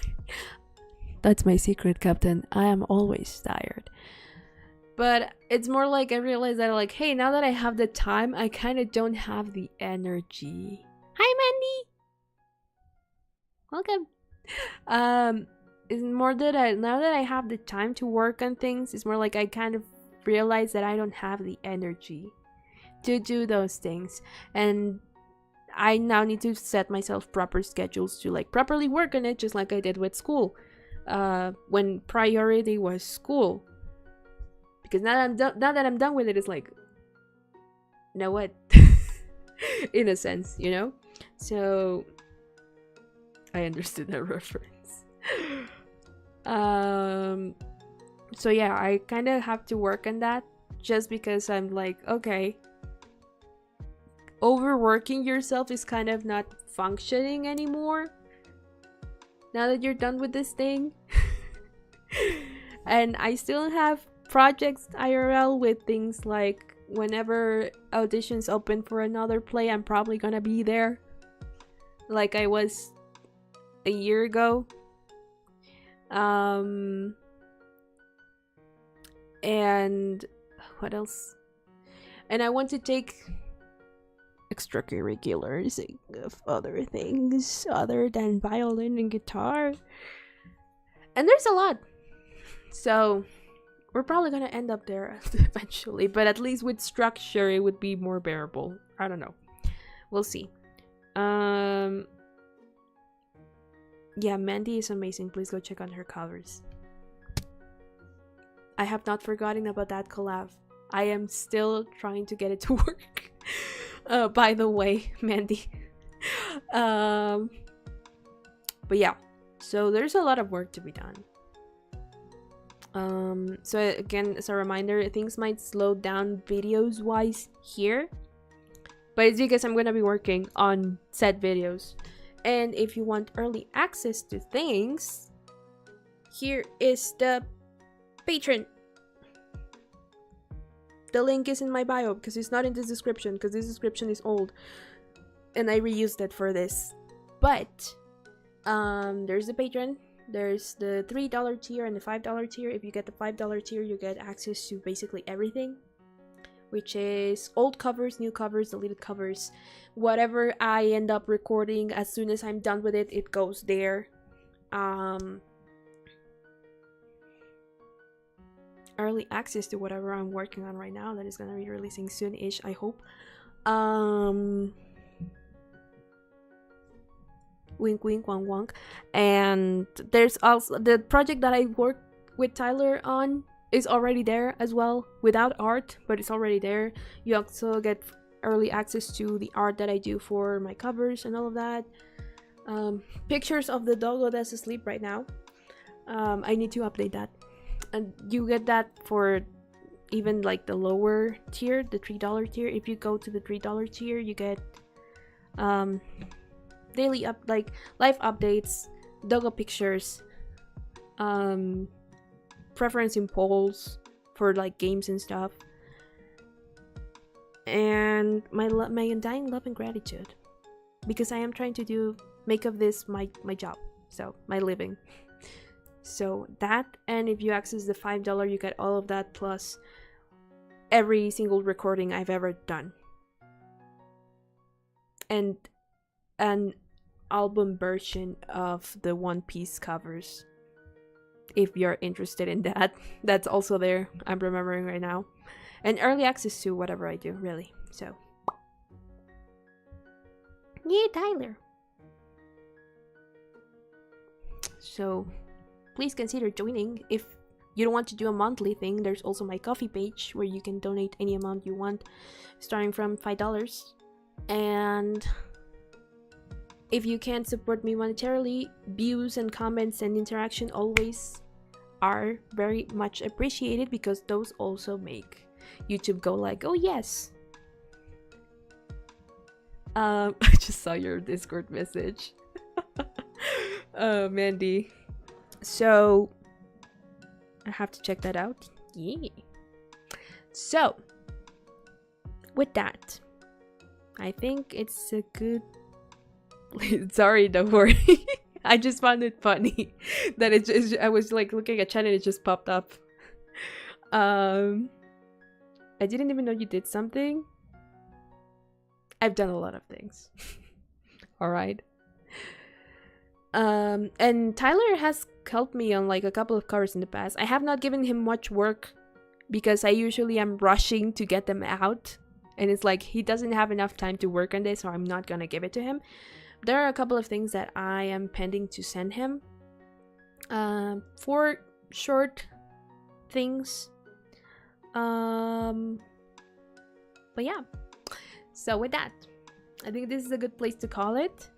That's my secret, Captain. I am always tired. But it's more like I realize that like, hey, now that I have the time, I kind of don't have the energy. Hi, Mandy. Welcome. It's more that now that I have the time to work on things, it's more like I kind of realized that I don't have the energy to do those things, and I now need to set myself proper schedules to like properly work on it, just like I did with school, when priority was school. Because now that I'm done with it, it's like, you know what? In a sense, you know. So I understood that reference. So yeah, I kind of have to work on that, just because I'm like, okay, overworking yourself is kind of not functioning anymore now that you're done with this thing. And I still have projects IRL with things like whenever auditions open for another play, I'm probably gonna be there, like I was a year ago. And what else? And I want to take extracurriculars of other things other than violin and guitar, and there's a lot. So we're probably gonna end up there eventually, but at least with structure it would be more bearable. I don't know, we'll see. Yeah, Mandy is amazing. Please go check on her covers. I have not forgotten about that collab. I am still trying to get it to work. By the way, Mandy. But yeah, so there's a lot of work to be done. So again, as a reminder, things might slow down videos wise here, but it's because I'm gonna be working on said videos. And if you want early access to things, here is the Patreon. The link is in my bio, because it's not in this description, because this description is old and I reused it for this. But there's the Patreon, there's the $3 tier and the $5 tier. If you get the $5 tier, you get access to basically everything, which is old covers, new covers, deleted covers, whatever I end up recording. As soon as I'm done with it, it goes there. Early access to whatever I'm working on right now that is gonna be releasing soon-ish, I hope. Wink wink wonk wonk. And there's also the project that I worked with Tyler on is already there as well, without art, but it's already there. You also get early access to the art that I do for my covers and all of that. Pictures of the doggo that's asleep right now. I need to update that. And you get that for even like the lower tier, the $3 tier. If you go to the $3 tier, you get daily like live updates, doggo pictures, preference in polls for like games and stuff, and my undying love and gratitude, because I am trying to make of this my job, so my living. So that, and if you access the $5, you get all of that plus every single recording I've ever done, and an album version of the One Piece covers, if you're interested in that. That's also there, I'm remembering right now. And early access to whatever I do, really. So yeah, Tyler. So please consider joining. If you don't want to do a monthly thing, there's also my Ko-fi page where you can donate any amount you want, starting from $5. And if you can't support me monetarily, views and comments and interaction always are very much appreciated, because those also make YouTube go like, oh yes. I just saw your Discord message. Mandy. So I have to check that out. Yeah. So with that, I think it's a good sorry, don't worry. I just found it funny that it just, I was like looking at chat and it just popped up. I didn't even know you did something. I've done a lot of things. All right. And Tyler has helped me on like a couple of covers in the past. I have not given him much work because I usually am rushing to get them out, and it's like he doesn't have enough time to work on this, so I'm not gonna give it to him. There are a couple of things that I am pending to send him. 4 short things. But yeah. So with that, I think this is a good place to call it.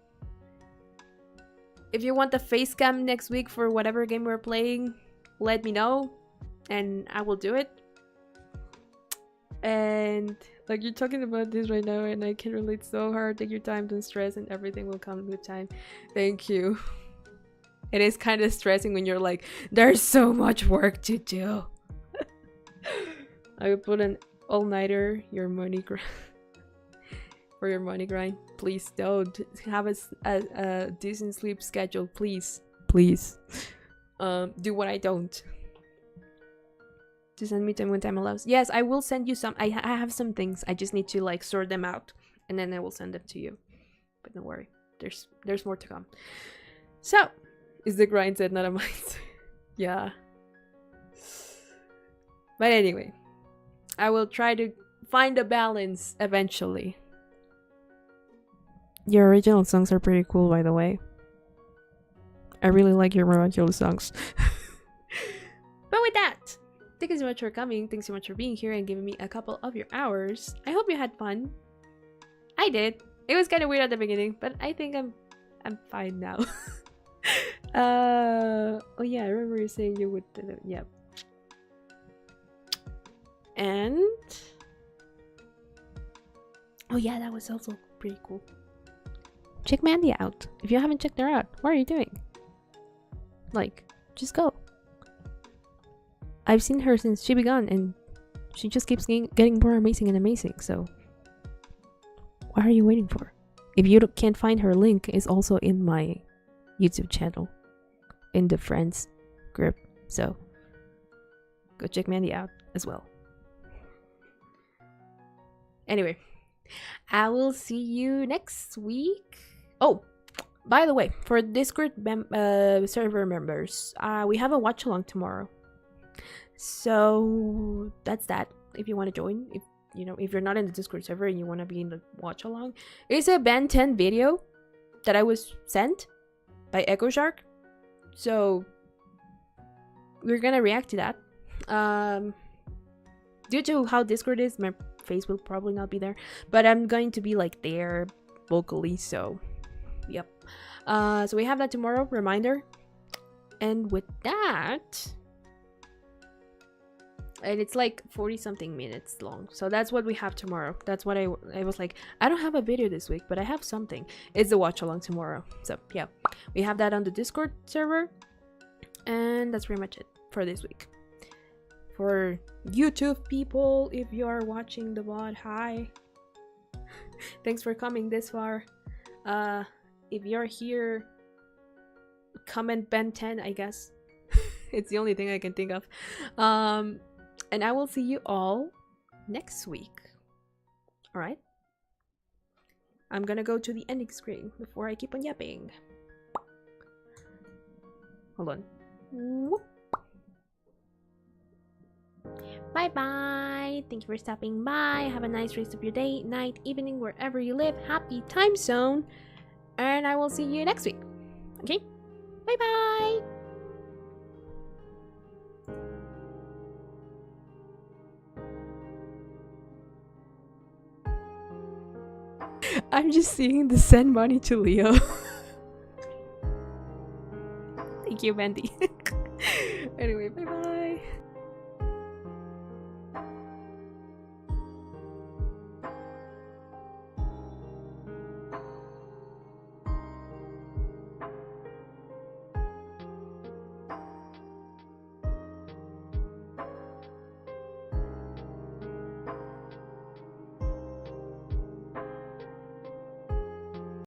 If you want the face cam next week for whatever game we're playing, let me know and I will do it. And like, you're talking about this right now and I can relate so hard. Take your time, don't stress, and everything will come with time. Thank you. It is kind of stressing when you're like, there's so much work to do. I would put an all-nighter, your money for your money grind. Please don't have a decent sleep schedule, please. Please. Do what I don't. To send me time when time allows. Yes, I will send you some. I have some things. I just need to like sort them out, and then I will send them to you. But don't worry, there's more to come. So, is the grind set, not a mindset? Yeah. But anyway, I will try to find a balance eventually. Your original songs are pretty cool, by the way. I really like your original songs. But with that, thank you so much for coming. Thanks so much for being here and giving me a couple of your hours. I hope you had fun. I did. It was kind of weird at the beginning, but I think I'm fine now. Oh yeah, I remember you saying you would. Yeah. And oh yeah, that was also pretty cool. Check Mandy out. If you haven't checked her out, what are you doing? Like, just go. I've seen her since she began, and she just keeps getting more amazing and amazing, so what are you waiting for? If you can't find her, link is also in my YouTube channel, in the friends group, so go check Mandy out as well. Anyway, I will see you next week. Oh, by the way, for Discord server members, we have a watch along tomorrow. So that's that. If you want to join, if you're not in the Discord server and you want to be in the watch along, it's a Ben 10 video that I was sent by Echo Shark. So we're gonna react to that. Due to how Discord is, my face will probably not be there, but I'm going to be like there vocally, so yep. So we have that tomorrow, reminder. And with that, and it's like 40 something minutes long, so that's what we have tomorrow. That's what I was like, I don't have a video this week, but I have something. It's the watch along tomorrow. So yeah, we have that on the Discord server, and that's pretty much it for this week. For YouTube people, if you are watching the VOD, hi. Thanks for coming this far. If you're here, comment Ben 10, I guess. It's the only thing I can think of. And I will see you all next week. Alright? I'm gonna go to the ending screen before I keep on yapping. Hold on. Whoop. Bye bye. Thank you for stopping by. Have a nice rest of your day, night, evening, wherever you live. Happy time zone. And I will see you next week. Okay? Bye bye. I'm just seeing the send money to Leo. Thank you, Mandy. Anyway, bye bye.